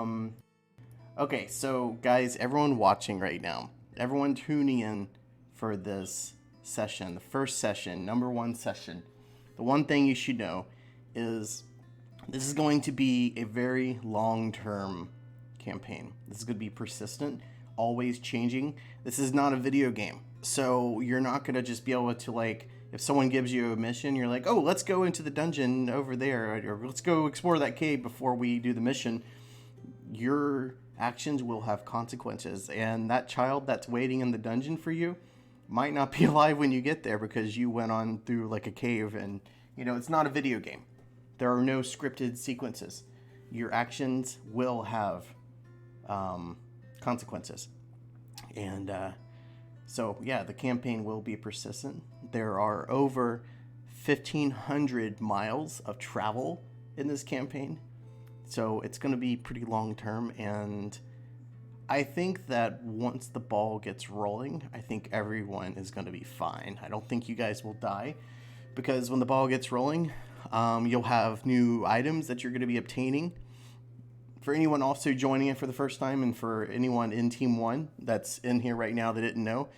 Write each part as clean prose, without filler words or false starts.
Um, okay, so guys, everyone watching right now, everyone tuning in for this session, the first session, number one session, the one thing you should know is this is going to be a very long term campaign. This is going to be persistent, always changing. This is not a video game. So you're not going to just be able to, like, if someone gives you a mission, you're like, oh, let's go into the dungeon over there, or let's go explore that cave before we do the mission. Your actions will have consequences, and that child that's waiting in the dungeon for you might not be alive when you get there because you went on through like a cave. And it's not a video game. There are no scripted sequences. Your actions will have consequences. And so yeah, the campaign will be persistent. There are over 1,500 miles of travel in this campaign, so it's going to be pretty long term. And I think that once the ball gets rolling, I think everyone is going to be fine. I don't think you guys will die, because when the ball gets rolling, you'll have new items that you're going to be obtaining. For anyone also joining it for the first time, and for anyone in Team 1 that's in here right now that didn't know,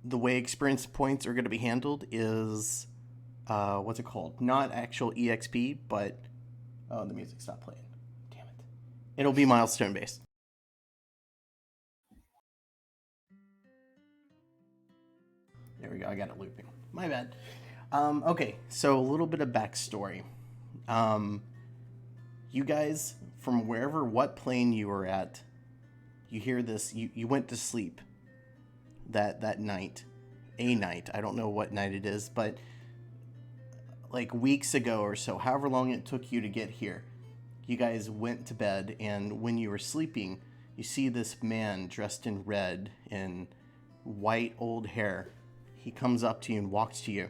the way experience points are going to be handled is, what's it called? Not actual EXP, but... Oh, the music stopped playing. Damn it. It'll be milestone based. There we go. I got it looping. My bad. Okay, so a little bit of backstory. You guys, from what plane you were at, you hear this. You went to sleep that night. A night. I don't know what night it is, but like weeks ago or so, however long it took you to get here, you guys went to bed, and when you were sleeping, you see this man dressed in red and white old hair. He comes up to you and walks to you.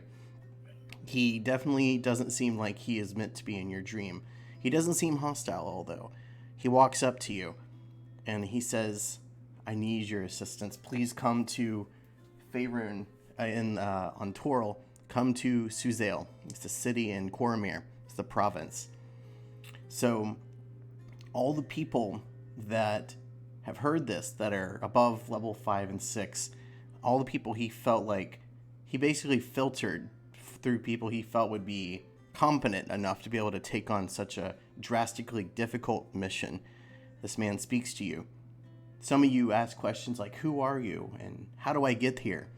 He definitely doesn't seem like he is meant to be in your dream. He doesn't seem hostile, although. He walks up to you and he says, I need your assistance. Please come to Faerun on Toril. Come to Suzail. It's a city in Coromir. It's the province. So all the people that have heard this, that are above level 5 and 6, all the people he felt like, he basically filtered through people he felt would be competent enough to be able to take on such a drastically difficult mission. This man speaks to you. Some of you ask questions like, who are you and how do I get here?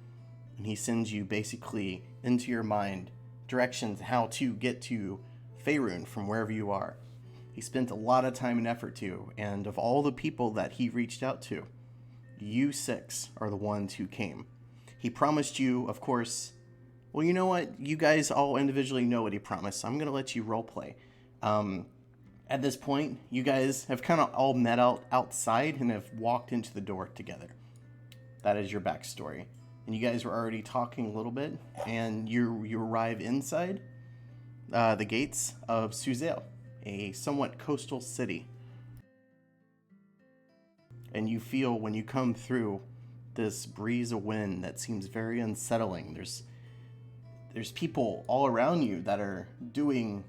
And he sends you basically into your mind directions how to get to Faerun from wherever you are. He spent a lot of time and effort to, and of all the people that he reached out to, you 6 are the ones who came. He promised you, of course. Well, you know what? You guys all individually know what he promised. So I'm going to let you roleplay. At this point, you guys have kind of all met outside and have walked into the door together. That is your backstory. And you guys were already talking a little bit, and you arrive inside the gates of Suzail, a somewhat coastal city. And you feel, when you come through, this breeze of wind that seems very unsettling. There's people all around you that are doing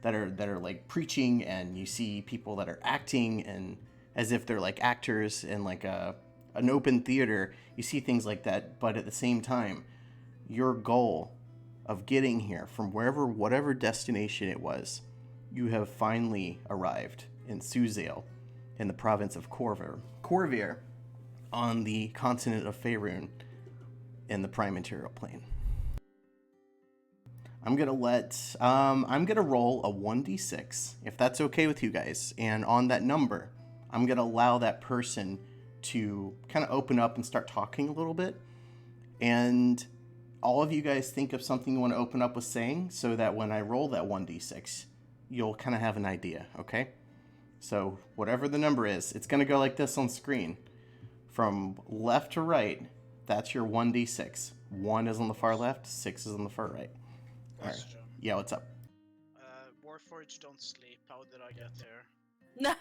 that are like preaching, and you see people that are acting and as if they're like actors in like an open theater. You see things like that, but at the same time, your goal of getting here from whatever destination it was, you have finally arrived in Suzail, in the province of Corvir, on the continent of Faerun, in the Prime Material Plane. I'm gonna roll a 1d6, if that's okay with you guys, and on that number, I'm gonna allow that person to kind of open up and start talking a little bit, and all of you guys think of something you want to open up with saying, so that when I roll that 1d6, you'll kind of have an idea, okay? So whatever the number is, it's gonna go like this on screen. From left to right, that's your 1d6. 1 is on the far left, 6 is on the far right. Question. Right. Yeah, what's up? Warforged don't sleep. How did I get here?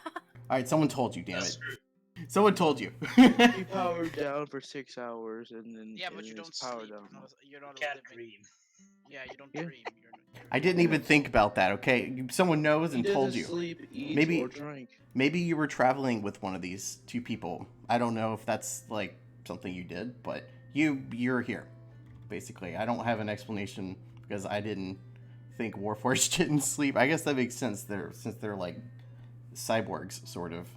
Alright, someone told you, damn it. Someone told you. You powered down for 6 hours and then Yeah, but you don't power sleep. down. You're not Can't living. dream. Yeah, you don't Yeah. dream. I didn't even think about that. Okay, someone knows He and told doesn't you. sleep, eat, Maybe or drink. maybe you were traveling with one of these two people. I don't know if that's like something you did, but you're here. Basically, I don't have an explanation because I didn't think Warforged didn't sleep. I guess that makes sense there since they're like cyborgs, sort of.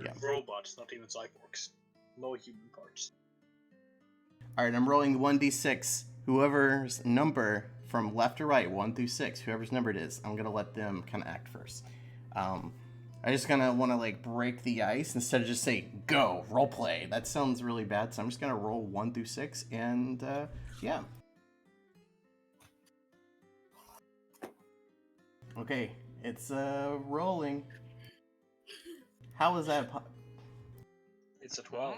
Yeah. Robots, not even cyborgs. No human parts. All right, I'm rolling 1d6. Whoever's number from left to right, 1 through 6, whoever's number it is, I'm going to let them kind of act first. I just kind of want to like break the ice instead of just say, go, role play. That sounds really bad, so I'm just going to roll 1 through 6, and yeah. Okay, it's rolling. How is that? It's a 12.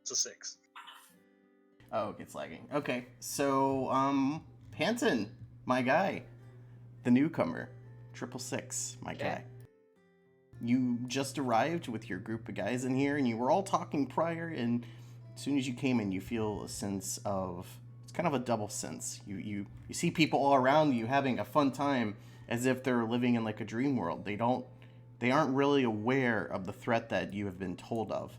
It's a 6. Oh, it's lagging. Okay, so Panton, my guy, the newcomer, 666, my guy. You just arrived with your group of guys in here, and you were all talking prior. And as soon as you came in, you feel a sense of it's kind of a double sense. You see people all around you having a fun time, as if they're living in like a dream world. They aren't really aware of the threat that you have been told of.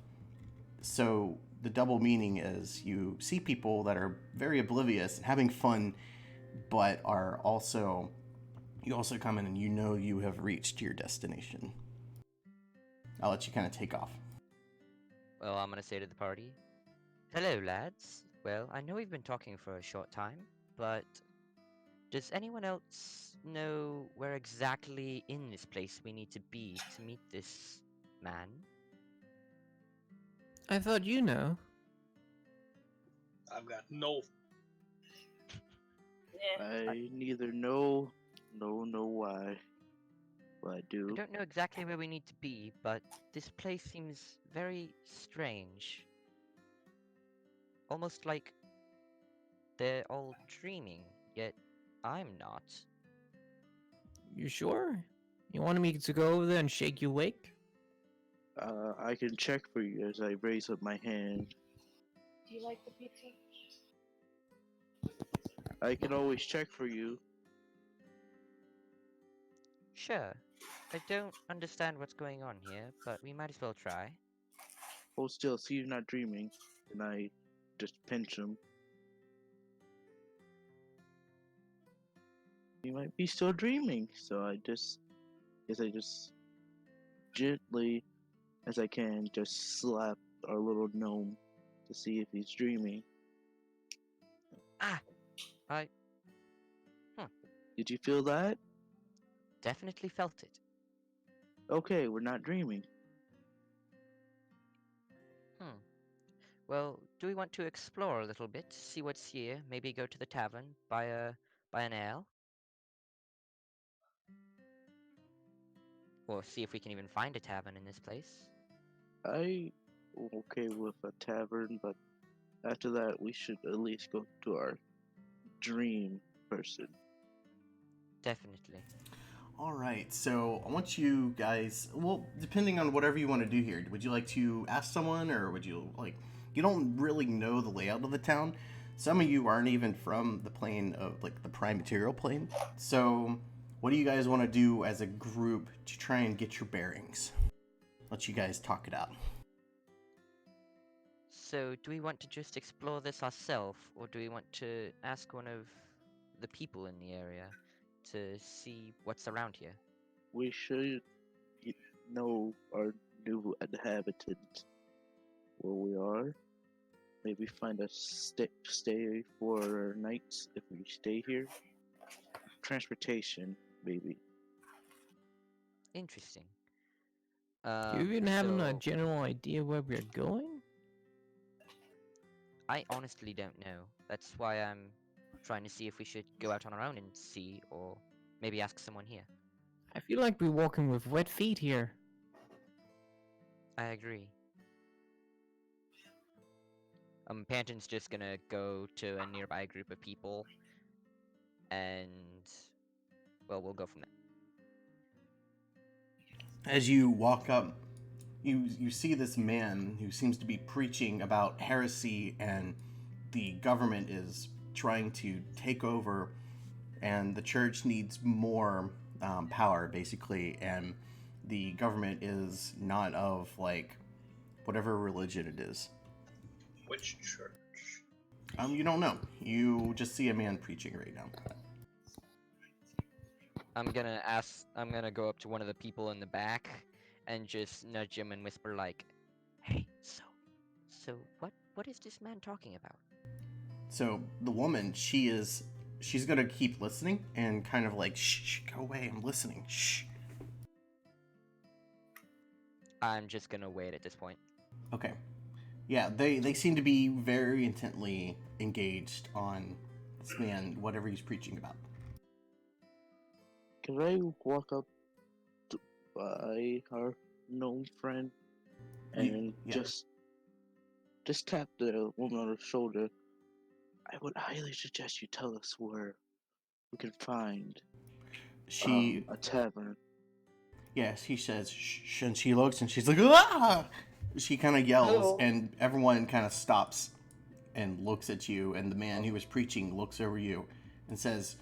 So the double meaning is you see people that are very oblivious and having fun, but are also you also come in and you know you have reached your destination. I'll let you kind of take off. Well, I'm gonna say to the party, hello, lads. Well, I know we've been talking for a short time, but does anyone else know where exactly in this place we need to be to meet this man? I thought you know. I've got no. I neither know nor know why. But I I do. don't know exactly where we need to be, but this place seems very strange. Almost like they're all dreaming, yet I'm not. You sure? You wanted me to go over there and shake you awake? I can check for you as I raise up my hand. Do you like the pizza? I can always check for you. Sure. I don't understand what's going on here, but we might as well try. Hold still, see you're not dreaming. And I just pinch him. You might be still dreaming, so I just gently as I can just slap our little gnome to see if he's dreaming. Ah! Did you feel that? Definitely felt it. Okay, we're not dreaming. Well, do we want to explore a little bit, see what's here, maybe go to the tavern, buy an ale? Or see if we can even find a tavern in this place. I okay with a tavern, but after that we should at least go to our dream person. Definitely. All right, so I want you guys. Well, depending on whatever you want to do here, would you like to ask someone, or would you like? You don't really know the layout of the town. Some of you aren't even from the plane of like the prime material plane. So, what do you guys want to do as a group to try and get your bearings? Let you guys talk it out. So, do we want to just explore this ourselves, or do we want to ask one of the people in the area to see what's around here? We should know our new inhabitant where we are. Maybe find a stay for our nights if we stay here. Transportation, maybe. Interesting. Do you even have a So general idea where we're going? I honestly don't know. That's why I'm trying to see if we should go out on our own and see, or maybe ask someone here. I feel like we're walking with wet feet here. I agree. Panton's just gonna go to a nearby group of people, and well, we'll go from there. As you walk up, you see this man who seems to be preaching about heresy, and the government is trying to take over, and the church needs more power, basically, and the government is not of, like, whatever religion it is. Which church? You don't know. You just see a man preaching right now. I'm gonna go up to one of the people in the back and just nudge him and whisper like, "Hey, so what is this man talking about?" So the woman, she's gonna keep listening and kind of like, shh, go away, I'm listening, shh. I'm just gonna wait at this point. Okay. Yeah, they seem to be very intently engaged on this man, whatever he's preaching about. Can I walk up by our gnome friend and yeah. just tap the woman on her shoulder? I would highly suggest you tell us where we can find a tavern. Yeah, she says, shh, and she looks and she's like, ah! She kind of yells, Hello. and everyone kind of stops and looks at you, and the man who was preaching looks over you and says,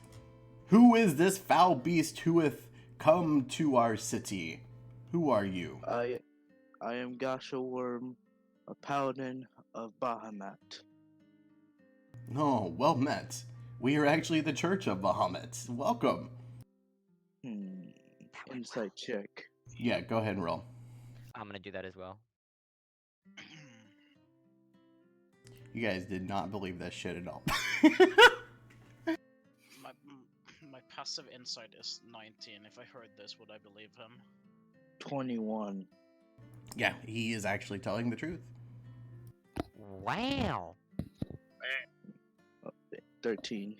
"Who is this foul beast who hath come to our city? Who are you?" I am Gasha Worm, a paladin of Bahamut. Oh, well met. We are actually the Church of Bahamut. Welcome. That went Insight check. Yeah, go ahead and roll. I'm gonna do that as well. You guys did not believe that shit at all. My passive insight is 19. If I heard this, would I believe him? 21. Yeah, he is actually telling the truth. Wow. 13.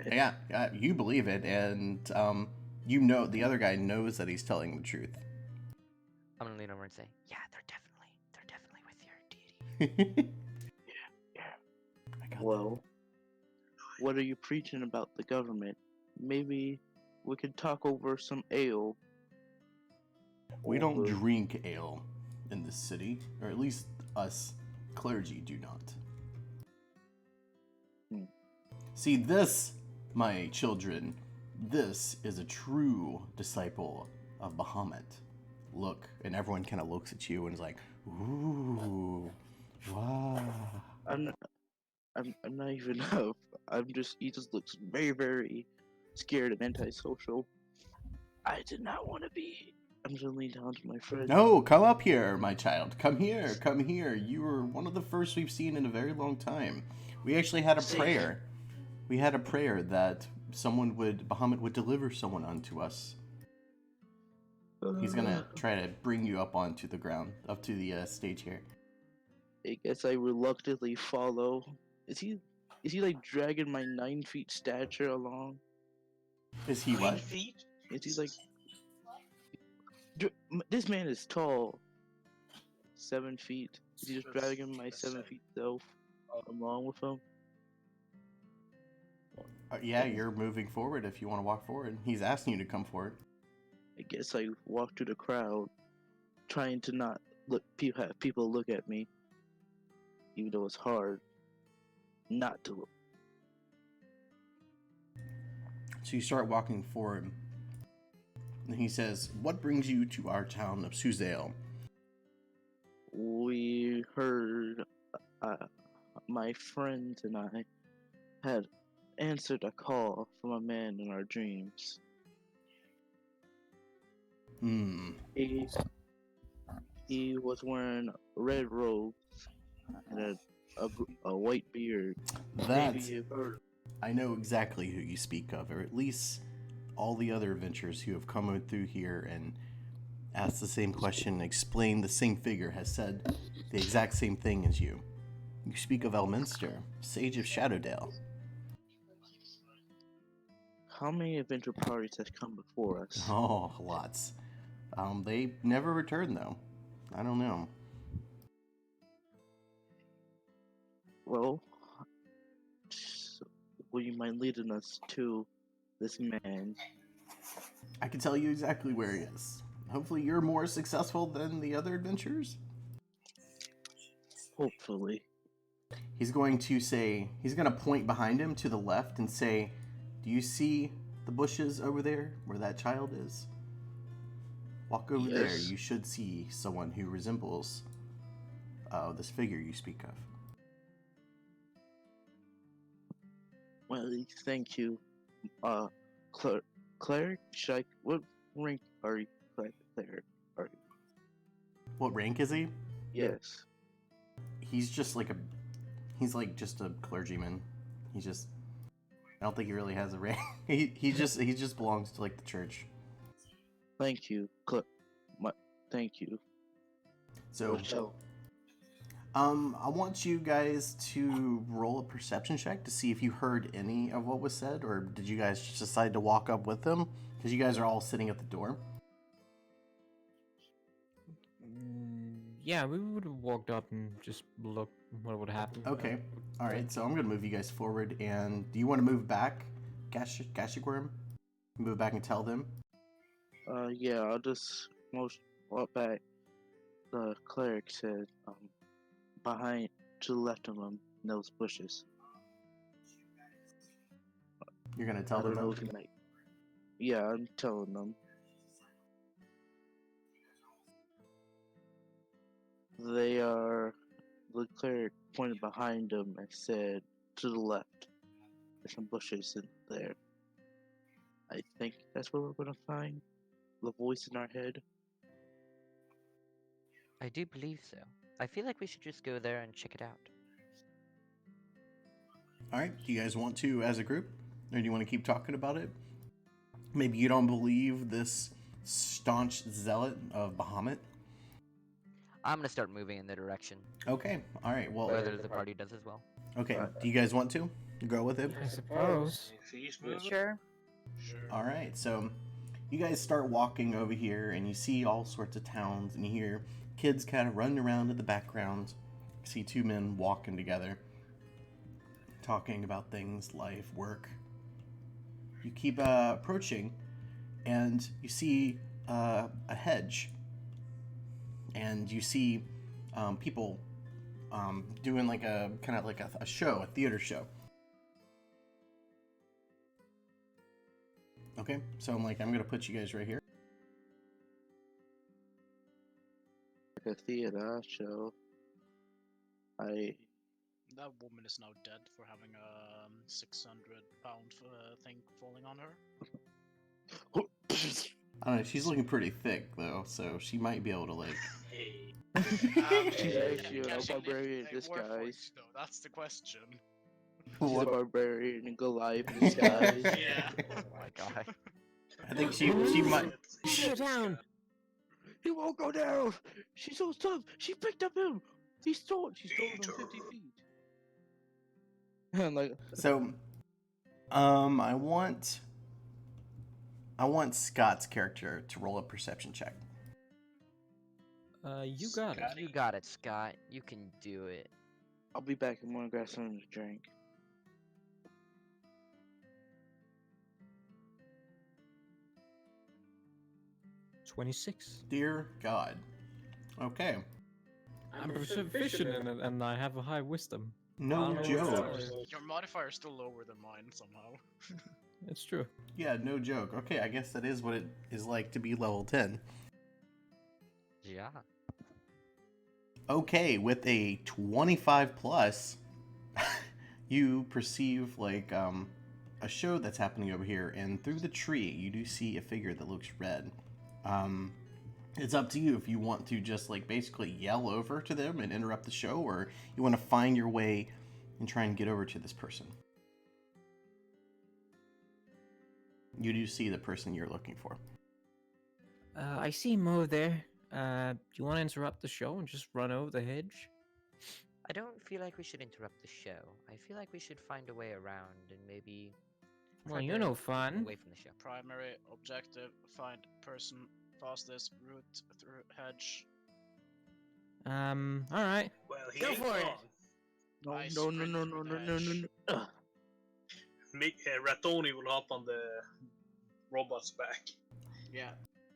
Yeah, you believe it, and you know the other guy knows that he's telling the truth. I'm gonna lean over and say, "Yeah, they're definitely with your deity." I got Well, what are you preaching about the government? Maybe we could talk over some ale. We don't over- drink ale in this city, or at least us clergy do not. See, this, my children, this is a true disciple of Bahamut. Look, and everyone kind of looks at you and is like, ooh, wow. I'm not even up. He just looks very, very scared and antisocial. I did not want to be. I'm just gonna lean down to my friend. No, come up here, my child. Come here, come here. You were one of the first we've seen in a very long time. We actually had a prayer. We had a prayer that Bahamut would deliver someone unto us. He's gonna try to bring you up onto the ground, up to the stage here. I guess I reluctantly follow. Is he like dragging my 9 feet stature along? Is he 9 what? feet? Is he like? This man is tall. 7 feet. Is he just dragging my 7 feet self along with him? Yeah, you're moving forward if you want to walk forward. He's asking you to come forward. I guess I walk through the crowd, trying to not have people look at me, even though it's hard not to look. So you start walking forward. And he says, "What brings you to our town of Suzail?" We heard my friends and I had answered a call from a man in our dreams. He was wearing red robes and had a white beard. That Maybe you've heard. I know exactly who you speak of, or at least all the other adventurers who have come through here and asked the same question, explained the same figure, has said the exact same thing as you. You speak of Elminster, Sage of Shadowdale. How many adventure parties has come before us? Oh, lots. They never return, though. I don't know. Well, will you mind leading us to this man? I can tell you exactly where he is. Hopefully you're more successful than the other adventurers. Hopefully. He's going to point behind him to the left and say, "Do you see the bushes over there where that child is? Walk over there. Yes. You should see someone who resembles this figure you speak of." Well, thank you. Cleric? What rank are you, cleric? Are you? What rank is he? Yes. He's just like just a clergyman. I don't think he really has a rank. he just belongs to like the church. Thank you. Thank you. So, I want you guys to roll a perception check to see if you heard any of what was said, or did you guys just decide to walk up with them? Because you guys are all sitting at the door. Yeah, we would have walked up and just looked what would happen. Okay. All right. So I'm gonna move you guys forward, and do you want to move back, Gashigworm? Move back and tell them. Yeah, I'll just walk back. The cleric said, behind, to the left of them, in those bushes. You're gonna tell I don't them. know if you might. Yeah, I'm telling them. They are. The cleric pointed behind them and said, to the left. There's some bushes in there. I think that's where we're gonna find the voice in our head. I do believe so. I feel like we should just go there and check it out. All right. Do you guys want to, as a group, or do you want to keep talking about it? Maybe you don't believe this staunch zealot of Bahamut. I'm gonna start moving in the direction. Okay. All right. Well. Whether the party does as well. Okay. Do you guys want to go with it? I suppose. If he's moving. Sure. Sure. All right. So you guys start walking over here, and you see all sorts of towns, and you hear kids kind of running around in the background. You see two men walking together, talking about things, life, work. You keep approaching, and you see a hedge, and you see people doing like a kind of like a show, a theater show. Okay, so I'm gonna put you guys right here. Like a theater show. That woman is now dead for having a 600-pound thing falling on her. I don't know. She's looking pretty thick though, so she might be able to like. Hey. She's actually a Can she lift barbarian a disguise. warforged, though? That's the question. She's a barbarian in Goliath in disguise. Yeah. Oh my god. I think she might. Go down. He won't go down. She's so tough. She picked up him. She stole him 50 feet. I'm like, So, I want Scott's character to roll a perception check. You got it. You got it, Scott. You can do it. I'll be back. I'm gonna grab something to drink. $26. Dear God. Okay. I'm proficient in it, and I have a high wisdom. No Oh, joke. sorry. Your modifier is still lower than mine somehow. It's true. Yeah, no joke. Okay, I guess that is what it is like to be level 10. Yeah. Okay, with a 25 plus, you perceive like a show that's happening over here, and through the tree you do see a figure that looks red. It's up to you if you want to just like basically yell over to them and interrupt the show, or you want to find your way and try and get over to this person. You do see the person you're looking for. I see Mo there. Do you want to interrupt the show and just run over the hedge? I don't feel like we should interrupt the show. I feel like we should find a way around and maybe. Well, try you're to no move fun. Away from the show. Primary objective: find person fastest route through hedge. All right. Well, he Go ain't for it. wrong. No, I no, no, sprint no, through no, the no, no, no, hedge. no. Ugh. Ratoni will hop on the robot's back Yeah.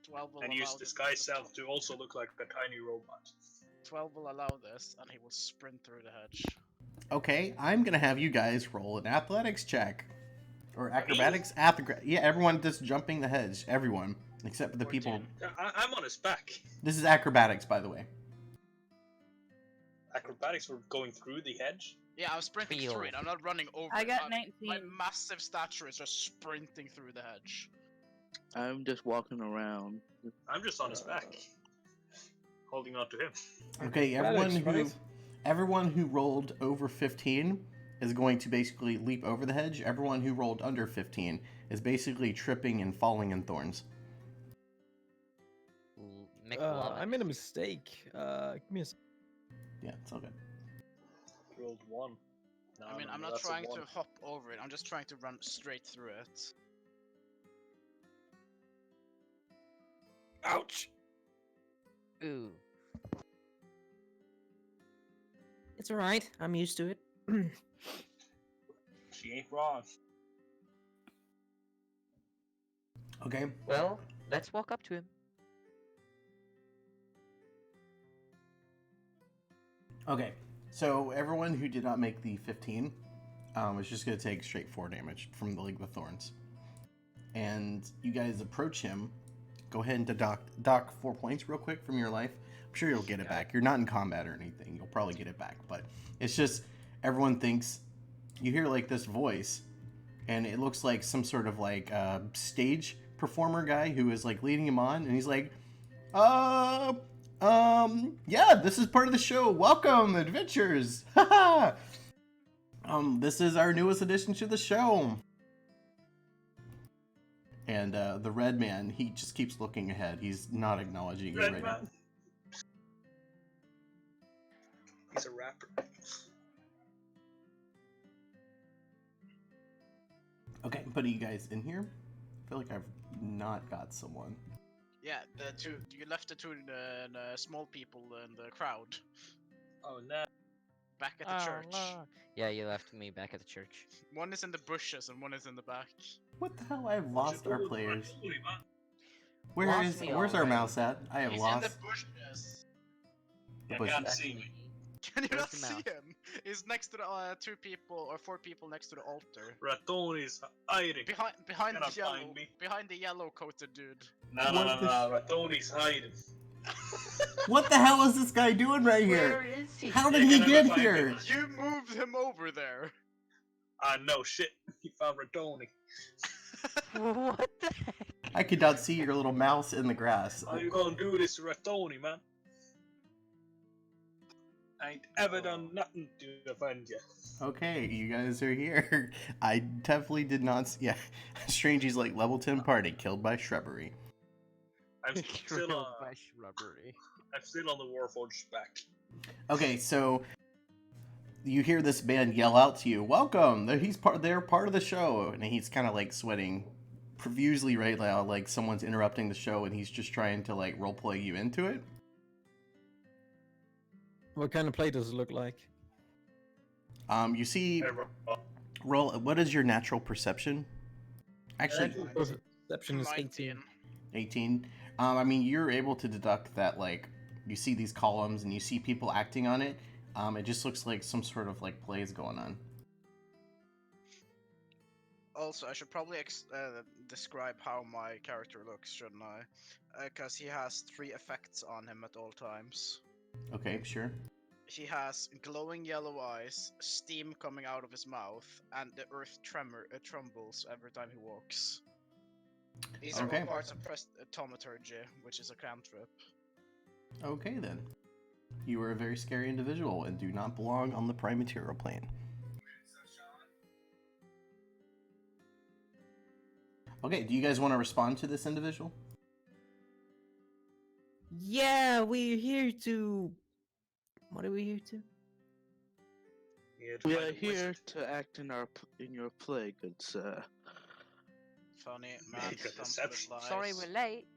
12 will and allow use this- disguise self to also look like a tiny robot. 12 will allow this, and he will sprint through the hedge. Okay, I'm gonna have you guys roll an athletics check. Or acrobatics? Yeah, everyone just jumping the hedge. Everyone. Except for the people. 14. I'm on his back. This is acrobatics, by the way. Acrobatics were going through the hedge. Yeah, I'm sprinting Feel. through it. I'm not running over I it. got 19. My massive stature is just sprinting through the hedge. I'm just walking around. I'm just on his back, holding on to him. Okay, Acrobatics, right? everyone who rolled over 15 is going to basically leap over the hedge. Everyone who rolled under 15 is basically tripping and falling in thorns. I made a mistake. Give me a Yeah, it's all good. Rolled 1. No, I mean, no, I'm not that's a trying 1. to hop over it. I'm just trying to run straight through it. Ouch! Ooh. It's alright. I'm used to it. She ain't wrong. Okay. Well, let's walk up to him. Okay. So everyone who did not make the 15 is just going to take straight 4 damage from the League of Thorns. And you guys approach him. Go ahead and dock 4 points real quick from your life. I'm sure you'll get it back. You're not in combat or anything. You'll probably get it back. But it's just everyone thinks you hear like this voice, and it looks like some sort of like stage performer guy who is like leading him on, and he's like, yeah, this is part of the show. Welcome, adventures. Haha. This is our newest addition to the show. And the red man, he just keeps looking ahead. He's not acknowledging you Red right man. He's a rapper. now. Okay, but are you guys in here? I feel like I've not got someone. Yeah, the two. You left the two small people in the crowd Oh no. back at the church. Yeah, you left me back at the church. One is in the bushes and one is in the back. What the hell? I've lost our players. Lost me Where's our already. mouse at? I have He's lost in the bushes. the I bushes. can't see me. Can you Where's not the see mouse? him? He's next to the 2 people or 4 people next to the altar. Ratoni's hiding. Behind Cannot the yellow, find me. behind the yellow coated dude. No, What the Ratoni's hiding. What the hell is this guy doing right here? is he? How did Yeah, he can I get find here? him? You moved him over there. No shit. He found Ratoni. What the heck? I could not see your little mouse in the grass. How you gonna do this to Ratoni, man? I ain't ever done nothing to offend you. Okay, you guys are here. I definitely did not. Yeah, Strangey's like level 10 party killed by shrubbery. I'm still Killed on. by shrubbery. I'm still on the Warforged back. Okay, so you hear this band yell out to you, "Welcome!" They're part of the show, and he's kind of like sweating profusely right now, like someone's interrupting the show, and he's just trying to like roleplay you into it. What kind of play does it look like? You see, Never- roll. What is your natural perception? Actually, Perception is 18. 18. I mean, you're able to deduct that, like, you see these columns and you see people acting on it. It just looks like some sort of, like, play is going on. Also, I should probably describe how my character looks, shouldn't I? Because he has 3 effects on him at all times. Okay, sure. He has glowing yellow eyes, steam coming out of his mouth, and the earth trembles every time he walks. These are Okay. all parts of Thaumaturgy, which is a cantrip. Okay, then. You are a very scary individual and do not belong on the prime material plane. Okay, do you guys want to respond to this individual? Yeah, we're here to. What are we here to? Yeah, to We find are a here wizard. to act in your play, good sir. Funny man, Make a stumps with deception. lies. Sorry we're late.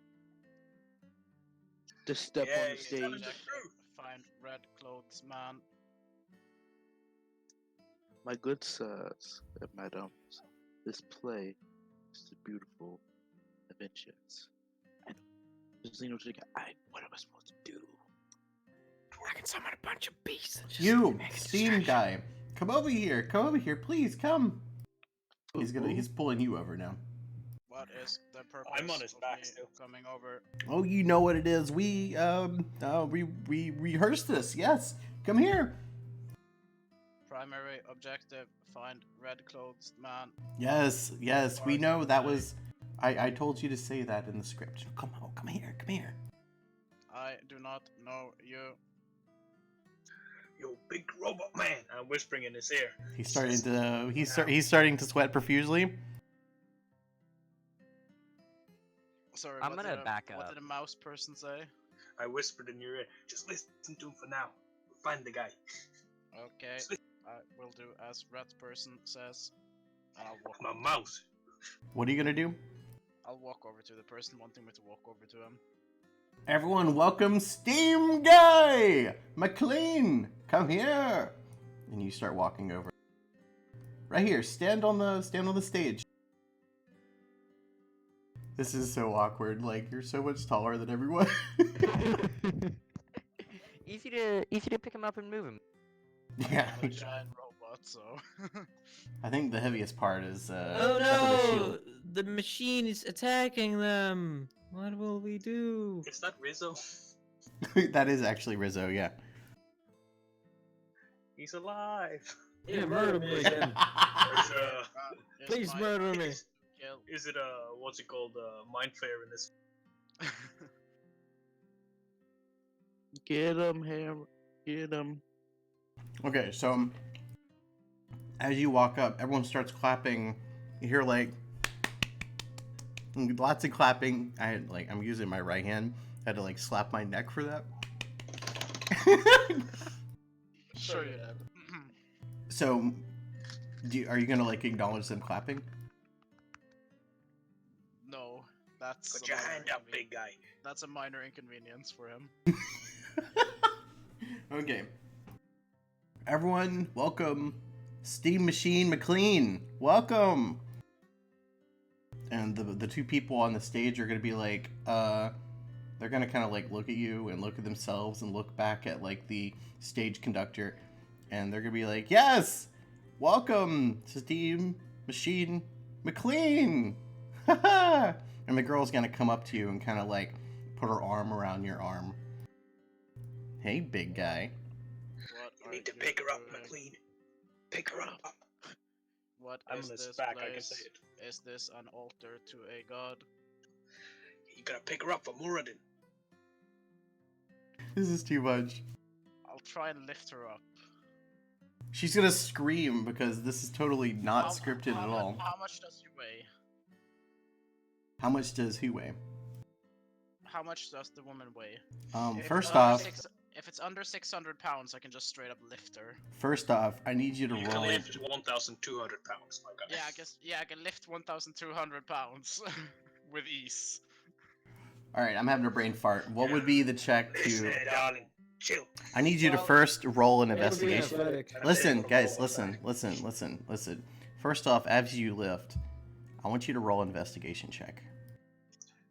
Just step Yeah, on the you're telling the stage. truth. Find red clothes man. My good sirs and madams, this play is a beautiful adventures. And just what am I supposed to do? I can summon a bunch of beasts. and just You, make a Steam distraction. guy. Come over here. Come over here, please. Come. He's pulling you over now. What is the purpose I'm on his of back me still. coming over? Oh, you know what it is. We rehearsed this. Yes. Come here. Primary objective: find red-clothed man. Yes. We know that was. I told you to say that in the script. Come here. I do not know you. You big robot man. I'm whispering in his ear. He's starting to. He's starting to sweat profusely. Sorry, I'm gonna back What up. did the mouse person say? I whispered in your ear. Just listen to him for now. Find the guy. Okay, I will do as red person says, and I'll walk. My over to him. mouse. What are you gonna do? I'll walk over to the person wanting me to walk over to him. Everyone, welcome Steam Guy McLean. Come here. And you start walking over. Right here. Stand on the stage. This is so awkward. Like, you're so much taller than everyone. Easy to pick him up and move him. Yeah. I'm a giant robot, so. I think the heaviest part is Oh the no! shield. The machine is attacking them. What will we do? Is that Rizzo? That is actually Rizzo, yeah. He's alive. Yeah, murder me again. Is, Is Please my murder me. kill. is it what's it called? Mind Flayer in this? Get him, Hammer. Get him. Okay, so as you walk up, everyone starts clapping. You hear like lots of clapping. I'm using my right hand. I had to like slap my neck for that. Sure you have. So, are you gonna like acknowledge them clapping? No, that's. Put a your minor hand up, big guy. That's a minor inconvenience for him. Okay. Everyone, welcome Steam Machine McLean. Welcome. And the two people on the stage are gonna be like, they're gonna kind of like look at you and look at themselves and look back at like the stage conductor, and they're gonna be like, yes, welcome Steam Machine McLean. And the girl's gonna come up to you and kind of like put her arm around your arm. Hey, big guy. What You are need to you pick her up, doing? McLean. Pick her up. What I'm is on his this back. place? I can say it. Is this an altar to a god? You gotta pick her up for Muradin. This is too much. I'll try and lift her up. She's gonna scream because this is totally not scripted at all. How much does he weigh? How much does who weigh? How much does the woman weigh? If First it's under off, if it's under 600 pounds, I can just straight up lift her. I need you to You can roll. lift 1,200 pounds, my guy. Yeah, I can lift 1,200 pounds with ease. All right, I'm having a brain fart. What would be the check Listen, to? darling, chill. I need you to first roll an It'll be investigation. athletic. Listen, guys, listen. First off, as you lift, I want you to roll an investigation check.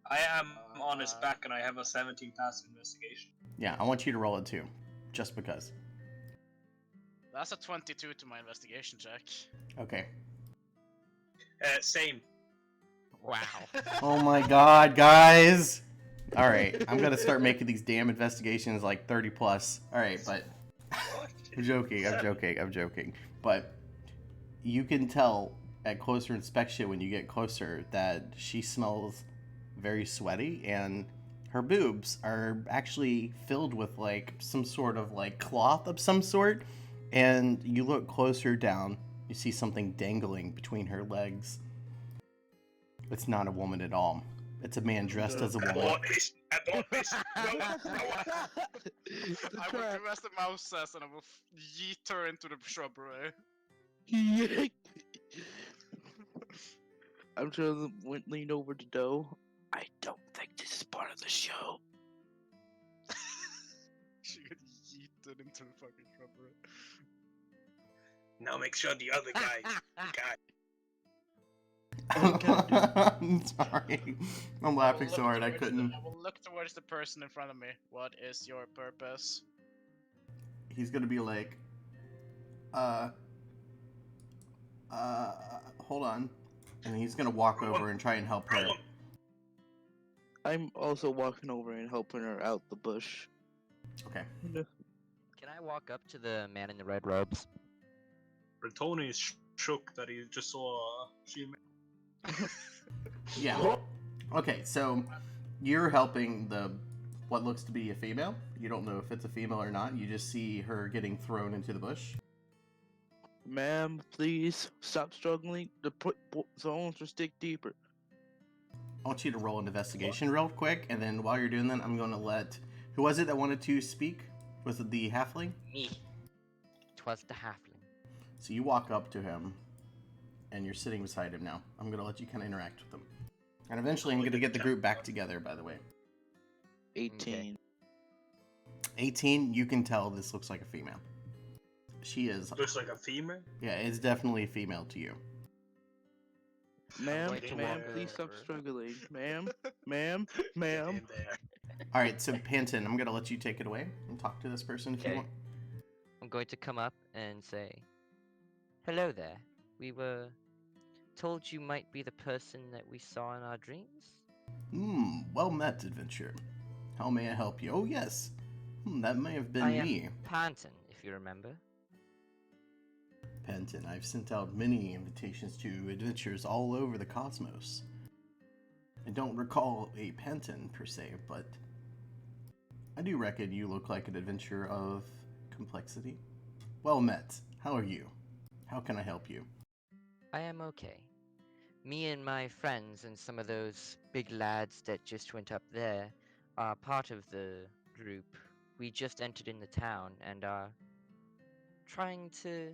I am on his back and I have a 17 pass investigation. Yeah, I want you to roll it too, just because. That's a 22 to my investigation check. Okay. Same. Wow. Oh my God, guys! All right, I'm gonna start making these damn investigations like 30 plus. All right, but I'm joking. But you can tell at closer inspection when you get closer that she smells very sweaty, and her boobs are actually filled with like some sort of like cloth of some sort. And you look closer down, you see something dangling between her legs. It's not a woman at all. It's a man dressed as a woman. I will do as the mouse says, and I will yeet her into the shrubbery. I'm trying to lean over to Doe. I don't think this is part of the show. She got yeeted into the fucking shrubbery. Now make sure the other guy. I'm sorry. I'm laughing so hard I couldn't. I will look towards the person in front of me. What is your purpose? He's gonna be like, Hold on. And he's gonna walk over and try and help her. I'm also walking over and helping her out the bush. Okay. Can I walk up to the man in the red robes? Tony is shook that he just saw she. Yeah. Okay, so you're helping what looks to be a female. You don't know if it's a female or not. You just see her getting thrown into the bush. Ma'am, please stop struggling. The zones are stick deeper. I want you to roll an investigation real quick, and then while you're doing that, I'm going to let... Who was it that wanted to speak? Was it the halfling? Me. 'Twas the halfling. So you walk up to him, and you're sitting beside him now. I'm going to let you kind of interact with him. And eventually I'm going to get the group back together, by the way. 18. 18, you can tell this looks like a female. She is... Looks like a female? Yeah, it's definitely a female to you. Ma'am, like to ma'am, walk please stop over. struggling. Ma'am, ma'am, ma'am. In there. Alright, so Panton, I'm going to let you take it away and talk to this person if you Okay. want. I'm going to come up and say, hello there. We were told you might be the person that we saw in our dreams. Well met, adventurer. How may I help you? Oh, yes. That may have been I am me. Panton, if you remember. Panton, I've sent out many invitations to adventures all over the cosmos. I don't recall a Panton, per se, but I do reckon you look like an adventurer of complexity. Well met. How are you? How can I help you? I am okay. Me and my friends and some of those big lads that just went up there are part of the group. We just entered in the town and are trying to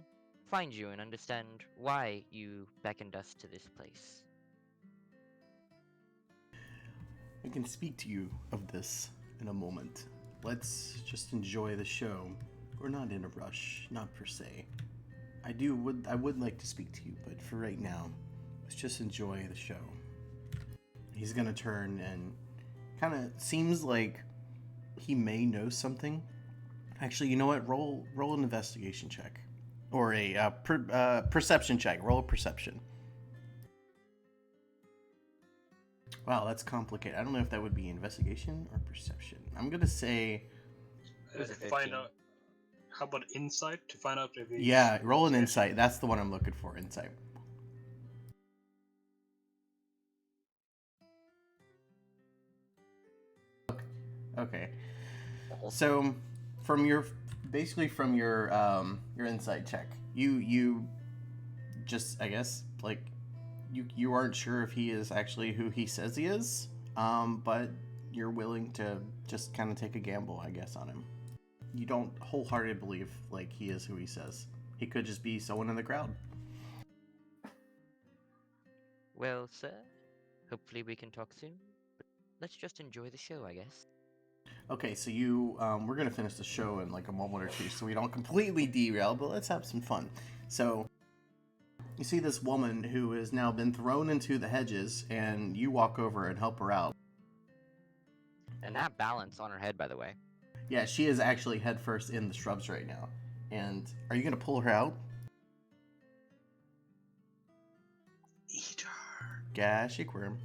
find you and understand why you beckoned us to this place. I can speak to you of this in a moment. Let's just enjoy the show. We're not in a rush, not per se. I would like to speak to you, but for right now, let's just enjoy the show. He's gonna turn and kind of seems like he may know something. Actually, you know what? Roll an investigation check, or a perception check. Roll a perception. Wow, that's complicated. I don't know if that would be investigation or perception. I'm gonna say, was a Find 15. out. How about insight to find out if he's... yeah, roll an insight. That's the one I'm looking for. Insight. Okay. So, from your insight check, you just, I guess, like, you aren't sure if he is actually who he says he is, but you're willing to just kind of take a gamble, I guess, on him. You don't wholeheartedly believe like he is who he says. He could just be someone in the crowd. Well, sir, hopefully we can talk soon. But let's just enjoy the show, I guess. Okay, so we're gonna finish the show in like a moment or two, so we don't completely derail, but let's have some fun. So, you see this woman who has now been thrown into the hedges, and you walk over and help her out. And that balance on her head, by the way. Yeah, she is actually headfirst in the shrubs right now. And are you gonna pull her out? Eat her. Gashik worm.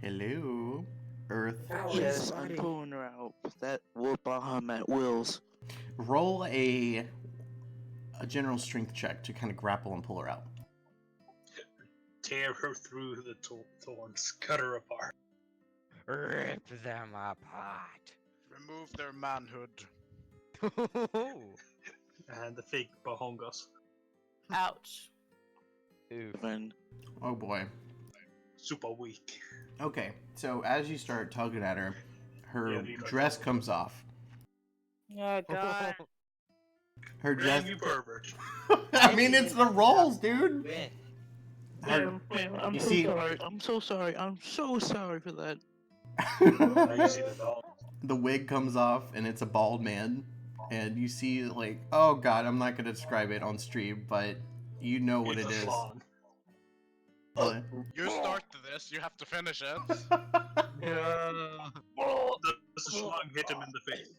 Hello, Earth. Yes, I'm pulling her out. That will bomb at Will's. Roll a general strength check to kind of grapple and pull her out. Tear her through the thorns. Cut her apart. Rip them apart. Remove their manhood. And the fake bahongas. Ouch. Oof. And Oh boy. Super weak. Okay, so as you start tugging at her, her Yeah, you got dress that. comes off. Oh god. Her dress. Damn you pervert. I mean, it's the rolls, dude. Win. ma'am, I'm You so see- sorry. I'm so sorry. I'm so sorry for that. Now you see the dog. The wig comes off, and it's a bald man. And you see, like, oh god, I'm not gonna describe it on stream, but you know what It's it a is. schlong. Uh, You started this, you have to finish it. The schlong hit him in the face.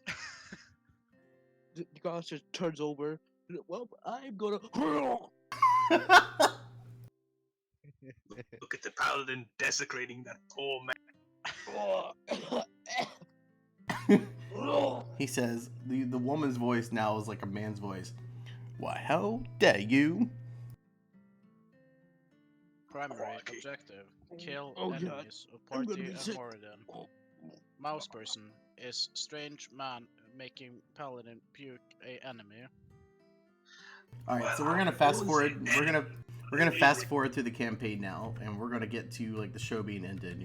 The guy just turns over, Well, I'm gonna. Look at the paladin desecrating that poor man. He says, the woman's voice now is like a man's voice. Why, how dare you? Primary Crikey. objective: kill Oh, God. enemies of I'm gonna party be sick. Moradin. Mouse person is strange man making paladin puke a enemy. All right, Well, so we're I gonna fast won't forward. say We're gonna fast forward through the campaign now, and we're gonna get to like the show being ended.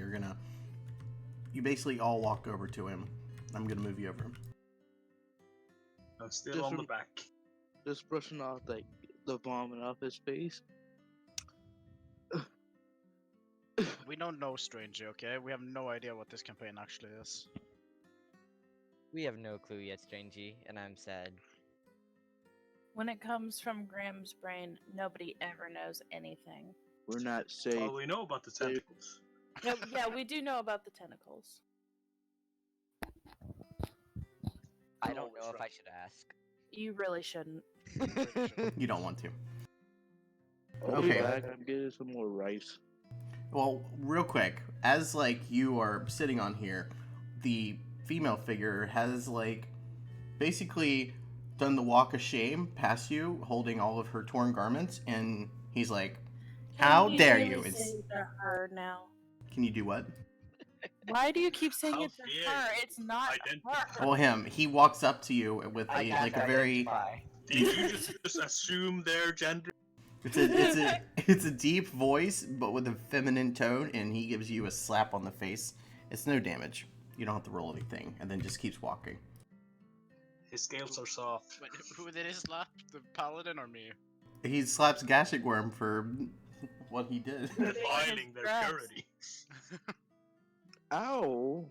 You basically all walk over to him. I'm gonna move you over. I'm still Just on the rem- back. Just brushing off like the vomit off his face. We don't know stranger, okay? We have no idea what this campaign actually is. We have no clue yet, Strangey, and I'm sad. When it comes from Graham's brain, nobody ever knows anything. We're not safe. All we know about the tentacles. No, yeah, we do know about the tentacles. I You're don't always know if I right. should ask. You really shouldn't. You don't want to. I'll be Okay. back. I'm getting some more rice. Well, real quick, as like you are sitting on here, the female figure has like basically done the walk of shame past you, holding all of her torn garments, and he's like, "How Can dare really you?" say It's it to her now. can you do what? Why do you keep saying How it to dare her? you It's not identify. her. Well, him. He walks up to you with I a can't like a very. identify. Did you just assume their gender? It's a deep voice, but with a feminine tone, and he gives you a slap on the face. It's no damage. You don't have to roll anything, and then just keeps walking. His scales are soft. Wait, who did he slap? The paladin or me? He slaps Gashik Worm for what he did. Defining their Dress. purity. Ow!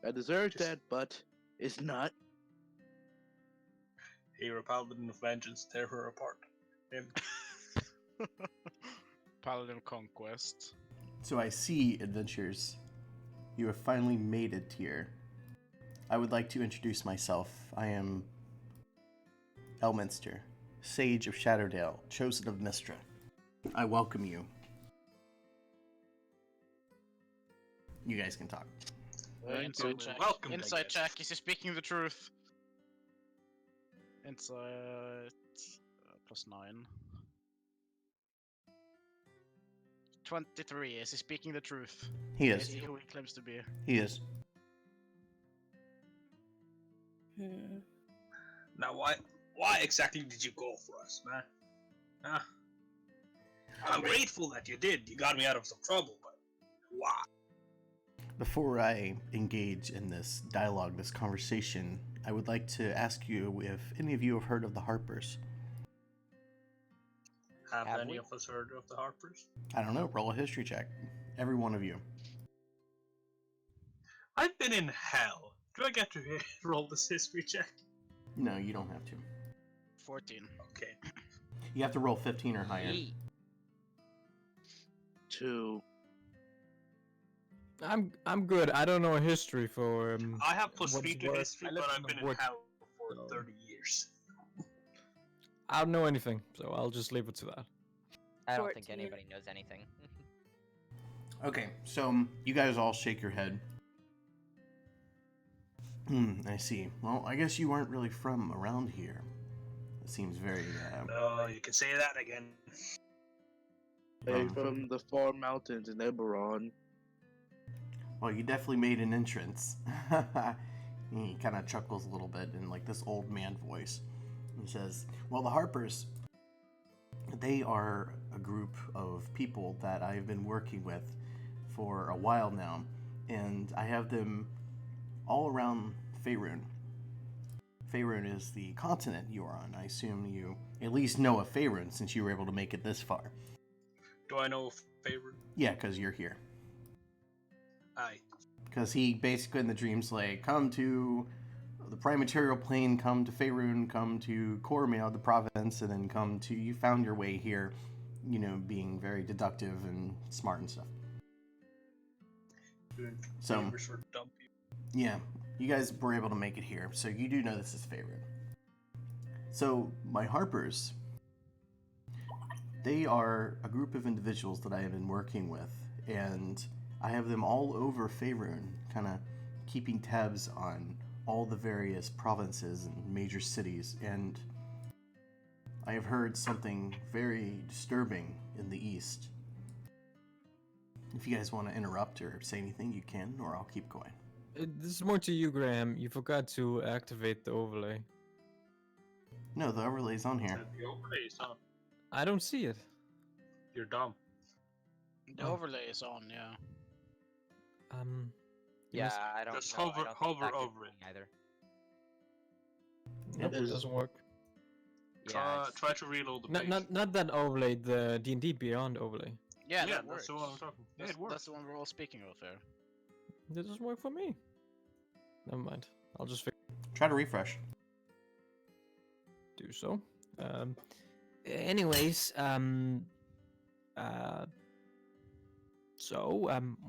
I deserve Just- that, but it's not. Here, a paladin of vengeance, tear her apart. Him. Paladin conquest. So I see, adventurers. You have finally made it here. I would like to introduce myself. I am Elminster, Sage of Shadowdale, chosen of Mistra. I welcome you. You guys can talk. Thank you. Insight check. Welcome, I Insight guess. check. Is he speaking the truth? Insight +9. 23. Is he speaking the truth? He Is is. he who he claims to be? He is. Hmm. Now, why exactly did you go for us, man? Huh? I'm grateful that you did. You got me out of some trouble, but why? Before I engage in this dialogue, this conversation, I would like to ask you if any of you have heard of the Harpers. Have Have any we? of us heard of the Harpers? I don't know, roll a history check. Every one of you. I've been in hell. Do I get to roll this history check? No, you don't have to. 14. Okay. You have to roll 15 or higher. Yeet. 2. I'm good. I don't know history for I have +3 what's to worth. history, I lived but I've in been the in woods, hell for so- 30 years. I don't know anything, so I'll just leave it to that. I don't think 14. anybody knows anything. Okay, so you guys all shake your head. I see. Well, I guess you aren't really from around here. It seems very, No, you can say that again. Hey, from the far mountains in Eberron. well, you definitely made an entrance. He kind of chuckles a little bit in like this old man voice. He says, well, the Harpers, they are a group of people that I've been working with for a while now, and I have them all around Faerun. Faerun is the continent you are on. I assume you at least know of Faerun since you were able to make it this far. Do I know a favorite? Yeah, because you're here. Aye. Because he basically in the dreams like, come to the prime material plane, come to Faerun, come to Cormia, the province, and then come to, you found your way here, you know, being very deductive and smart and stuff. Doing So- favors for dumb people. Yeah, you guys were able to make it here, so you do know this is Faerun. So, my Harpers, they are a group of individuals that I have been working with, and I have them all over Faerun, kind of keeping tabs on all the various provinces and major cities, and I have heard something very disturbing in the east. If you guys want to interrupt or say anything, you can, or I'll keep going. This is more to you, Graham. You forgot to activate the overlay. No, the overlay's on here. The overlay is on. I don't see it. You're dumb. The Oh. overlay is on, yeah. You Yeah, must- I don't Just know. I hover- don't think hover that could over be it. either. Nope, it is- doesn't work. Yeah, it's- Try to reload the page. Not that overlay, the D&D Beyond overlay. Yeah, Yeah, that that's works. the one I'm talking. Yeah, it works. That's the one we're all speaking of here. That doesn't work for me. Never mind. I'll just Try to refresh. do so. Anyways,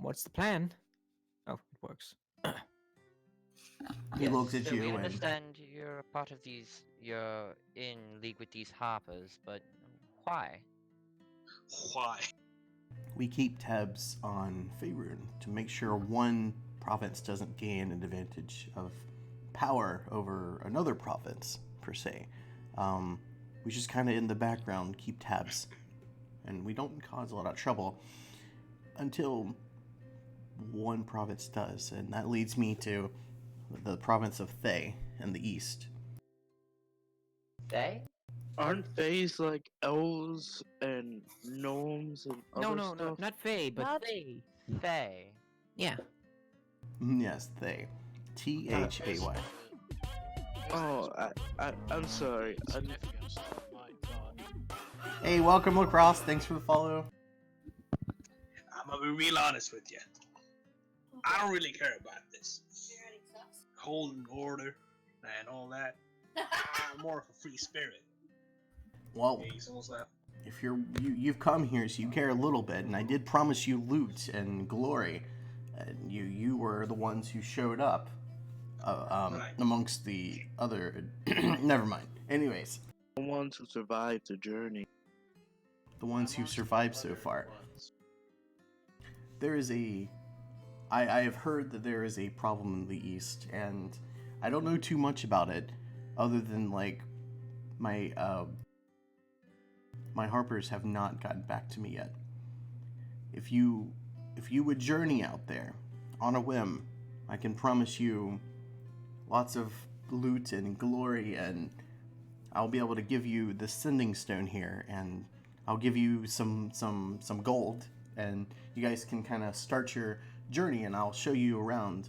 what's the plan? Oh, it works. He looks at so you we and understand you're a part of these. You're in league with these Harpers, but why? Why? we keep tabs on Faerun to make sure one province doesn't gain an advantage of power over another province, per se. We just kind of in the background keep tabs, and we don't cause a lot of trouble until one province does, and that leads me to the province of Thay in the east. Thay? Aren't Fays like elves and gnomes and other No, stuff? not Faye, but Not- Thay. Thay. Yeah. Yes, Thay. Thay. Oh, I'm sorry. Significance. Oh my god. Hey, welcome Lacrosse. Thanks for the follow. I'm gonna be real honest with you. I don't really care about this. Holding order and all that. I'm more of a free spirit. Well, Yeah, he's almost left. if you've come here, so you care a little bit, and I did promise you loot and glory, and you were the ones who showed up Right. amongst the other. Never mind. Anyways, The ones who survived the journey. the ones who survived so far. There is I have heard that there is a problem in the east, and I don't know too much about it, other than like my my Harpers have not gotten back to me yet. If you would journey out there on a whim, I can promise you lots of loot and glory, and I'll be able to give you the sending stone here, and I'll give you some gold, and you guys can kind of start your journey, and I'll show you around.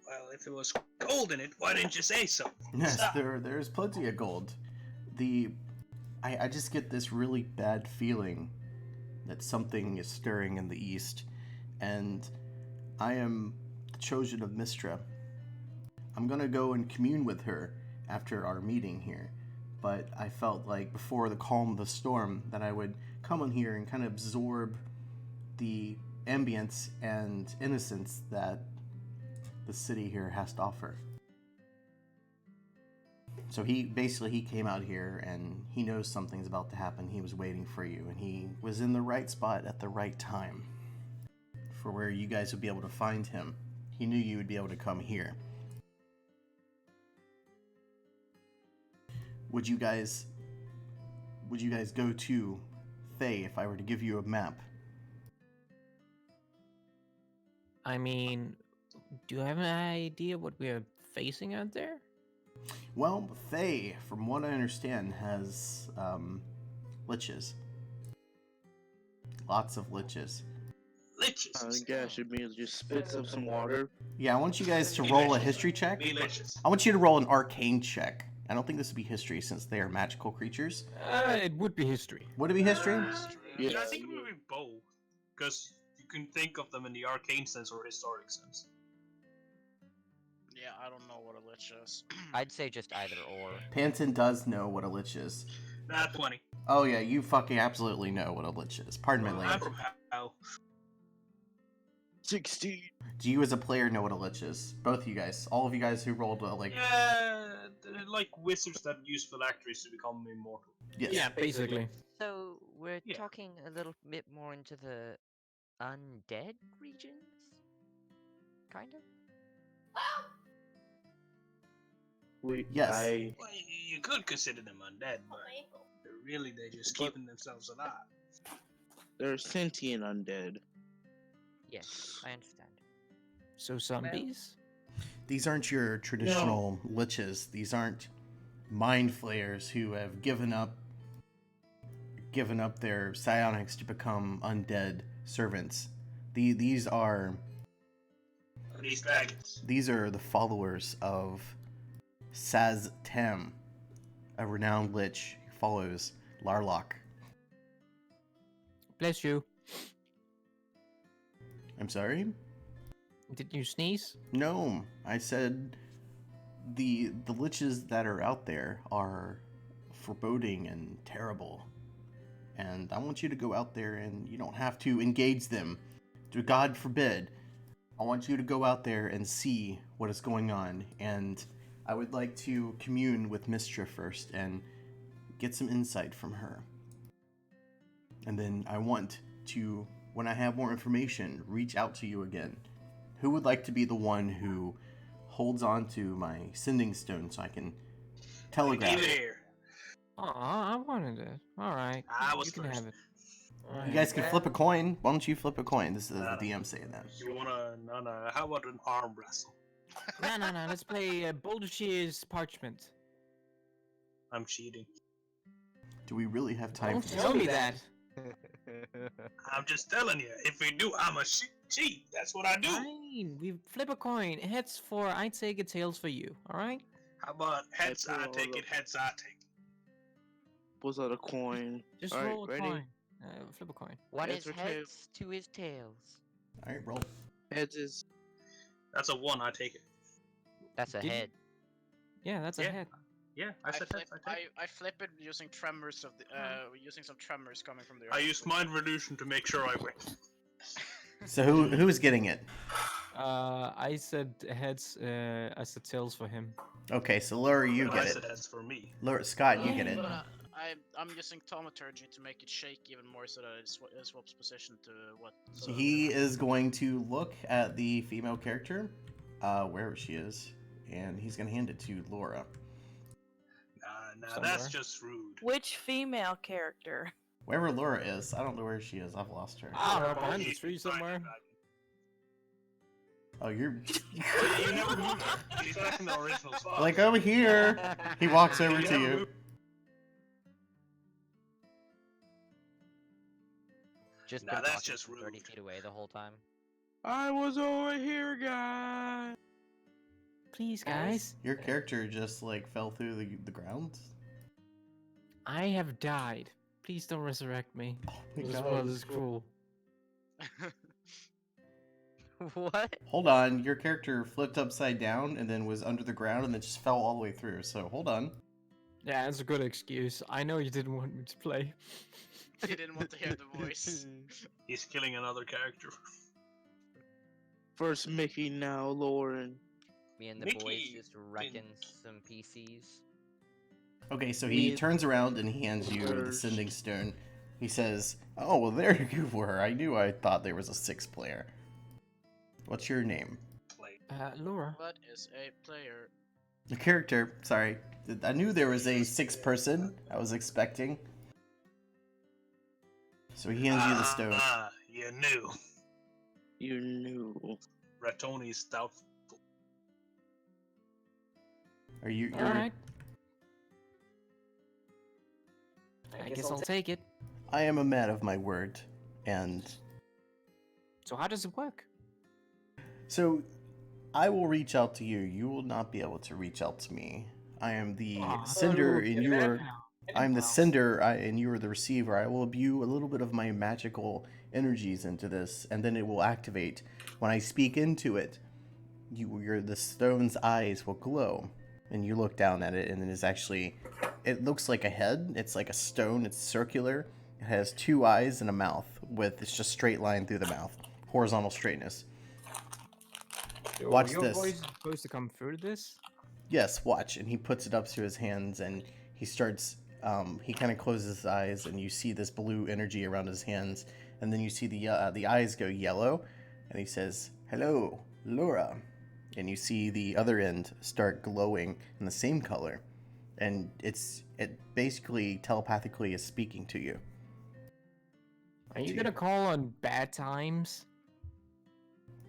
Well, if it was gold in it, why didn't you say so? Yes, Stop. there's plenty of gold. I just get this really bad feeling that something is stirring in the east, and I am the chosen of Mistra. I'm gonna go and commune with her after our meeting here, but I felt like before the calm of the storm that I would come in here and kind of absorb the ambience and innocence that the city here has to offer. So he came out here and he knows something's about to happen. He was waiting for you, and he was in the right spot at the right time for where you guys would be able to find him. He knew you would be able to come here. Would you guys go to Thay if I were to give you a map? I mean, do you have an idea what we are facing out there? Well, Thay, from what I understand, has liches. Lots of liches. Liches. I guess it means just spits up some water. Yeah, I want you guys to roll a history check. Be liches. I want you to roll an arcane check. I don't think this would be history since they are magical creatures. It would be history. Would it be history? Yeah. I think it would be both, because you can think of them in the arcane sense or historic sense. Yeah, I don't know what a lich is. I'd say just either or. Panton does know what a lich is. Not 20. Oh yeah, you fucking absolutely know what a lich is. Pardon my I'm language. from Hell. 16. Do you as a player know what a lich is? Both of you guys. All of you guys who rolled like... Yeah, like wizards that use phylacteries to become immortal. Yes. Yeah, basically. So we're Yeah. talking a little bit more into the undead regions? Kind of? Yes. Well, you could consider them undead, but really they're just But- keeping themselves alive. They're sentient undead. Yes, I understand. So zombies? These aren't your traditional liches. These aren't mind flayers who have given up their psionics to become undead servants. These are These dragons. these are the followers of Saz Tem, a renowned lich who follows Larlock. Bless you. I'm sorry? Did you sneeze? No, I said the liches that are out there are foreboding and terrible. And I want you to go out there, and you don't have to engage them. God forbid. I want you to go out there and see what is going on. And I would like to commune with Mistra first and get some insight from her. And then I want to, when I have more information, reach out to you again. Who would like to be the one who holds on to my sending stone so I can telegraph Leave it it? here. Aw, I wanted it. Alright. I was You can first. have it. You guys can flip a coin. Why don't you flip a coin? This is the No. DM saying that. You wanna? No. How about an arm wrestle? No. Let's play Boulder's Parchment. I'm cheating. Do we really have time Don't for this? tell me that. I'm just telling you. If we do, I'm a cheat. That's what I do. Fine. We flip a coin. Heads for I take it, tails for you. Alright? How about heads? I I throw take all it. Heads. I take it. Pulls out a coin. Just Alright, roll a ready? coin. Flip a coin. One Heads is or tails? heads, two is tails. Alright, roll. Heads is That's a 1. I take it. That's a Did you- head. Yeah, that's a Yeah. head. Yeah, I said heads. I take it. I flip it using tremors of the using some tremors coming from the earth. I use mind reduction to make sure I win. So who is getting it? I said heads, I said tails for him. Okay, so Laura, you I get said it. heads for me. Laura, Scott, you Yeah, get it. but, I'm using thaumaturgy to make it shake even more so that it swaps position to what. So he is going to look at the female character, wherever she is, and he's going to hand it to Laura. Nah, Somewhere. that's just rude. Which female character? Wherever Laura is, I don't know where she is. I've lost her. Ah, Oh, behind the he's tree behind somewhere. the dragon. Oh, you're You never moved. He's back in the original spot. like over here. He walks over to you. Just Nah, been that's walking just from 30 rude. feet away the whole time. I was over here, guys. Please, guys. Your character just like fell through the ground. I have died. Please don't resurrect me. Oh my This God. world is cruel. What? Hold on, your character flipped upside down and then was under the ground and then just fell all the way through. So hold on. Yeah, that's a good excuse. I know you didn't want me to play. He didn't want to hear the voice. He's killing another character. First Mickey, now Lauren. Me and the boys Mickey just wrecking some PCs. Okay, so he Me- turns around and he hands you the First. sending stone. He says, "Oh, well, there you were. I thought there was a 6th player. What's your name?" Like, Laura. What is a player? The character. Sorry, I knew there was a 6th person. I was expecting. So he hands you the stone. You knew. You knew. Ratoni's doubtful. Are you? You're, Alright. I guess I'll take it. I am a man of my word, and So how does it work? so I will reach out to you. You will not be able to reach out to me. I am the Aw, sender, get and you it are. out. I'm the sender, and you are the receiver. I will imbue a little bit of my magical energies into this, and then it will activate. When I speak into it, the stone's eyes will glow, and you look down at it, and it is actually, it looks like a head. It's like a stone. It's circular. It has 2 eyes and a mouth with it's just straight line through the mouth, horizontal straightness. Watch Your this. voice is supposed to come through this? Yes, watch. And he puts it up to his hands, and he starts. He kind of closes his eyes, and you see this blue energy around his hands, and then you see the eyes go yellow, and he says, "Hello, Laura," and you see the other end start glowing in the same color, and it basically telepathically is speaking to you. Are you gonna call on bad times?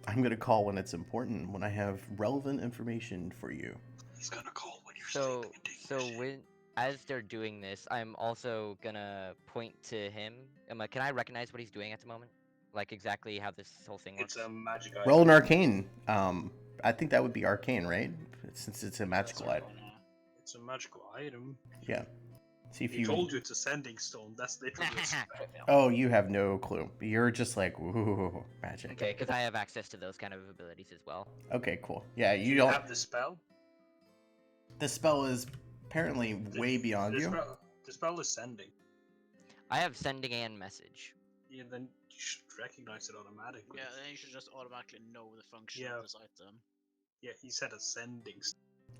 I'm gonna call when it's important, when I have relevant information for you. He's gonna call when you're So, sleeping and taking a so shit. when as they're doing this, I'm also gonna point to him. Can I recognize what he's doing at the moment? Like exactly how this whole thing works? It's a magic item. Roll an arcane. I think that would be arcane, right? Since it's a magical That's item. right. It's a magical item. Yeah. See if He you. told you it's a sending stone. That's literally a spell. Oh, you have no clue. You're just like, ooh, magic. Okay, because I have access to those kind of abilities as well. Okay, cool. Yeah, Do you you don't. have the spell? The spell is apparently way beyond you. The spell is sending. I have sending and message. Yeah, then you should recognize it automatically. Yeah, then you should just automatically know the function Yeah. of this item. Yeah, he said a sending.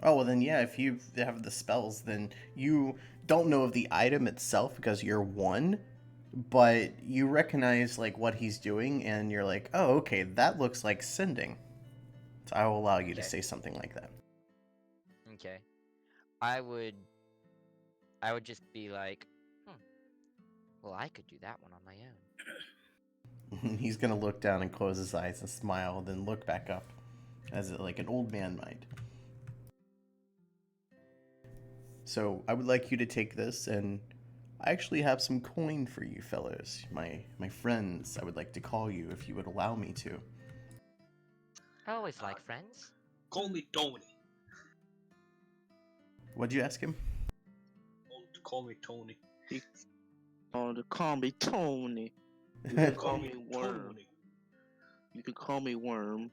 Oh, well, then, yeah, if you have the spells, then you don't know of the item itself because you're one, but you recognize, like, what he's doing, and you're like, oh, okay, that looks like sending. So I will allow you to Okay. say something like that. Okay. I would just be like, well, I could do that one on my own. He's gonna look down and close his eyes and smile, then look back up, as like an old man might. So I would like you to take this, and I actually have some coin for you fellows, my friends. I would like to call you if you would allow me to. I always like friends. Call me Tony. What'd you ask him? Call me Tony. Oh, to call me Tony. Call me Worm. You can call me Worm.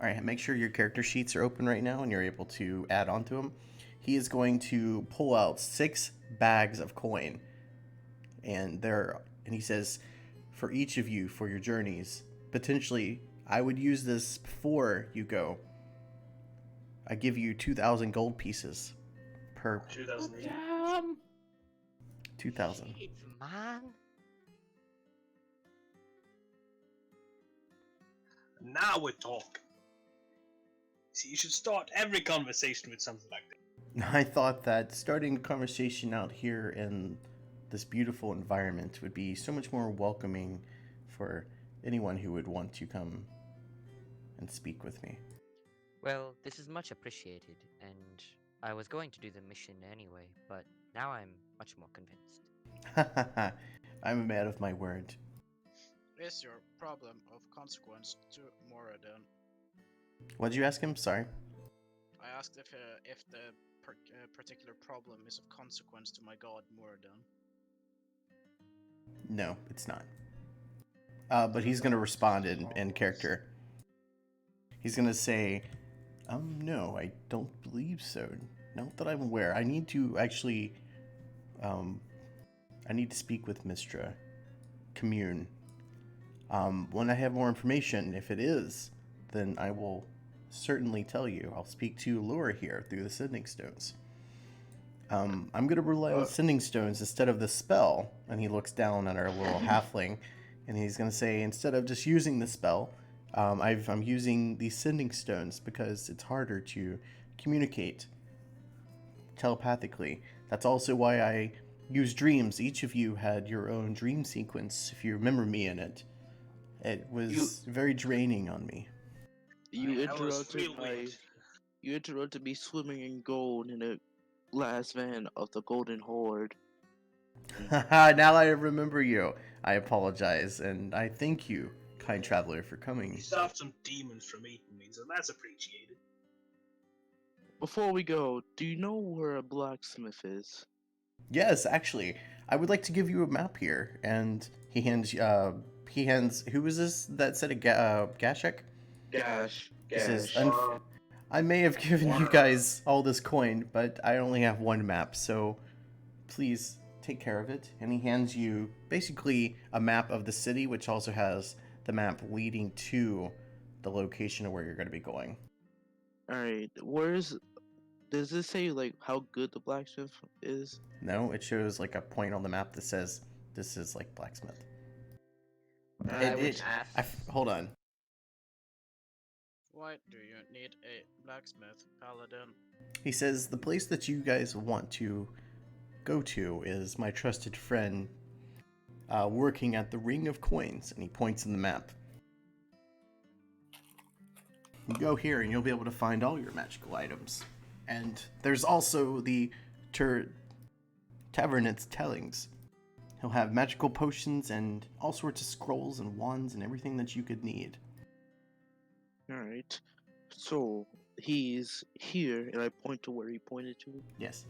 All right, make sure your character sheets are open right now and you're able to add on to them. He is going to pull out 6 bags of coin, and he says, for each of you, for your journeys, potentially, I would use this before you go. I give you 2,000 gold pieces per 2008. 2,000. Jeez, man. Now we're talking. See, you should start every conversation with something like that. I thought that starting a conversation out here in this beautiful environment would be so much more welcoming for anyone who would want to come and speak with me. Well, this is much appreciated, and I was going to do the mission anyway, but now I'm much more convinced. I'm a man of my word. Is your problem of consequence to Moradin? What'd you ask him? Sorry. I asked if the particular problem is of consequence to my god Moradin. No, it's not. But he's going to respond in character. He's going to say, no, I don't believe so. Not that I'm aware. I need to actually, I need to speak with Mistra. Commune. When I have more information, if it is, then I will certainly tell you. I'll speak to Laura here through the sending stones. I'm going to rely on sending stones instead of the spell. And he looks down at our little halfling, and he's going to say, instead of just using the spell, I'm using these sending stones because it's harder to communicate telepathically. That's also why I use dreams. Each of you had your own dream sequence, if you remember me in it. It was very draining on me. You That was interrupted real my. weird. You interrupted me swimming in gold in a glass van of the Golden Horde. Now I remember you. I apologize, and I thank you, kind traveler, for coming. You stopped some demons from eating me, so that's appreciated. Before we go, do you know where a blacksmith is? Yes, actually, I would like to give you a map here, and he hands. Who was this that said a Gashek? Gash. He says, I may have given you guys all this coin, but I only have one map, so please take care of it. And he hands you basically a map of the city, which also has the map leading to the location of where you're going to be going. Alright, where's Does it say like how good the blacksmith is? No, it shows like a point on the map that says this is like blacksmith. I would ask. Hold on. Why do you need a blacksmith paladin? He says the place that you guys want to go to is my trusted friend working at the Ring of Coins, and he points in the map. You go here and you'll be able to find all your magical items. And there's also the Tavern at Tellings. He'll have magical potions and all sorts of scrolls and wands and everything that you could need. Alright. So he's here, and I point to where he pointed to. Yes.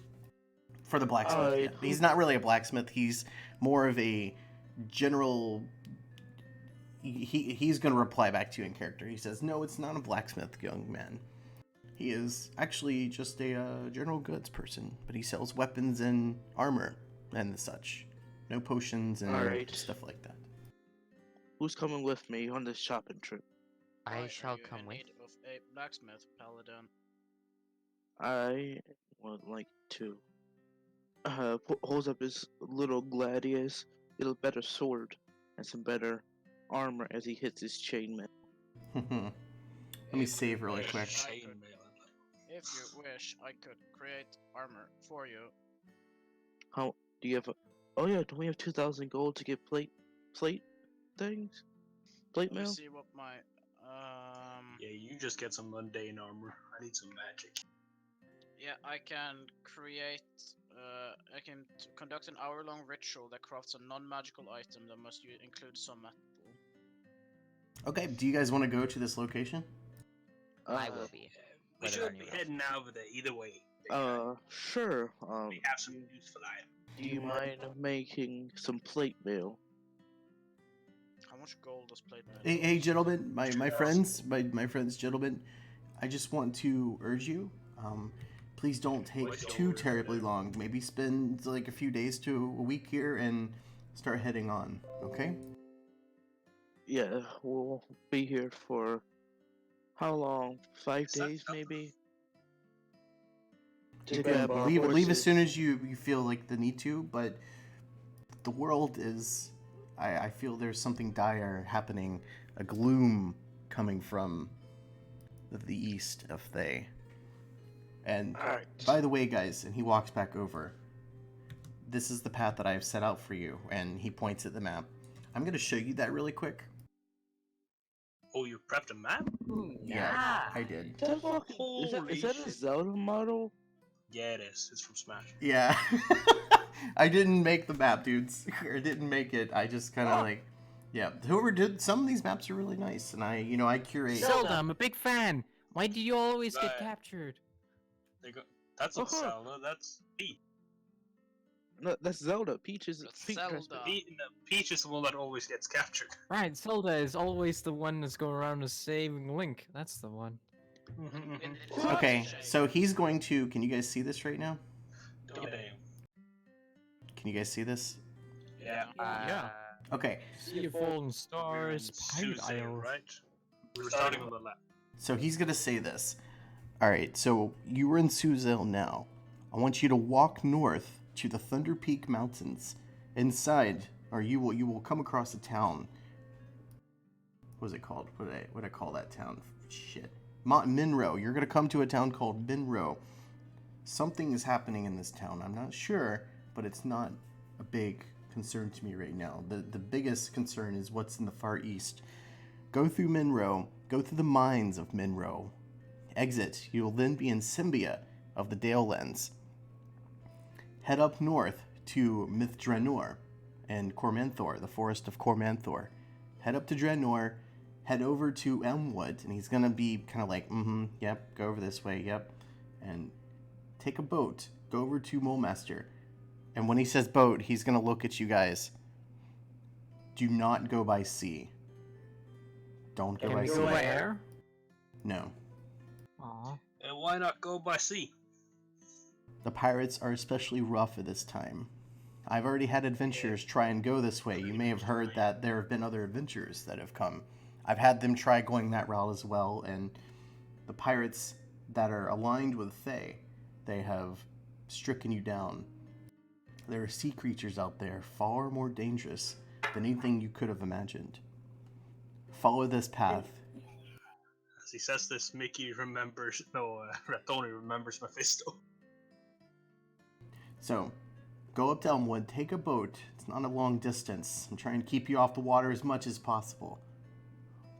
For the blacksmith. Yeah. He's not really a blacksmith. He's more of a general... He's going to reply back to you in character. He says, no, it's not a blacksmith, young man. He is actually just a general goods person, but he sells weapons and armor and such. No potions and Alright. stuff like that. Who's coming with me on this shopping trip? Why I are shall you come in with. need of a blacksmith paladin? I would like to. Holds up his little gladius, get a better sword and some better armor as he hits his chainmail. Let me save really quick. Chainmail. If you wish, I could create armor for you. How do you have? Oh yeah, don't we have 2,000 gold to get plate things? Plate Let me mail? see what my Yeah, you just get some mundane armor. I need some magic. yeah, I can create. I can conduct an hour-long ritual that crafts a non-magical item that must include some metal. Okay, do you guys want to go to this location? I will be. We Whether should anyone be else heading over there either way. Sure. We have some useful items. Do you mind making some plate mail? How much gold does plate mail? Hey, cost? gentlemen, my friends, my friends, gentlemen, I just want to urge you, please don't take What's too your- terribly long. Maybe spend like a few days to a week here and start heading on, okay? Yeah, we'll be here for how long? 5 Is that days, something? maybe. You To can grab our leave as horses. soon as you feel like the need to, but the world is... I feel there's something dire happening, a gloom coming from the east of Thay. And Alright. by the way, guys, and he walks back over, this is the path that I've set out for you, and he points at the map. I'm going to show you that really quick. Oh, you prepped a map? Yeah, I did. Is that Holy a shit. Zelda model? Yeah, it is. It's from Smash. Yeah. I didn't make the map, dudes. I didn't make it. I just kind of like... Yeah, whoever did... Some of these maps are really nice, and I curate... Zelda, I'm a big fan. Why do you always Right. get captured? They go. That's not Uh-huh. Zelda. That's Peach. No, that's Zelda. Peach is That's Peach has- Zelda. Peach is the one that always gets captured. Right, Zelda is always the one that's going around and saving Link. That's the one. It's Okay, such a so shame. he's going to... Can you guys see this right now? Damn. Can you guys see this? Yeah. Yeah. Okay, See your falling We're in stars, Pirate Suzanne, Isles. right? We're starting on the left. so he's going to say this. Alright, so you were in Suzel now. I want you to walk north to the Thunder Peak Mountains. Inside, or you will come across a town. What was it called? What did I call that town? Shit. Minro. You're going to come to a town called Minro. Something is happening in this town. I'm not sure, but it's not a big concern to me right now. The biggest concern is what's in the far east. Go through Minro. Go through the mines of Minro. Exit. You will then be in Symbia of the Dalelands. Head up north to Mithranor and Cormanthor, the forest of Cormanthor. Head up to Dranor. Head over to Elmwood, and he's gonna be kind of like, yep, go over this way, yep. And take a boat. Go over to Molemaster. And when he says boat, he's gonna look at you guys. Do not go by sea. Don't go Can by we sea. go by air? No. Aw. And why not go by sea? The pirates are especially rough at this time. I've already had adventurers try and go this way. You may have heard that there have been other adventurers that have come. I've had them try going that route as well, and the pirates that are aligned with Thay They have stricken you down. There are sea creatures out there far more dangerous than anything you could have imagined. Follow this path. As he says this, Mickey remembers. No, Ratoni remembers Mephisto. So, go up to Elmwood, take a boat. It's not a long distance. I'm trying to keep you off the water as much as possible.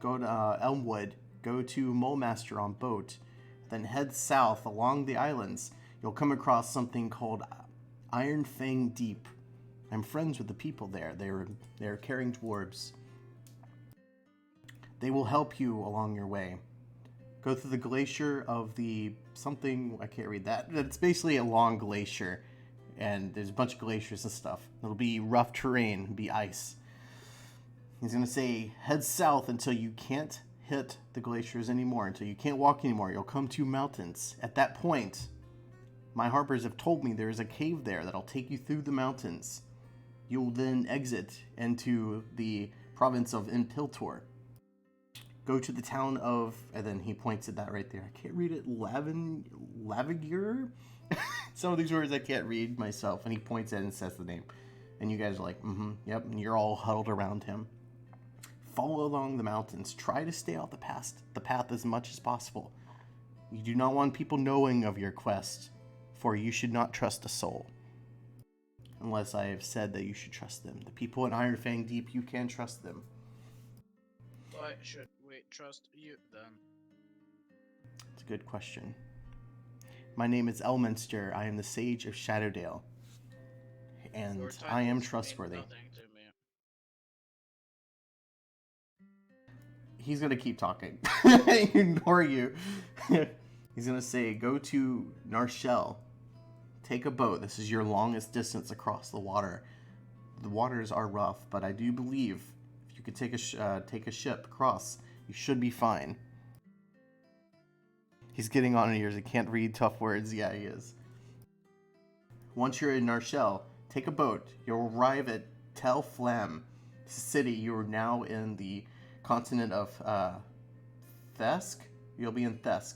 Go to Elmwood, go to Mulemaster on boat, then head south along the islands. You'll come across something called Iron Fang Deep. I'm friends with the people there. They're carrying dwarves. They will help you along your way. Go through the glacier of the something, I can't read that. It's basically a long glacier, and there's a bunch of glaciers and stuff. It'll be rough terrain, it'll be ice. He's going to say, head south until you can't hit the glaciers anymore, until you can't walk anymore. You'll come to mountains. At that point, my harpers have told me there is a cave there that'll take you through the mountains. You'll then exit into the province of Impiltor. Go to the town of, and then he points at that right there. I can't read it. Lavigure? Some of these words I can't read myself. And he points at it and says the name. And you guys are like, yep. And you're all huddled around him. Follow along the mountains. Try to stay off the path as much as possible. You do not want people knowing of your quest, for you should not trust a soul. Unless I have said that you should trust them. The people in Iron Fang Deep, you can trust them. Why should we trust you then? It's a good question. My name is Elminster. I am the Sage of Shadowdale. And Your I am titles mean trustworthy. nothing to me. He's going to keep talking. Ignore you. He's going to say, go to Narshell. Take a boat. This is your longest distance across the water. The waters are rough, but I do believe if you could take a ship across, you should be fine. He's getting on in ears. He can't read tough words. Yeah, he is. Once you're in Narshell, take a boat. You'll arrive at Tel Flam City. You are now in the continent of Thesk. You'll be in Thesk.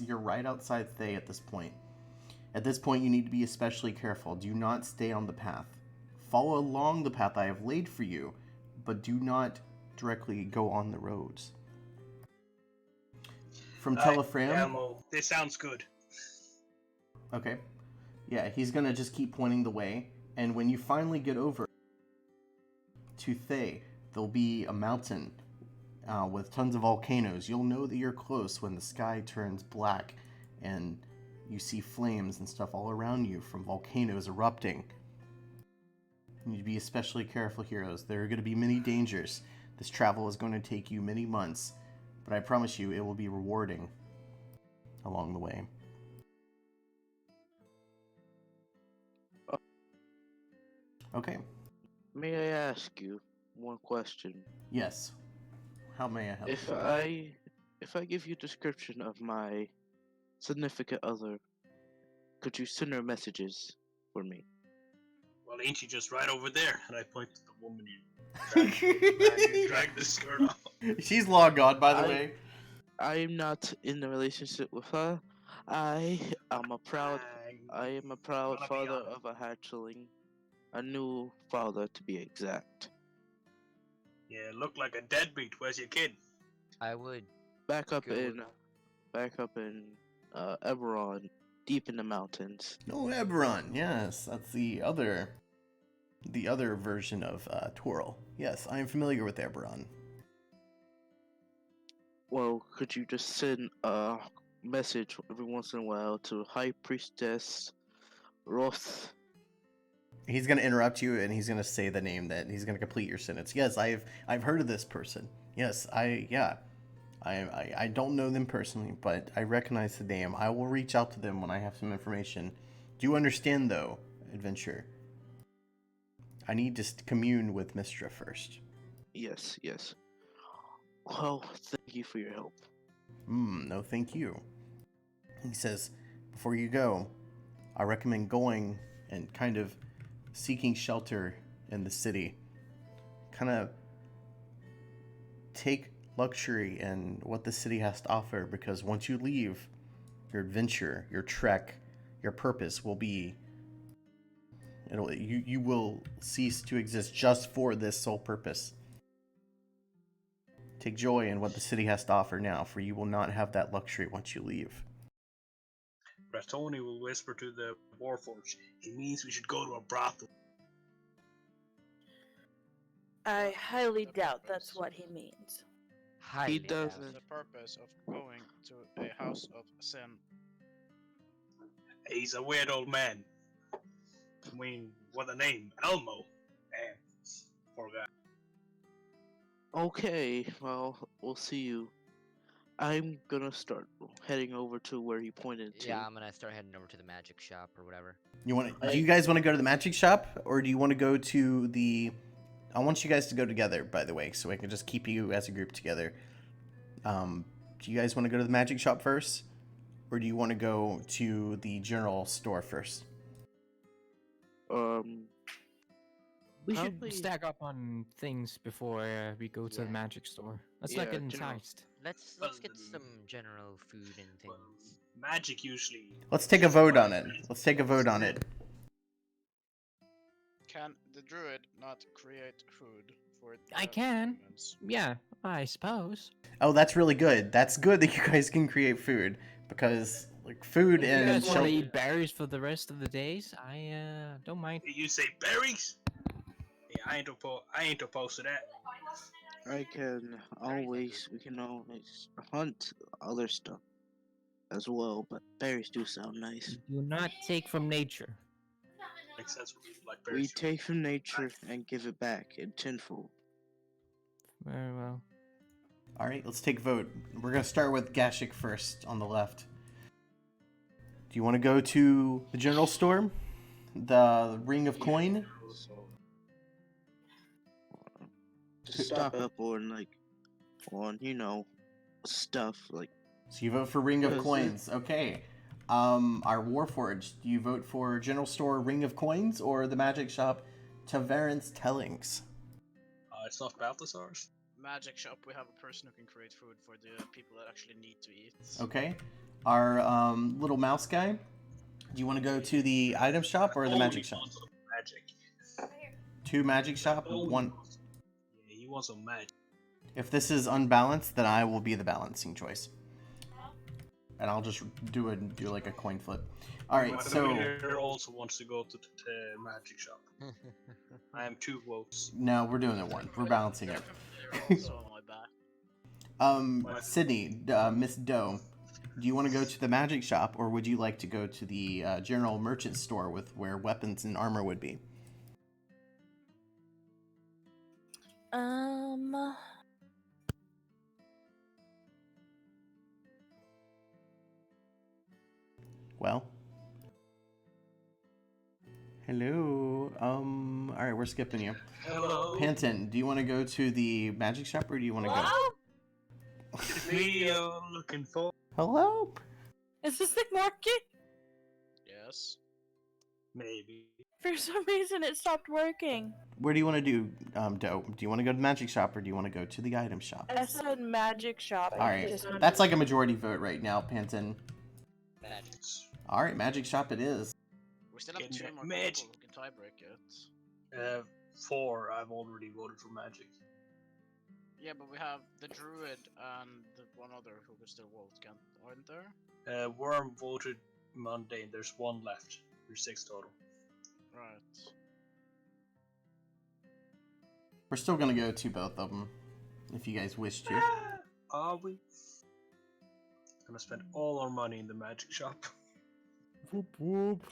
You're right outside Thay at this point. At this point, you need to be especially careful. Do not stay on the path. Follow along the path I have laid for you, but do not directly go on the roads. From Telefram... Elmo, this sounds good. Okay. Yeah, he's going to just keep pointing the way, and when you finally get over to Thay, there'll be a mountain with tons of volcanoes. You'll know that you're close when the sky turns black and you see flames and stuff all around you from volcanoes erupting. You need to be especially careful, heroes. There are going to be many dangers. This travel is going to take you many months, but I promise you it will be rewarding along the way. Okay. May I ask you one question? Yes. How may I help? If I give you a description of my significant other, could you send her messages for me? Well, ain't she just right over there? And I point to the woman you drag the skirt off. She's long gone, by the way. I am not in a relationship with her. I am a proud father of a hatchling. A new father, to be exact. Yeah, look like a deadbeat. Where's your kid? I would. Back up Good. in Eberron, deep in the mountains. No, Eberron. Yes, that's the other version of Twirl. Yes, I am familiar with Eberron. Well, could you just send a message every once in a while to High Priestess Roth? He's going to interrupt you, and he's going to say the name that he's going to complete your sentence. Yes, I've heard of this person. Yes, I don't know them personally, but I recognize the name. I will reach out to them when I have some information. Do you understand, though, Adventure? I need to commune with Mistra first. Yes. Well, thank you for your help. No, thank you. He says, before you go, I recommend going and kind of seeking shelter in the city. Kind of take luxury in what the city has to offer, because once you leave your adventure, your trek, your purpose will be. You will cease to exist just for this sole purpose. Take joy in what the city has to offer now, for you will not have that luxury once you leave. Bratoni will whisper to the Warforged. He means we should go to a brothel. I highly The doubt purpose. that's what he means. Highly doubt. doesn't. The purpose of going to a house of sin. He's a weird old man. I mean, what a name, Elmo. Damn, poor guy. Okay, well, we'll see you. I'm gonna start heading over to where he pointed to. Yeah, I'm gonna start heading over to the magic shop or whatever. Do you guys want to go to the magic shop, or do you want to go to the? I want you guys to go together, by the way, so I can just keep you as a group together. Do you guys want to go to the magic shop first, or do you want to go to the general store first? We Probably should stack up on things before we go to the Yeah. magic store. Let's not Yeah, get general. enticed. Let's get some general food and Well, things. magic usually. Let's take a vote on it. Let's take a vote on it. Can the druid not create food for I the can. humans? Yeah, I suppose. Oh, that's really good. That's good that you guys can create food, because like food If you and guys want to shelter. eat berries for the rest of the days, I don't mind. You say berries? Yeah, I ain't opposed to that. we can always hunt other stuff as well, but berries do sound nice. Do not take from nature. Makes sense for people like We berries. take from nature and give it back in tenfold. Very well. All right, let's take a vote. We're gonna start with Gashik first on the left. Do you want to go to the general store, the Ring of Coin? To stock up on stuff like. So you vote for Ring of Yes, Coins. Okay. Our Warforged, do you vote for general store Ring of Coins or the magic shop Tavern's Tellings? It's not Balthazar's. Magic shop, we have a person who can create food for the people that actually need to eat. Okay. Our little mouse guy, do you want to go to the item shop or the magic shop? Magic. Two magic shop, one. Yeah, he wants some magic. If this is unbalanced, then I will be the balancing choice. And I'll just do like a coin flip. All right, The so winner also wants to go to the magic shop. I am 2 votes. no, we're doing it one. We're balancing it. They're also on my back. Sydney, Miss Doe, do you want to go to the magic shop, or would you like to go to the general merchant store where weapons and armor would be? Well. Hello. All right, we're skipping you. Hello. Panton, do you want to go to the magic shop, or do you want to go? We are looking for. Hello. Is this thing working? Yes. Maybe. For some reason, it stopped working. Where do you want to do, Doe? Do you want to go to the magic shop, or do you want to go to the item shop? I said magic shop. All right, that's like a majority vote right now, Panton. Magic. All right, magic shop it is. We still have Getting 2 that more magic. people who can tiebreak it. 4. I've already voted for magic. Yeah, but we have the druid and the one other who can still vote, aren't there? Worm voted Monday. There's 1 left. There's 6 total. Right. We're still gonna go to both of them, if you guys wish to. Are we? Gonna spend all our money in the magic shop. Whoop whoop.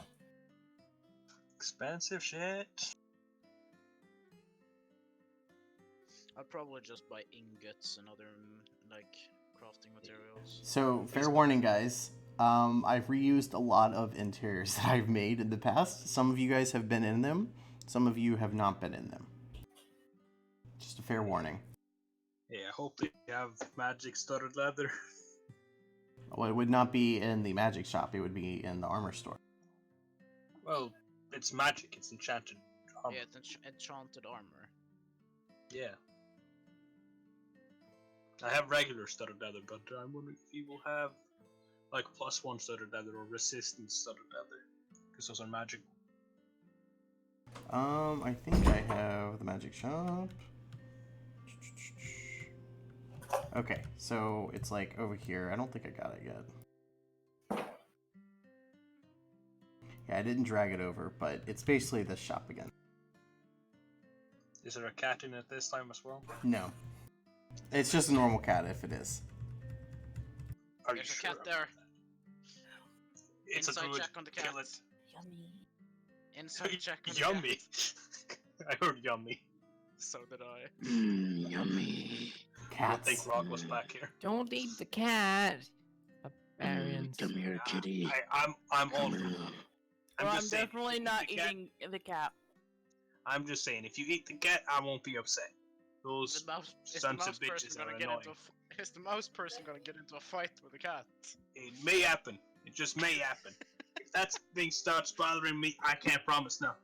Expensive shit. I'd probably just buy ingots and other like crafting materials. So, fair warning, guys. I've reused a lot of interiors that I've made in the past. Some of you guys have been in them. Some of you have not been in them. Just a fair warning. Yeah, I hope they have magic studded leather. Well, it would not be in the magic shop. It would be in the armor store. Well, it's magic. It's enchanted armor. Yeah, it's enchanted armor. Yeah. I have regular studded leather, but I'm wondering if you will have like +1 studded leather or resistance studded leather, because those are magic. I think I have the magic shop. Okay, so it's like over here. I don't think I got it yet. Yeah, I didn't drag it over, but it's basically this shop again. Is there a cat in it this time as well? No. It's just a normal cat if it is. Are you There's a sure cat about there. that? It's Inside a druid. check on the cat. Kill it. Yummy. Inside check on the Yummy. cat. I heard yummy. So did I. Yummy. I think Cats. Rock was back here. Don't eat the cat. Barbarians. Come here, kitty. I'm all for it. Well, I'm just saying, if definitely you eat not the cat- eating the cat. I'm just saying, if you eat the cat, I won't be upset. Those Is the sons of mouse person bitches gonna are get annoying. is the mouse person gonna get into a fight with the cat? It may happen. It just may happen. If that thing starts bothering me, I can't promise now.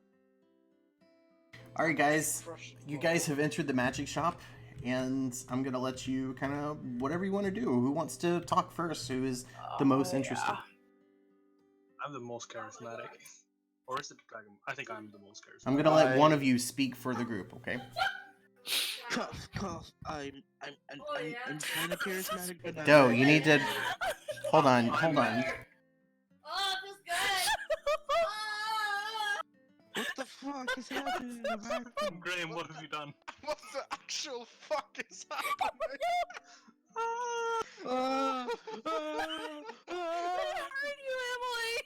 Alright, guys. You guys have entered the magic shop, and I'm gonna let you kind of whatever you want to do. Who wants to talk first? Who is the most interested? I'm the most charismatic. Or is it the dragon? I think I'm the most charismatic. I'm gonna let one of you speak for the group, okay? Cough, cough. I'm kind of charismatic, but not Doe, very. you need to hold on. Oh, What the fuck is happening in the background? Graham, what have you done? What the actual fuck is happening? I heard you, Emily.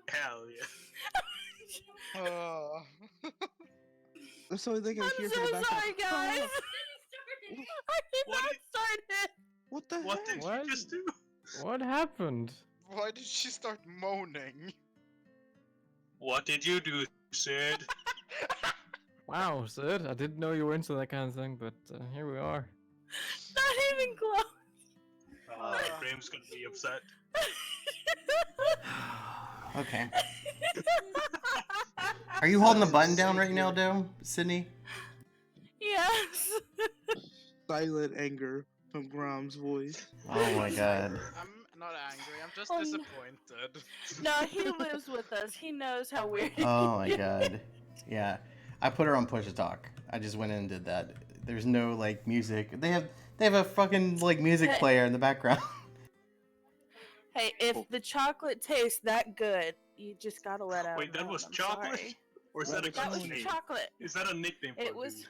Hell yeah. That's the only thing I I'm hear so from the background. sorry, guys. I did What not did- start it. What the What heck? did What? you just do? What happened? Why did she start moaning? What did you do, Sid? Wow, Sid, I didn't know you were into that kind of thing, but here we are. Not even close. Graham's gonna be upset. Okay. Are you holding the button down right now, Doe? Sydney? Yes. Silent anger from Grom's voice. Oh my god. I'm not angry, I'm just Oh, no. disappointed. No, he lives with us. He knows how weird. Oh my god. Yeah. I put her on push to talk. I just went in and did that. There's no like music. They have a fucking like music player in the background. Hey, if the chocolate tastes that good, you just gotta let out. Wait, that was chocolate? Or is that a That was nickname? chocolate. Is that a nickname for It a was. dude?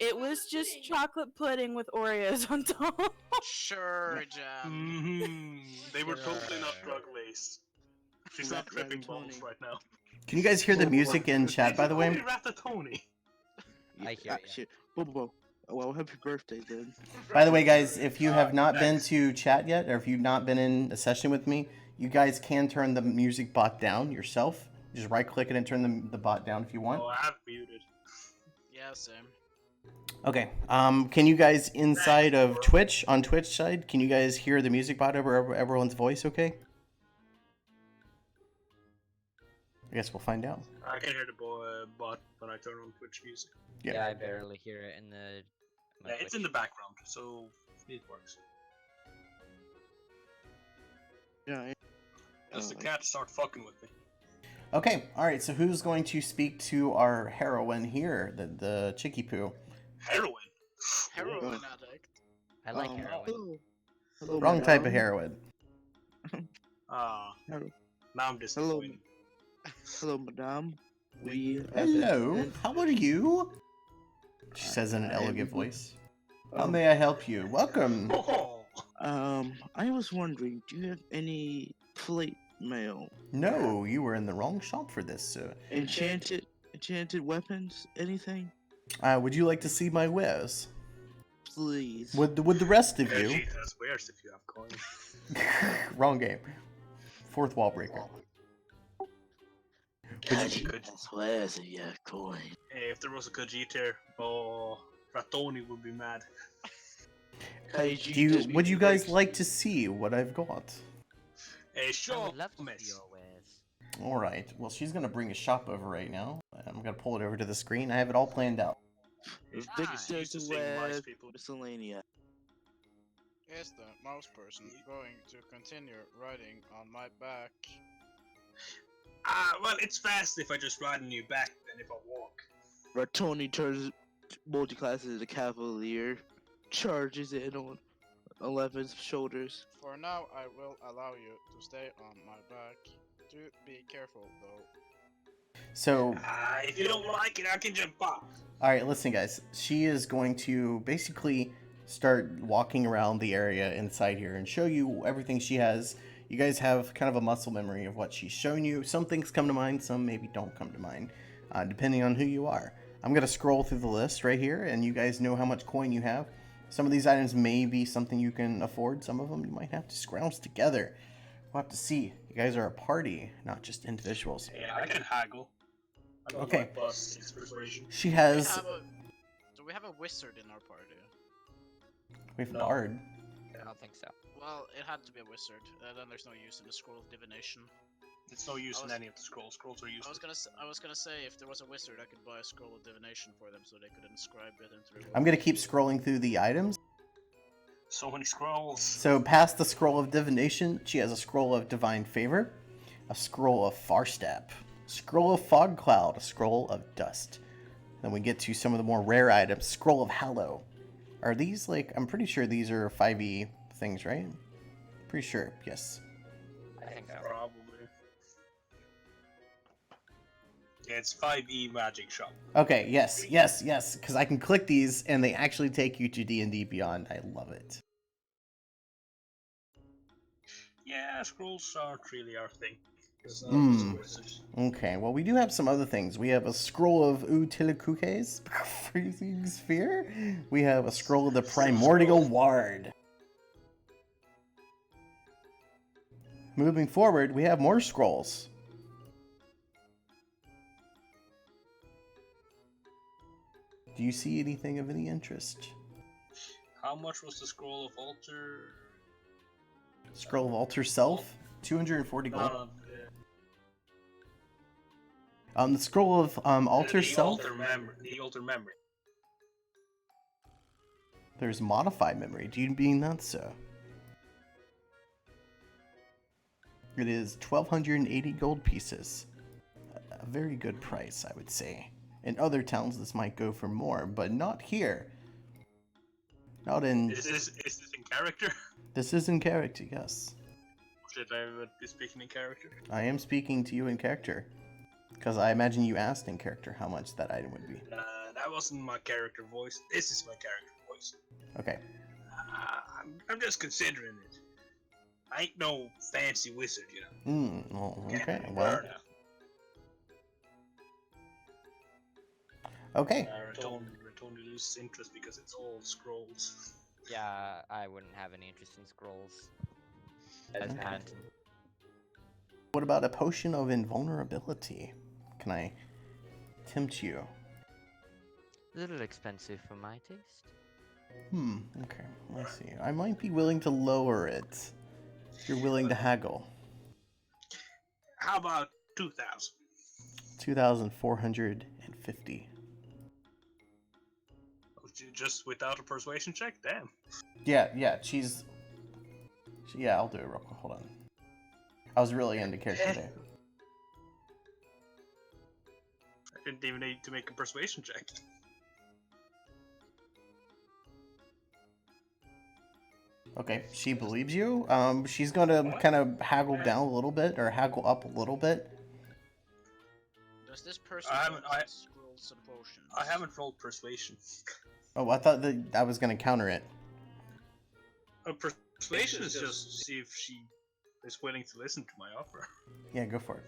It was just chocolate pudding with Oreos on top. Sure, Jam. They were totally not drug laced. She's not Rat tripping and balls Tony. right now. Can you guys hear the music in chat, by the way? Only Ratatouille. I hear ya. Shit. Bobo. Well, happy birthday then. By the way, guys, if you have not been to chat yet, or if you've not been in a session with me, you guys can turn the music bot down yourself. Just right-click it and turn the bot down if you want. Oh, I have muted. Yeah, same. Okay. Can you guys inside of Twitch, on Twitch side, can you guys hear the music bot over everyone's voice? Okay. I guess we'll find out. I can hear the bot when I turn on Twitch music. Yeah, I barely hear it in the. my Yeah, it's in the Twitch. background, so it works. Yeah. Does the cat start fucking with me? Okay. All right. So who's going to speak to our heroine here, the Chicky Poo? Heroin. Heroin Oh. addict. I like Um, heroin. Hello. Hello, Wrong type of madam. heroin. Hello. Now I'm disappointed. Hello, madame. We have Hello. been- How are you? She says in an elegant voice. How may I help you? Welcome. Oh, I was wondering, do you have any plate mail? No, you were in the wrong shop for this, sir. Enchanted weapons? Anything? Would you like to see my wares? Please. Would the rest of you? Gee, that's worse if you have coins. Wrong game. Fourth wall breaker. Where's your coin? Hey, if there was a Khajiit here, oh, Ratoni would be mad. Would you guys like to see what I've got? Hey, I sure, would love to miss. see your wares. All right. Well, she's gonna bring a shop over right now. I'm gonna pull it over to the screen. I have it all planned out. It's She's used to seeing wise people. miscellaneous. Is the mouse person going to continue riding on my back? Well, it's fast if I just ride on your back than if I walk. Ratoni turns multi-classes into cavalier, charges in on 11's shoulders. For now, I will allow you to stay on my back. Do be careful, though. So, If you don't like it, I can jump off. all right, listen, guys. She is going to basically start walking around the area inside here and show you everything she has. You guys have kind of a muscle memory of what she's shown you. Some things come to mind, some maybe don't come to mind, depending on who you are. I'm going to scroll through the list right here, and you guys know how much coin you have. Some of these items may be something you can afford. Some of them you might have to scrounge together. We'll have to see. You guys are a party, not just individuals. Yeah, I can haggle. I don't Okay. like +6 persuasion. She has... Do we have a wizard in our party? We have No. Bard. I don't think so. Well, it had to be a wizard. Then there's no use in the scroll of divination. It's no use I in was- any of the scrolls. Scrolls are useless. I was gonna say if there was a wizard, I could buy a scroll of divination for them, so they could inscribe it into their. I'm going to keep scrolling through the items. So many scrolls. So past the scroll of divination, she has a scroll of divine favor, a scroll of far step, scroll of fog cloud, a scroll of dust. Then we get to some of the more rare items. Scroll of hallow. Are these like, I'm pretty sure these are 5e things, right? Pretty sure, yes. I think so. Probably. Yeah, it's 5e magic shop. Okay, yes, yes, yes, because I can click these and they actually take you to D&D Beyond. I love it. Yeah, scrolls aren't really our thing. Hmm. Okay, well, we do have some other things. We have a scroll of Utilikukes, freezing sphere. We have a scroll of the primordial ward. Moving forward, we have more scrolls. Do you see anything of any interest? How much was the scroll of altar? Scroll of altar self, 240 gold. The scroll of altar self. The altar memory. There's modify memory. Do you mean that so? It is 1,280 gold pieces. A very good price, I would say. In other towns, this might go for more, but not here. Not in. Is this in character? This is in character, yes. Should I be speaking in character? I am speaking to you in character. Because I imagine you asked in character how much that item would be. That wasn't my character voice. This is my character voice. Okay. I'm just considering it. I ain't no fancy wizard, you know. Well, okay, Can't well. burn Okay. Ratoni loses interest because it's all scrolls. Yeah, I wouldn't have any interest in scrolls. As Okay. Panton. What about a potion of invulnerability? Can I tempt you? A little expensive for my taste. Okay. Let's see. I might be willing to lower it. If you're willing to haggle. How about 2,000? 2,450. Just without a persuasion check? Damn. Yeah, yeah, yeah, I'll do it real quick. Hold on. I was really into character there. I didn't even need to make a persuasion check. Okay, she believes you. She's gonna kind of haggle down a little bit, or haggle up a little bit. Does this person I haven't- want scrolls and potions? I haven't rolled persuasion. Oh, I thought that I was gonna counter it. Persuasion is just to see if she is willing to listen to my offer. Yeah, go for it.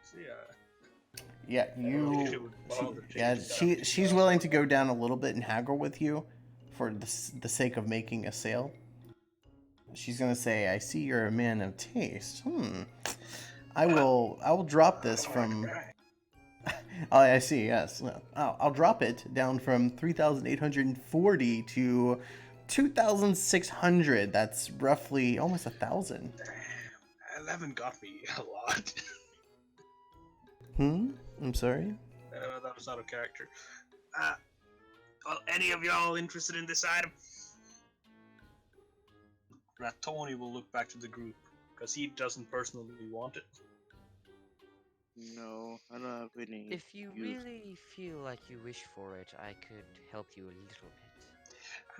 See, Yeah, She would bother yeah, changing she's willing to go down a little bit and haggle with you, for the sake of making a sale. She's gonna say, "I see you're a man of taste. I will drop this from." Oh, I see. Yes. I'll drop it down from 3,840 to 2,600. That's roughly almost 1,000. Damn, 11 got me a lot. I'm sorry. That was out of character. Well, any of y'all interested in this item? Tony will look back to the group, because he doesn't personally want it. No, I don't have any. If you use. really feel like you wish for it, I could help you a little bit.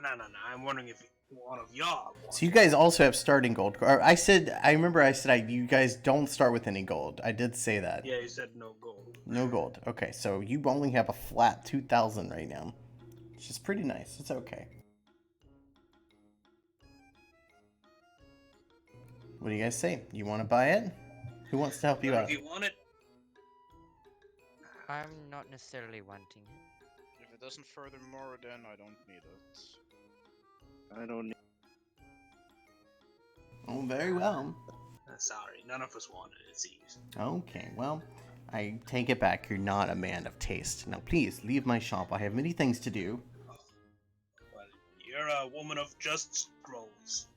No. I'm wondering if one of y'all wants So you guys also have starting gold. Or I remember I said you guys don't start with any gold. I did say that. Yeah, you said no gold. No gold. Okay, so you only have a flat 2,000 right now, which is pretty nice. It's okay. What do you guys say? You want to buy it? Who wants to help you out? If you want it, I'm not necessarily wanting it. If it doesn't furthermore, then I don't need it. I don't need. Oh, very well. sorry, none of us want it, it seems. Okay, well, I take it back. You're not a man of taste. Now, please, leave my shop. I have many things to do. Well, you're a woman of just scrolls.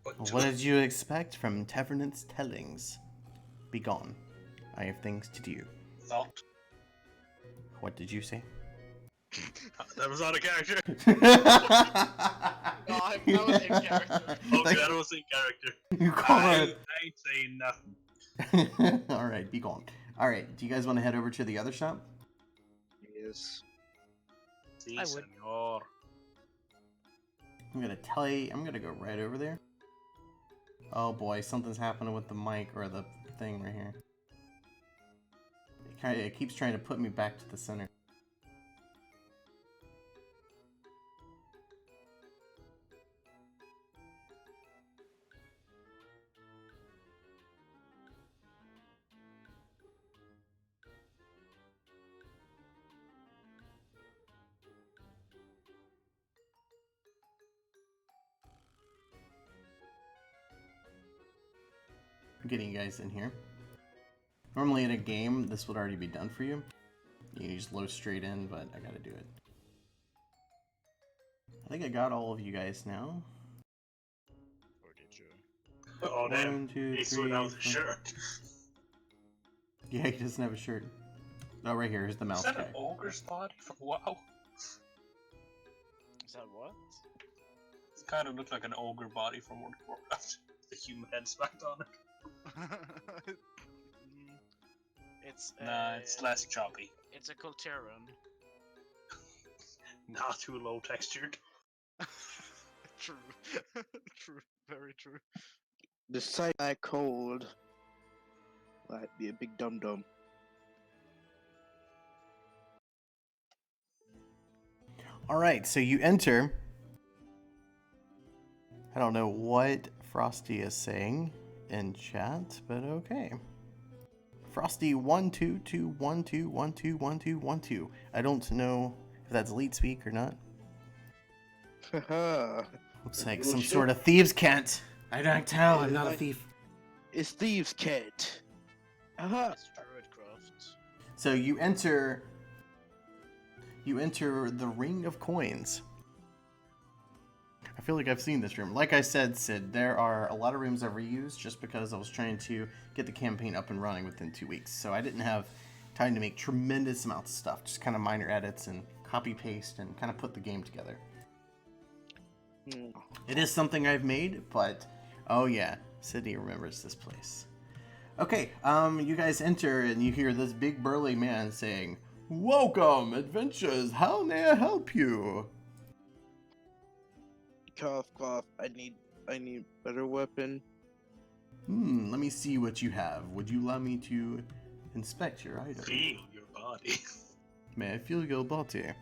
But What did you expect from Tavernant's tellings? Begone. I have things to do. thought What did you say? that was out of character. No, that was in character. Okay, that was in character. You I call it. ain't saying nothing. Alright, be gone. Alright, do you guys want to head over to the other shop? Yes. Si, I would. senor. I'm gonna tell you, I'm gonna go right over there. Oh boy, something's happening with the mic or the thing right here. It keeps trying to put me back to the center. I'm getting you guys in here. Normally in a game, this would already be done for you. You just load straight in, but I gotta do it. I think I got all of you guys now. Or did you? Oh, damn. 1, 2, He's 3, without a 4. shirt. Yeah, he doesn't have a shirt. Oh, right here. Here's the mouse Is that guy. an ogre's body from WoW? Is that what? It kind of looks like an ogre body from World of Warcraft. The human head smacked on it. It's Nah, it's less choppy. It's a Colteran. Not too low textured. True. True. Very true. The sight I cold. Might be a big dum dum. Alright, so you enter. I don't know what Frosty is saying in chat, but okay. Frosty 12212121212. I don't know if that's elite speak or not. Haha. Looks like some sort of thieves' cant. I don't tell, I'm not a thief. It's thieves' cat. Aha. It's Druidcraft. So you enter the Ring of Coins. I feel like I've seen this room. Like I said, Sid, there are a lot of rooms I've reused just because I was trying to get the campaign up and running within 2 weeks. So I didn't have time to make tremendous amounts of stuff, just kind of minor edits and copy paste and kind of put the game together. It is something I've made, but oh yeah, Sydney remembers this place. Okay, you guys enter and you hear this big burly man saying, "Welcome, adventures, how may I help you?" Cough, cough. I need better weapon. Let me see what you have. Would you allow me to inspect your item? Feel your body. May I feel your body?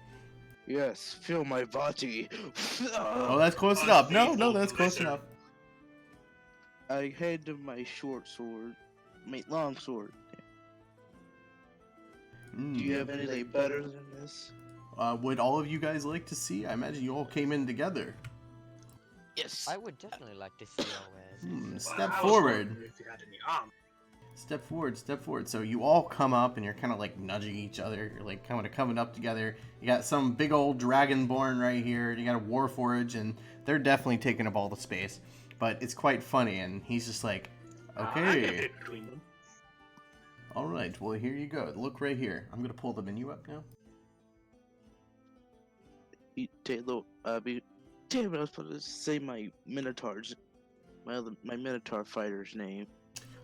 Yes, feel my body. Oh, that's close enough. No, that's close enough. I had my short sword, my long sword. Do you have anything better than this? Would all of you guys like to see? I imagine you all came in together. Yes. I would definitely like to see our wares. Step I was forward. wondering if you had any armor. Step forward, step forward. So you all come up and you're kind of like nudging each other. You're like kind of coming up together. You got some big old dragonborn right here. You got a warforged, and they're definitely taking up all the space. But it's quite funny, and he's just like, I can okay. fit between them. All right, well, here you go. Look right here. I'm going to pull the menu up now. Damn it, I was supposed to say my Minotaur's, my Minotaur fighter's name.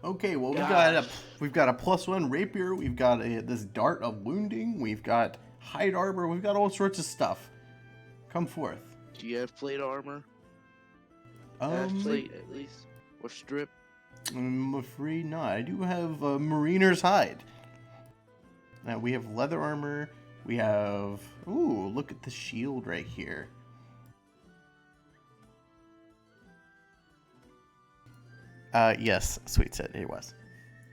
Okay, well, Gosh. we've got a +1 rapier. We've got this dart of wounding. We've got hide armor. We've got all sorts of stuff. Come forth. Do you have plate armor? Plate, at least. Or strip? I'm afraid not. I do have mariner's hide. Now, we have leather armor. We have... Ooh, look at the shield right here. Yes, Sweet said it was.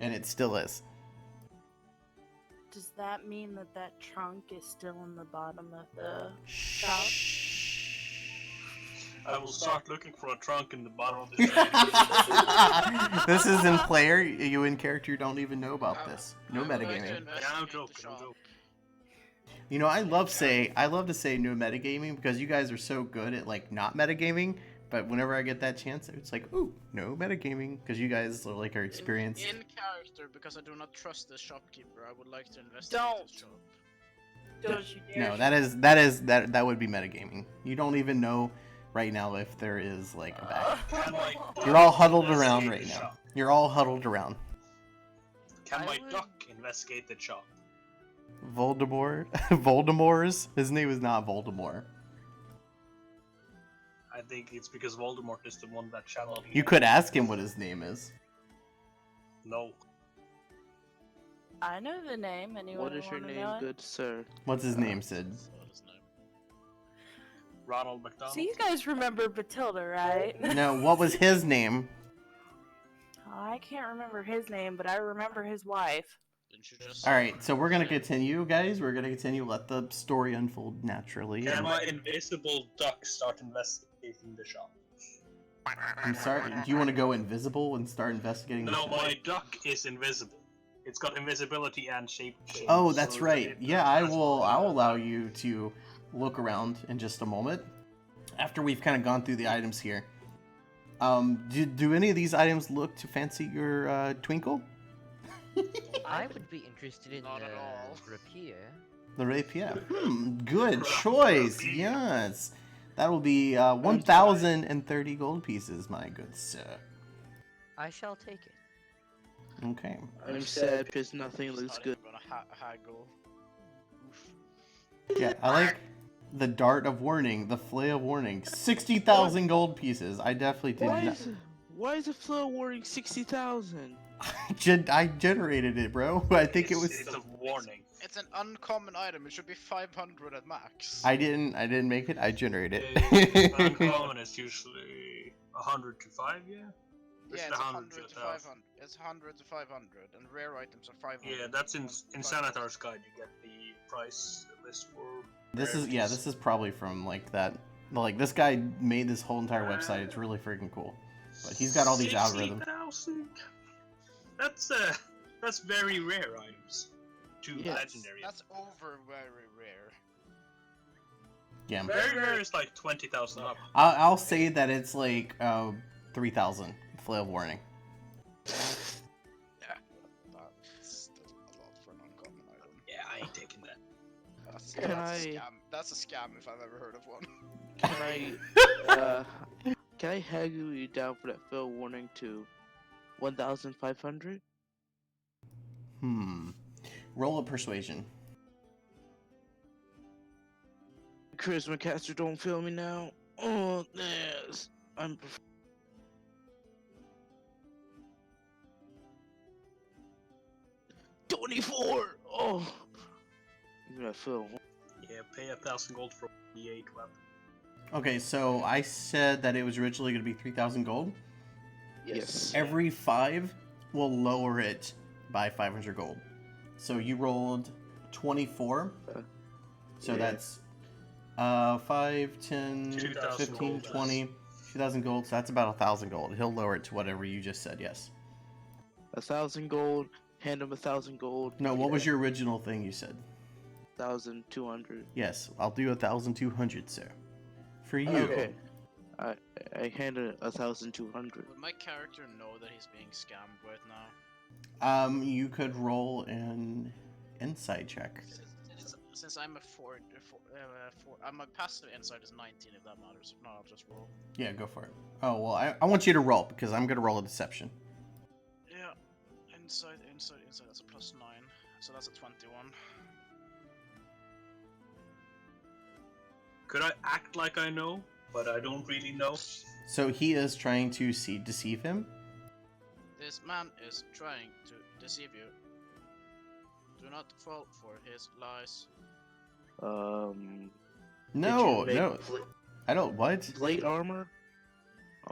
And it still is. Does that mean that that trunk is still in the bottom of the shop? I will start looking for a trunk in the bottom of the train. This is in player. You in character don't even know about this. No I would like to metagaming. Yeah, I'm investigate the joking, I'm shop. joking. You know, I love to say no metagaming because you guys are so good at like not metagaming. But whenever I get that chance, it's like, ooh, no metagaming because you guys are like are experienced. In character, because I do not trust the shopkeeper, I would like to investigate Don't. the shop. Don't you dare. No, that would be metagaming. You don't even know right now if there is like a bag. Can my You're all huddled investigate around the right now. shop? You're all huddled around. Can I my would- duck investigate the shop? Voldemort's? His name is not Voldemort. I think it's because Voldemort is the one that shall be. You could ask him what his name is. No. I know the name. Anyone What is your wanna name, know it? good sir? What's his name, Sid? What's his name? Ronald McDonald. So you guys remember Batilda, right? No, what was his name? I can't remember his name, but I remember his wife. Didn't you just All right, so we're gonna continue, guys. We're gonna continue. Let the story unfold naturally. Can my invisible duck start investigating the shop? I'm sorry. Do you want to go invisible and start investigating? the No, shop? my duck is invisible. It's got invisibility and shape. change, Oh, that's so right. it- Yeah, I'll allow you to look around in just a moment. After we've kind of gone through the items here. Do any of these items look to fancy your Twinkle? I would be interested in Not the at all. rapier. The rapier. Good choice. Yes. That will be 1,030 gold pieces, my good sir. I shall take it. Okay. I'm sad because nothing He's looks not good. even gonna haggle. Oof. Yeah, I like the dart of warning, the flay of warning. 60,000 gold pieces. I definitely did not. Why is the flow warning 60,000? I generated it, bro. I think it was. It's a warning. It's an uncommon item. It should be 500 at max. I didn't make it. I generated Uncommon it. is usually 100 to 5, yeah? Yeah, Is it's it 100 to 1,000? 500. It's 100 to 500, and rare items are 500. Yeah, that's in 500. Sanitar's Guide. You get the price list for. This is rarities. this is probably from like that. Like this guy made this whole entire website. It's really freaking cool. But he's got all these algorithms. 60,000? That's very rare items. To Yeah. legendary. That's over very rare. Yeah. Very rare is like 20,000 up. I'll say that it's like 3,000 flail warning. Yeah, that's a lot for an uncommon item. Yeah, I ain't taking that. That's Can a I- scam. That's a scam if I've ever heard of one. Can I haggle you down for that fail warning to 1,500? Roll a persuasion. Charisma caster, don't fail me now. Oh, yes. I'm. 24. Oh, you're gonna fail. Yeah, pay 1,000 gold for the 8 weapon. Okay, so I said that it was originally going to be 3,000 gold. Yes. Every 5 will lower it by 500 gold. So you rolled 24. So Yeah. that's 5, 10, 2,000 15, gold, 20, 2,000 gold. So that's about 1,000 gold. He'll lower it to whatever you just said, yes. 1,000 gold. Hand him 1,000 gold. No, what was your original thing you said? 1,200. Yes, I'll do 1,200, sir. For you. Okay. I handed 1,200. Would my character know that he's being scammed right now? You could roll an insight check. Since I'm a I'm a passive insight is 19 if that matters. If not, I'll just roll. Yeah, go for it. Oh, well, I want you to roll because I'm going to roll a deception. Yeah, insight. That's a +9, so that's a 21. Could I act like I know, but I don't really know? So he is trying to deceive him? This man is trying to deceive you. Do not fall for his lies. No, did you no. make I don't, what? plate armor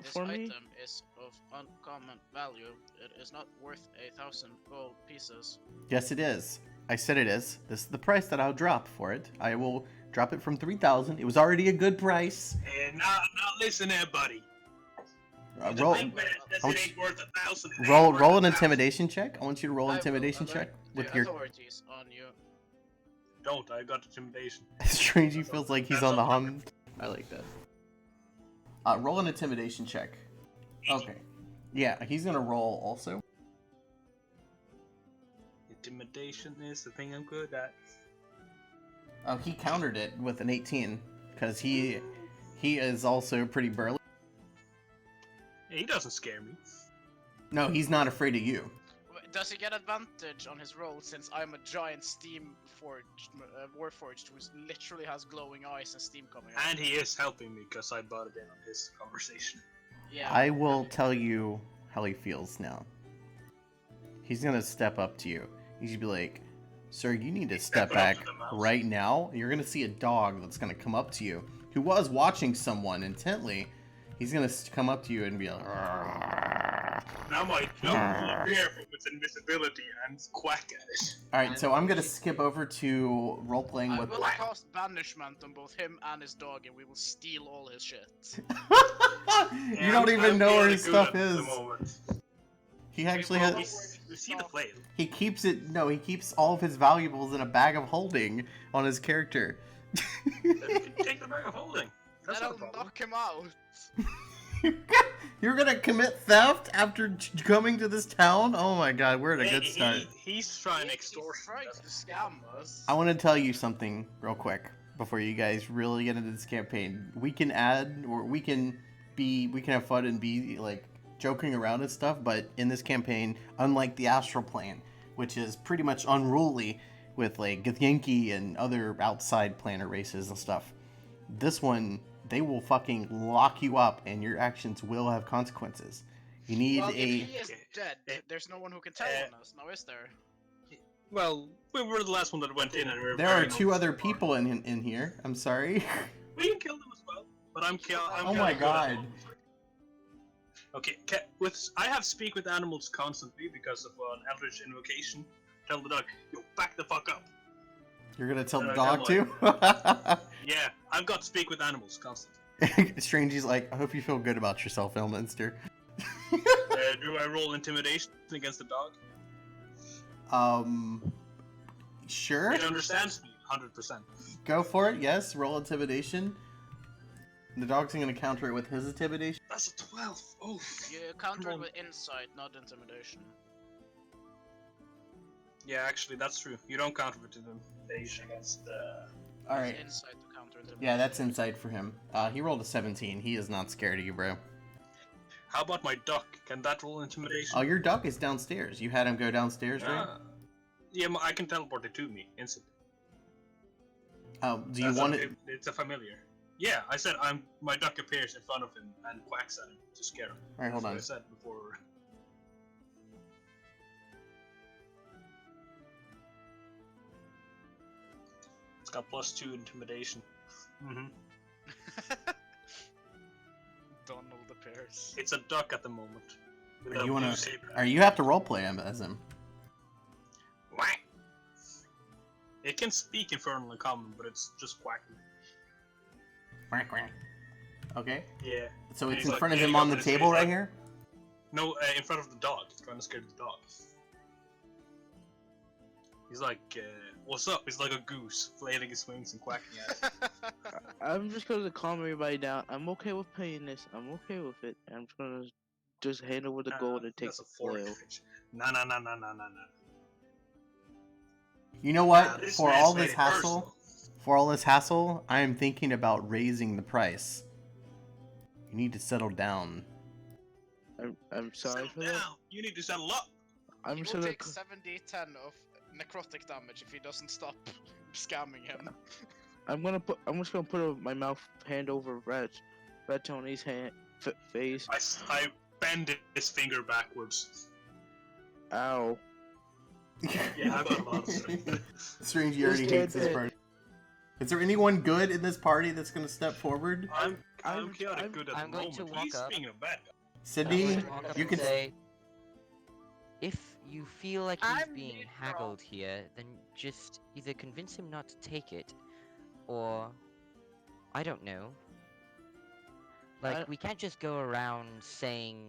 This for me? item is of uncommon value. It is not worth 1,000 gold pieces. Yes, it is. I said it is. This is the price that I'll drop for it. I will drop it from 3,000. It was already a good price. Hey, now listen there, buddy. Roll, It ain't worth 1,000. It ain't roll worth an 1,000. intimidation check. I want you to roll I will intimidation alert check with the your. authorities on you. Don't. I got intimidation. Strangey feels like he's That's on the up to hum. I like that. Roll an intimidation check. Okay. Yeah, he's gonna roll also. Intimidation is the thing I'm good at. Oh, he countered it with an 18 because he is also pretty burly. He doesn't scare me. No, he's not afraid of you. Does he get advantage on his roll since I'm a giant steam forged, warforged who literally has glowing eyes and steam coming out? And he is helping me because I butted in on his conversation. Yeah. I will tell you how he feels now. He's gonna step up to you. He's gonna be like, "Sir, you need to step stepping up back to the mouse. right now." You're gonna see a dog that's gonna come up to you, who was watching someone intently. He's gonna come up to you and be like, "Arrgh." Now my dog will appear from its invisibility and quack at it. All right, so I'm gonna skip over to role playing I with. will cast banishment on both him and his dog, and we will steal all his shit. You don't even I'm know where really his good stuff at the is. moment. He actually will- has. You see the flail? He keeps it. No, he keeps all of his valuables in a bag of holding on his character. Then you can take the bag of holding. That's Then not a I'll problem. knock him out. You're gonna commit theft after coming to this town? Oh my god, we're at a good start. He's trying He's extortion. trying to scam us. I want to tell you something real quick before you guys really get into this campaign. We can add, or we can have fun and be like joking around and stuff, but in this campaign, unlike the astral plane, which is pretty much unruly with like Githyanki and other outside planar races and stuff, this one, they will fucking lock you up and your actions will have consequences. You need Well, if a. he is dead, eh, there's no one who can tell on us, now is there? Well, we were the last one that went in, and we were There are very two other noticeable. people in here. I'm sorry. We can kill them as well, but I'm Oh my god. Okay, I have speak with animals constantly because of an eldritch invocation. Tell the dog, yo, back the fuck up. You're gonna tell the I dog too? Yeah, I've got speak with animals constantly. Strangey's like, I hope you feel good about yourself, Elminster. Do I roll intimidation against the dog? Sure. It understands me 100%. Go for it, yes. Roll intimidation. The dog's gonna counter it with his intimidation. That's a 12. Oh, You counter Come it on. with insight, not intimidation. yeah, actually, that's true. You don't counter with intimidation against Alright. Insight to counter intimidation. Yeah, that's insight for him. He rolled a 17. He is not scared of you, bro. How about my duck? Can that roll intimidation? Oh, your duck is downstairs. You had him go downstairs, right? Yeah, I can teleport it to me instantly. Oh, do you want it? It's a familiar. Yeah, I said my duck appears in front of him and quacks at him to scare him. Alright, hold That's what on. I said before. It's got +2 intimidation. Mm-hmm. Donald appears. It's a duck at the moment. with a You wanna? blue saber. Or you have to roleplay him as him. Quack. It can speak Infernal and Common, but it's just quacking. Quack, quack. Okay. Yeah. So it's He's in like front of getting him up on the in his table face, right like- here. No, in front of the dog. Trying to scare the dog. He's like, what's up? He's like a goose, flailing his wings and quacking at it. I'm just gonna calm everybody down. I'm okay with paying this. I'm okay with it. I'm just gonna Just hand over the gold and take That's the a foreign flail. language. No. You know Nah, what? this For man's all made this it hassle, I am thinking about raising the price. You need to settle down. I'm sorry Settle for that. down. You need to settle up. I'm He just will gonna. take 7d10 of necrotic damage if he doesn't stop scamming him. I'm just gonna put my hand over Red Tony's face. I bend his finger backwards. Ow. Yeah, I've got a lot of strength. Strange, you already hates this party. Is there anyone good in this party that's going to step forward? I'm chaotic good at I'm the going moment. to walk He's up. being a bad guy. Cindy, Walk up you and can say, if you feel like he's I'm being neutral. haggled here, then just either convince him not to take it, or I don't know. Like, we can't just go around saying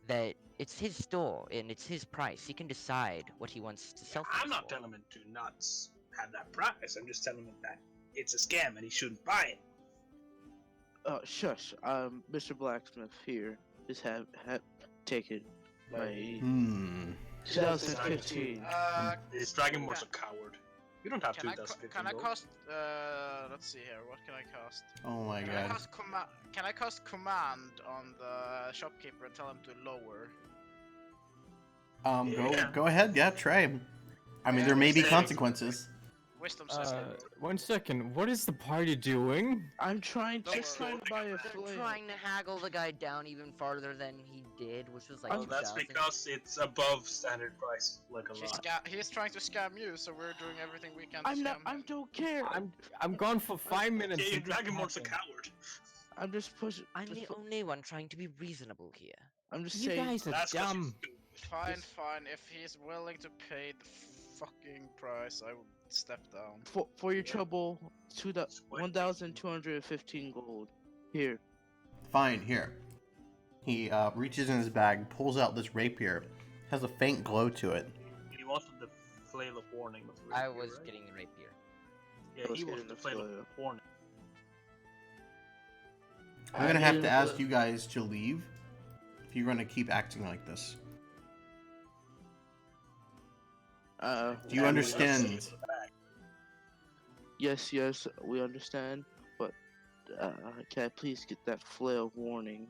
that it's his store and it's his price. He can decide what he wants to sell things I'm not for. telling him to not have that price. I'm just telling him that it's a scam and he shouldn't buy it. Shush. Mr. Blacksmith here is have taken my 2015. This dragon was a coward. You don't have Can I, 2015 can I gold. cast? Let's see here. What can I cast? Oh my Can I god. cast Can I cast command on the shopkeeper and tell him to lower? Go ahead. Yeah, try. I mean, there may be consequences. Wisdom saving. 1 second. What is the party doing? I'm trying Don't to worry. buy a They're flail. trying to haggle the guy down even farther than he did, which was like Well, that's 2,000. because it's above standard price, like a lot. He's trying to scam you, so we're doing everything we can to I'm not. scam I him. don't care. I'm gone for 5 minutes. Yeah, your and nothing dragonborn's a happened. coward. I'm just pushing. I'm the only one trying to be reasonable here. I'm just You saying. guys are That's 'cause you're dumb. stupid. Fine. If he's willing to pay the fucking price, I will step down. For your trouble, 1,215 gold. Here. Fine, here. He reaches in his bag, pulls out this rapier. Has a faint glow to it. He wanted the flail of warning. With the I rapier, was right? getting the rapier. Yeah, was he getting wanted the the flail flail. of warning. I'm gonna have to ask you guys to leave if you're gonna keep acting like this. Do you understand? Yes, we understand. But can I please get that flail of warning?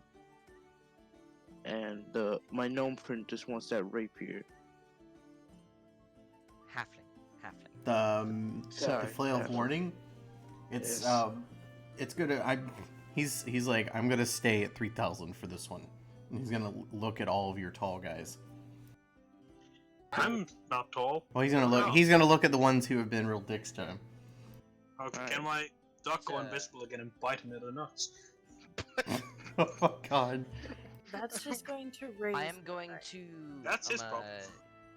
And my gnome friend just wants that rapier. Halfling. The Sorry, flail of Halfling. warning. It's Yes. it's gonna. He's like, I'm gonna stay at 3,000 for this one. And he's gonna look at all of your tall guys. I'm not tall. Well, he's gonna look. He's gonna look at the ones who have been real dicks to him. Okay, Alright. can my duck go So- invisible again and bite him in the nuts? Oh God. That's just going to raise. I am going to That's his problem.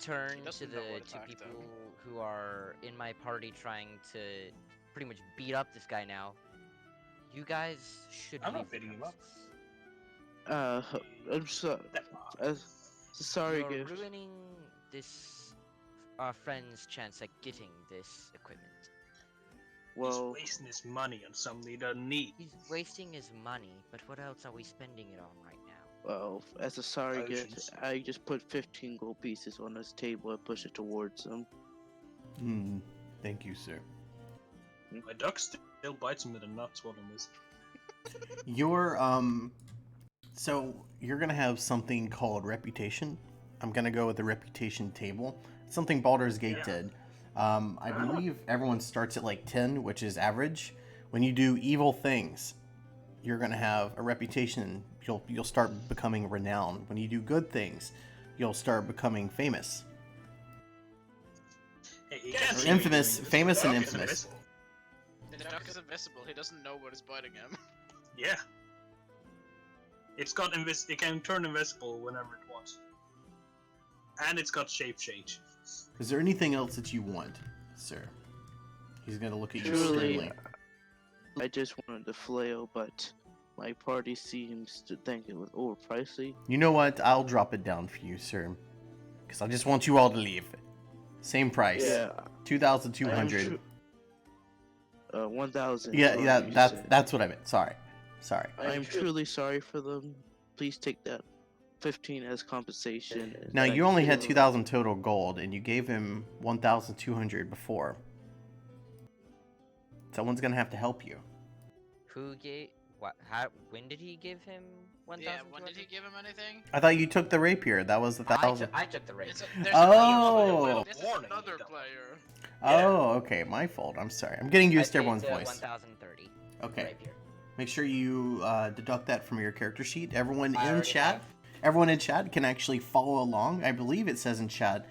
turn He to doesn't the know what two attacked people him. who are in my party trying to pretty much beat up this guy now. You guys should I'm not leave the beating him up. premises. I'm so sorry, You're gift. ruining this our friend's chance at getting this equipment. Well, He's wasting his money on something he doesn't need. He's wasting his money, but what else are we spending it on right now? well, as a sorry gift, Potions. I just put 15 gold pieces on this table and push it towards him. Thank you, sir. My duck still bites him in the nuts while I'm missing. So you're gonna have something called reputation. I'm gonna go with the reputation table. Something Baldur's Gate did. I believe everyone starts at like 10, which is average. When you do evil things, you're gonna have a reputation. You'll start becoming renowned. When you do good things, you'll start becoming famous. Hey, he can't Or see me infamous, doing this. famous The and duck is infamous. invisible. The duck is invisible. He doesn't know what is biting him. Yeah. It's got it can turn invisible whenever it wants. And it's got shape change. Is there anything else that you want, sir? He's gonna look at you Truly, sternly. I just wanted the flail, but my party seems to think it was overpricey. You know what? I'll drop it down for you, sir. Because I just want you all to leave. Same price. Yeah, 2,200. 1,000. Yeah, is yeah, what you said. that's what I meant. Sorry. I am truly sorry for them. Please take that 15 as compensation. and Now I you only had feel- 2,000 total gold, and you gave him 1,200 before. Someone's gonna have to help you. Who gave what? How? When did he give him 1,000? Yeah, when did he give him anything? I thought you took the rapier. That was the 1,000. I took the rapier. There's Oh. another, this is Warning, another though. player. Oh, okay, my fault. I'm sorry. I'm getting used to everyone's voice. 1,030. Okay. Rapier. Make sure you deduct that from your character sheet. Everyone I in already chat, have. everyone in chat can actually follow along. I believe it says in chat.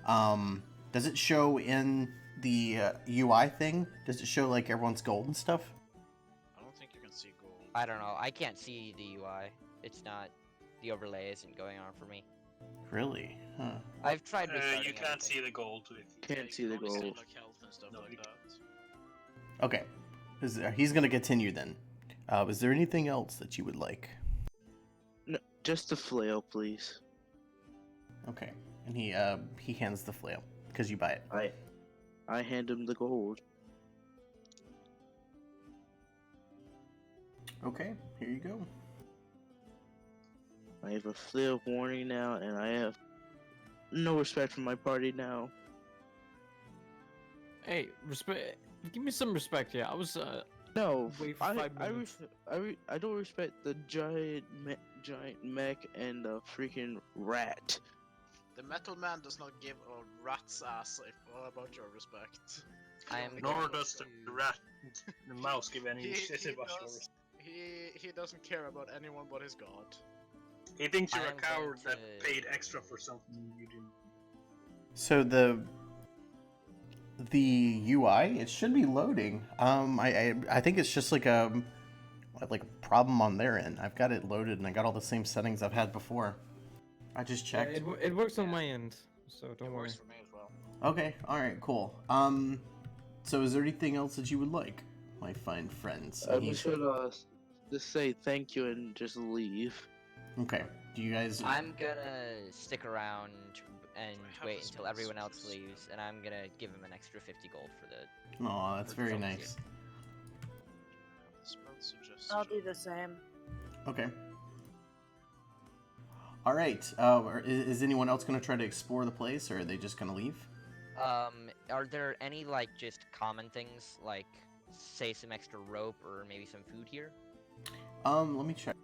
Does it show in the UI thing? Does it show like everyone's gold and stuff? I don't think you can see gold. I don't know. I can't see the UI. It's not. The overlay isn't going on for me. Really? Huh. I've tried. You restarting can't everything. see the gold. If you Can't see the You can only gold. like health and stuff No, like you that. Okay. He's gonna continue then. Is there anything else that you would like? No, just the flail, please. Okay. And he hands the flail because you buy it. I hand him the gold. Okay. Here you go. I have a flail warning now, and I have no respect for my party now. Hey, respect. Give me some respect here. I was No, Wait for I 5 I, minutes. I don't respect the giant mech and the freaking rat. The metal man does not give a rat's ass about your respect. I am nor going does the to- rat, the mouse, give any He- shit he about does. yours. He doesn't care about anyone but his god. He thinks you're I a am going coward that to- paid extra for something you didn't. So the UI, it should be loading. I think it's just like a problem on their end. I've got it loaded and I got all the same settings I've had before. I just yeah, checked. it works on my end, so don't It worry. works for me as well. Okay, all right, cool. So is there anything else that you would like, my fine friends? I'm just gonna just say thank you and just leave. Okay. Do you guys? I'm gonna stick around and I have wait the until everyone else sponsors. leaves, and I'm gonna give him an extra 50 gold for the. Aw, that's very Sounds nice. Spell suggestion. I'll do the same. Okay. All right. Is anyone else gonna try to explore the place, or are they just gonna leave? Are there any like just common things like say some extra rope or maybe some food here? Let me check.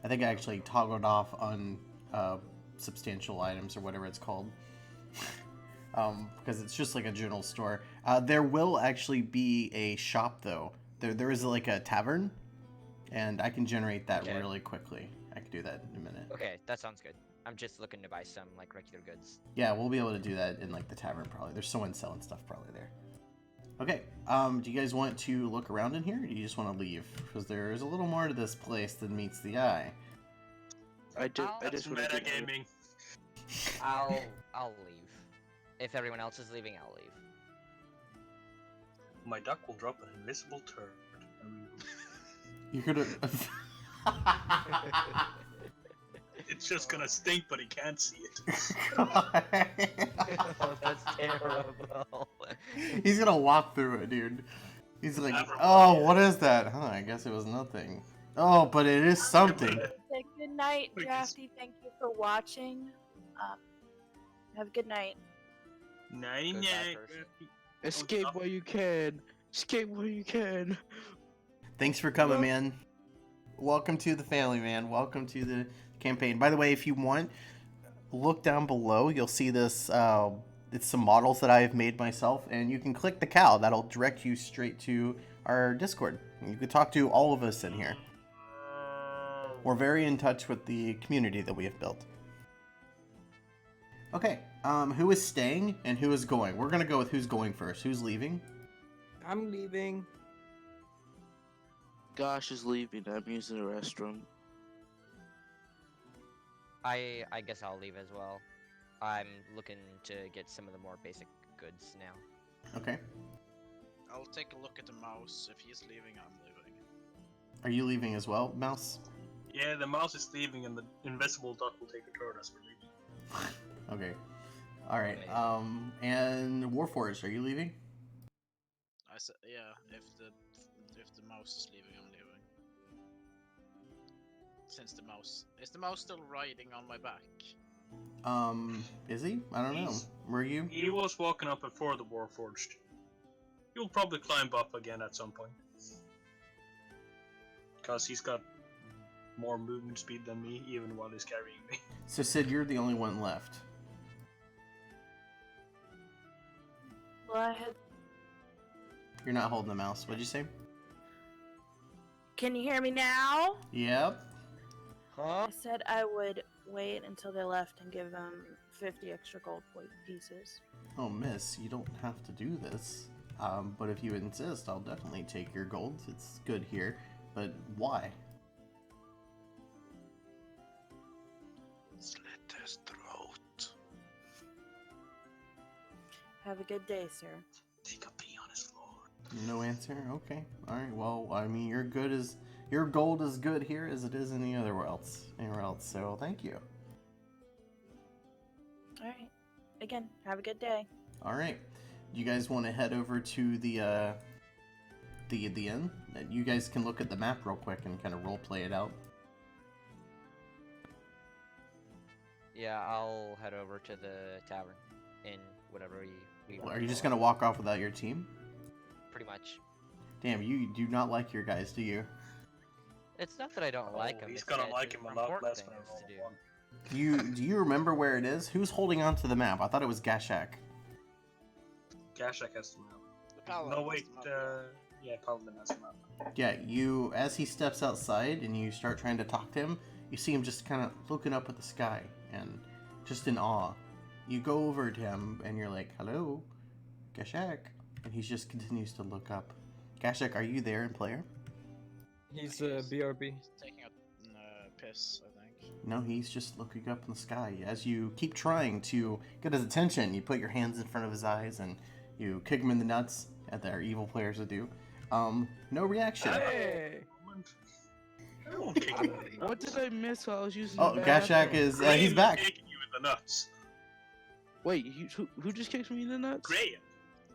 I think I actually toggled off on substantial items or whatever it's called. Because it's just like a general store. There will actually be a shop though. There is like a tavern, and I can generate that Okay. really quickly. I can do that in a minute. Okay, that sounds good. I'm just looking to buy some like regular goods. Yeah, we'll be able to do that in like the tavern probably. There's someone selling stuff probably there. Okay, do you guys want to look around in here, or do you just want to leave? Because there is a little more to this place than meets the eye. I just That's wanna get out of- metagaming. I'll leave. If everyone else is leaving, I'll leave. My duck will drop an invisible turd. You could have. It's just gonna stink, but he can't see it. Oh, that's terrible. He's gonna walk through it, dude. He's like, Never oh, mind. what is that? Huh, I guess it was nothing. Oh, but it is something. Say good night, Wait, Drafty. Thank you for watching. Have a good night. Night Goodbye, night. person. Escape while you can. Escape while you can. Thanks for coming, man. Welcome to the family, man. Welcome to the campaign. By the way, if you want, look down below. You'll see this. It's some models that I've made myself, and you can click the cow. That'll direct you straight to our Discord. You can talk to all of us in here. We're very in touch with the community that we have built. Okay, who is staying and who is going? We're gonna go with who's going first. Who's leaving? I'm leaving. Gosh is leaving. I'm using the restroom. I guess I'll leave as well. I'm looking to get some of the more basic goods now. Okay. I'll take a look at the mouse. If he's leaving, I'm leaving. Are you leaving as well, Mouse? Yeah, the mouse is leaving, and the invisible duck will take a turn as we're leaving. Okay. All right. Okay. And Warforged, are you leaving? I said, yeah. If the mouse is leaving, I'm leaving. since the mouse is the mouse still riding on my back? Is he? I don't know. He's- Were you? He was walking up before the Warforged. He'll probably climb up again at some point. Because he's got more movement speed than me, even while he's carrying me. So Sid, you're the only one left. Well, I had. You're not holding the mouse. What'd you say? Can you hear me now? Yep. Huh? I said I would wait until they left and give them 50 extra gold pieces. Oh, miss, you don't have to do this. But if you insist, I'll definitely take your gold. It's good here. But why? Slit his throat. Have a good day, sir. Take a pee on his floor. No answer? Okay. Alright, well, I mean, your gold is good here as it is anywhere else. So thank you. Alright. Again, have a good day. Alright. You guys want to head over to the inn? You guys can look at the map real quick and kind of role play it out. Yeah, I'll head over to the tavern in whatever we Are you just gonna walk off without your team? Pretty much. Damn, you do not like your guys, do you? It's not that I don't like him. He's it's gonna that like there's him a more lot important less when I things roll to a do. one. Do you remember where it is? Who's holding on to the map? I thought it was Gashak. Gashak has the map. The paladin No, has wait, the map. yeah, Paladin has the map. Yeah, you, as he steps outside and you start trying to talk to him, you see him just kind of looking up at the sky and just in awe. You go over to him and you're like, hello, Gashak. And he just continues to look up. Gashak, are you there in player? He's BRB. He's taking a piss, I think. No, he's just looking up in the sky. As you keep trying to get his attention, you put your hands in front of his eyes and you kick him in the nuts, as their evil players would do. No reaction. Hey! I won't kick him in the What nuts. did I miss while I was using Oh, the Gashak bathroom? is, Graham he's back. kicking you in the nuts. Wait, who just kicked me in the nuts? Graham.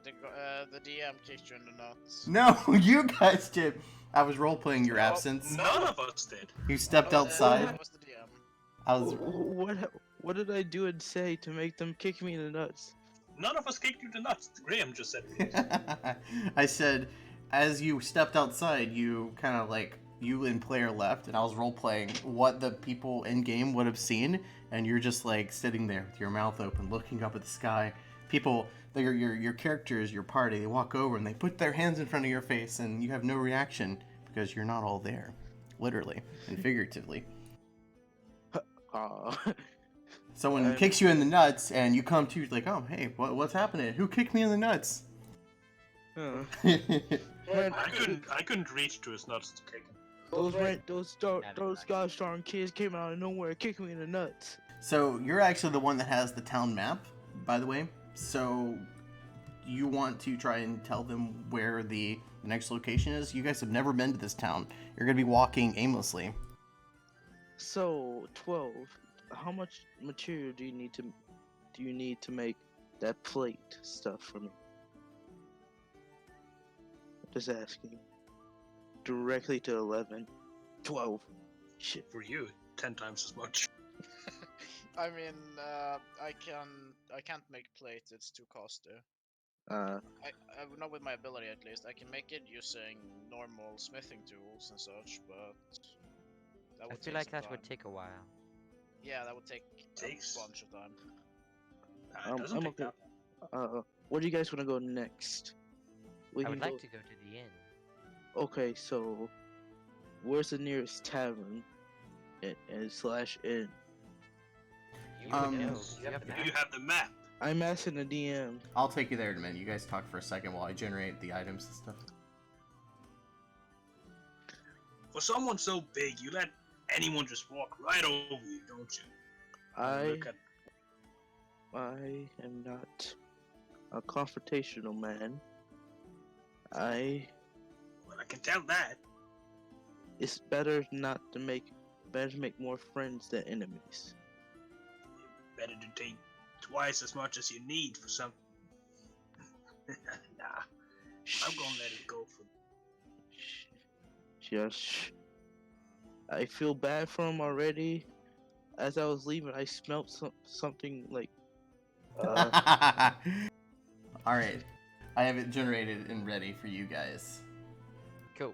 The DM kicked you in the nuts. No, you guys did. I was role-playing your No, absence. None of us did. You stepped That was- outside. That was the DM. I was What did I do and say to make them kick me in the nuts? None of us kicked you in the nuts. Graham just said it. I said, as you stepped outside, you kind of like, you and player left, and I was role-playing what the people in-game would have seen, and you're just like sitting there with your mouth open, looking up at the sky. People, your characters, your party, they walk over and they put their hands in front of your face, and you have no reaction because you're not all there, literally and figuratively. Aw. Someone kicks you in the nuts, and you come to, like, oh, hey, what's happening? Who kicked me in the nuts? Huh. I couldn't reach to his nuts to kick him. Those gosh darn kids came out of nowhere, kicking me in the nuts. So you're actually the one that has the town map, by the way. So you want to try and tell them where the next location is? You guys have never been to this town. You're gonna be walking aimlessly. So 12. How much material do you need to make that plate stuff for me? Just asking. Directly to 11. 12. Shit. For you, 10 times as much. I mean, I can't make plate. It's too costly. Uh, Not with my ability at least. I can make it using normal smithing tools and such, but that I would feel take like some that time. would take a while. Yeah, that would take Takes- a bunch of time. It doesn't I'm take okay. that. Where do you guys want to go next? We I can would like go- to go to the inn. Okay, so where's the nearest tavern and slash inn? You Um, would know. You You have the you have the map. I'm asking the DM. I'll take you there in a minute. You guys talk for a second while I generate the items and stuff. For someone so big, you let anyone just walk right over you, don't you? I Look at am not a confrontational man. well, I can tell that. It's better to make more friends than enemies. Better to take twice as much as you need for some. Nah, I'm gonna let it go for. Just I feel bad for him already. As I was leaving, I smelled something like. All right, I have it generated and ready for you guys. Cool.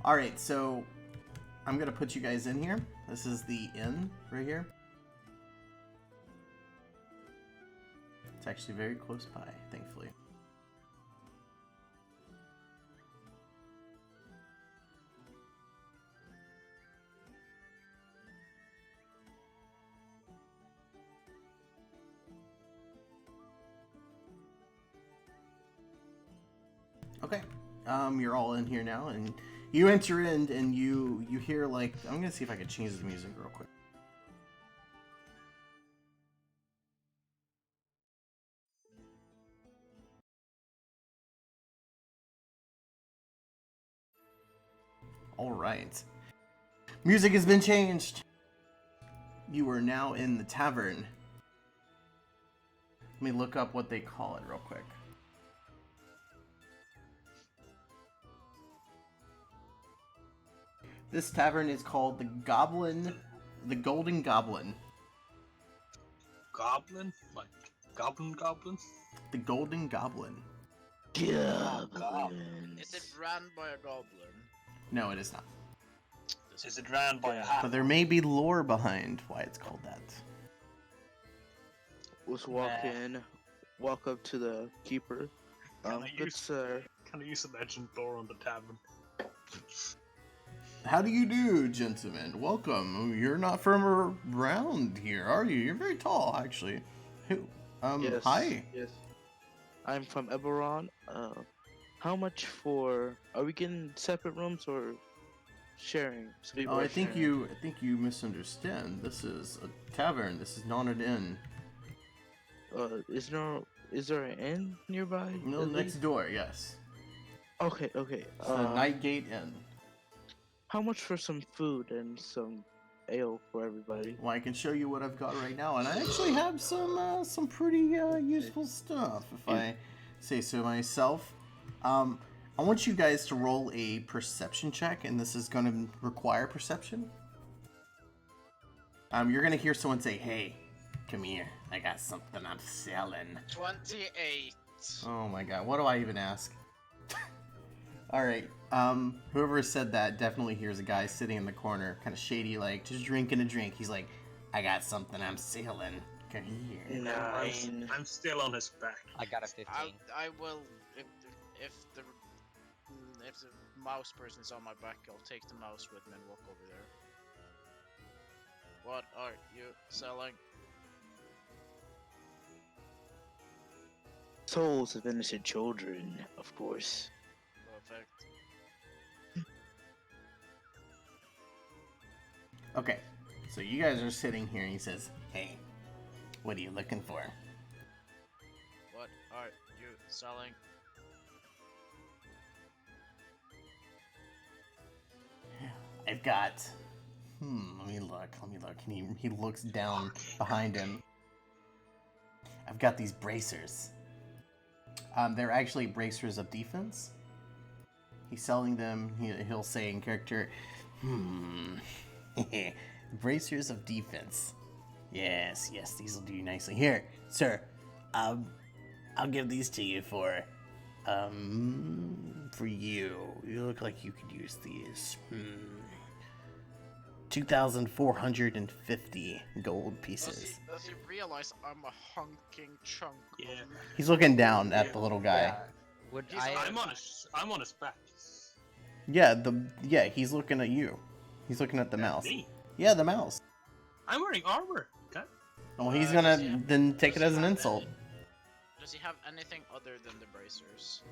All right, so I'm gonna put you guys in here. This is the inn right here. It's actually very close by, thankfully. Okay, you're all in here now, and you enter in, and you hear like I'm gonna see if I can change the music real quick. All right, music has been changed. You are now in the tavern. Let me look up what they call it real quick. This tavern is called the Golden Goblin. Goblin? Like goblin? The Golden Goblin. Is it ran by a goblin? No, it is not. Is it ran by a half? But there may be lore behind why it's called that. Let's walk up to the keeper. Good sir. Can I use a legend door on the tavern? How do you do, gentlemen? Welcome. You're not from around here, are you? You're very tall, actually. Who? Yes, Hi. Yes. I'm from Eberron. How much for? Are we getting separate rooms or sharing? So people Oh, are I think sharing. you misunderstand. This is a tavern. This is not an inn. Is there an inn nearby? No, at next least? door. Yes. Okay. It's the Nightgate Inn. How much for some food and some ale for everybody? Well, I can show you what I've got right now, and I actually have some pretty useful stuff, if I say so myself. I want you guys to roll a perception check, and this is going to require perception. You're going to hear someone say, "Hey, come here. I got something I'm selling." 28. Oh my god, what do I even ask? Alright, whoever said that definitely hears a guy sitting in the corner, kind of shady, like, just drinking a drink. He's like, "I got something I'm selling. Come here." 9. I'm still on his back. I got a 15. I will if the mouse person's on my back, I'll take the mouse with me and walk over there. What are you selling? Souls of innocent children, of course. Perfect. Okay, so you guys are sitting here, and he says, "Hey, what are you looking for?" What are you selling? I've got... let me look. And he looks down behind him. I've got these bracers. They're actually bracers of defense. He's selling them. He'll say in character, bracers of defense. Yes, these will do you nicely. Here, sir, I'll give these to you for you. You look like you could use these. 2,450 gold pieces. Does he realize I'm a hunking chunk? Yeah. He's looking down at the little guy. Yeah. Would I? I'm on his back. Yeah, he's looking at you. He's looking at the mouse. Me? Yeah, the mouse. I'm wearing armor. Okay. Well, he's gonna then take it as an insult. Does he have anything other than the bracers?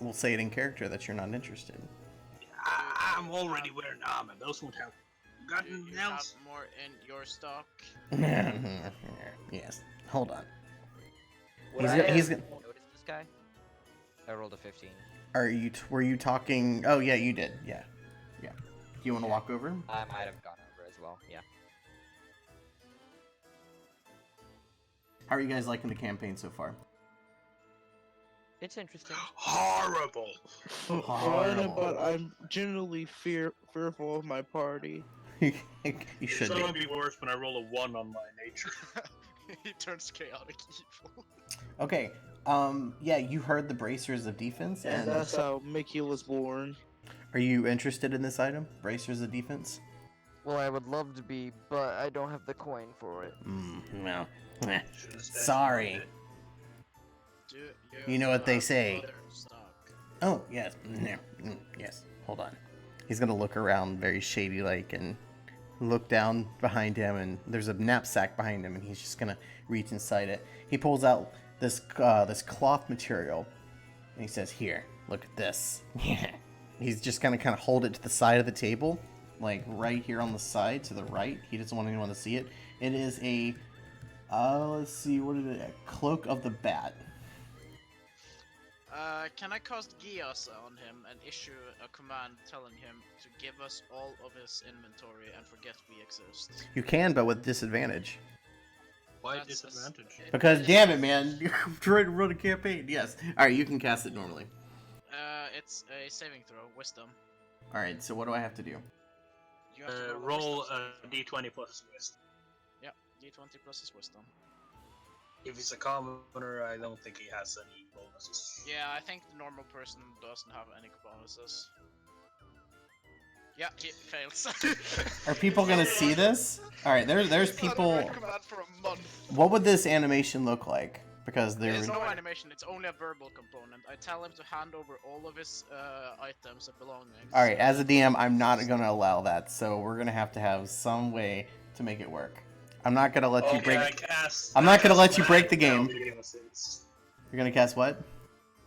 We'll say it in character that you're not interested. I'm already wearing armor. Those won't help. Got Do anything you have else? more in your stock? Yes. Hold on. Would He's I gonna- he's have gonna- noticed this guy? I rolled a 15. Were you talking? Oh yeah, you did. Yeah. Do you want to walk over him? I might have gone over as well. Yeah. How are you guys liking the campaign so far? It's interesting. Horrible. Fun, Horrible. but I'm generally fearful of my party. You It's should gonna be. be worse when I roll a 1 on my nature. He turns chaotic evil. Okay. Yeah, you heard the bracers of defense, and That's how Mickey was born. are you interested in this item? Bracers of defense? Well, I would love to be, but I don't have the coin for it. No. Should've said Sorry. Do You know what they have say. other stock? Oh, yes. Yes. Hold on. He's gonna look around very shady like and look down behind him, and there's a knapsack behind him, and he's just gonna reach inside it. He pulls out this cloth material, and he says, "Here, look at this." He's just gonna kind of hold it to the side of the table, like right here on the side to the right. He doesn't want anyone to see it. It is a let's see, what is it? A cloak of the bat. Can I cast Gias on him and issue a command telling him to give us all of his inventory and forget we exist? You can, but with disadvantage. Why That's- disadvantage? Because damn it, man, you're trying to run a campaign. Yes. All right, you can cast it normally. It's a saving throw, wisdom. All right. So what do I have to do? You have to Roll wisdom a d20 plus wisdom. Yeah, d20 plus his wisdom. If he's a commoner, I don't think he has any bonuses. Yeah, I think the normal person doesn't have any bonuses. Yeah, he fails. Are people gonna see this? All right. There's He's not people. on command for a month. What would this animation look like? Because There's there. no animation, it's only a verbal component. I tell him to hand over all of his items and belongings. All right. As a DM, I'm not gonna allow that. So we're gonna have some way to make it work. I'm not gonna let you break. I'm not gonna let you break the game. You're gonna cast what?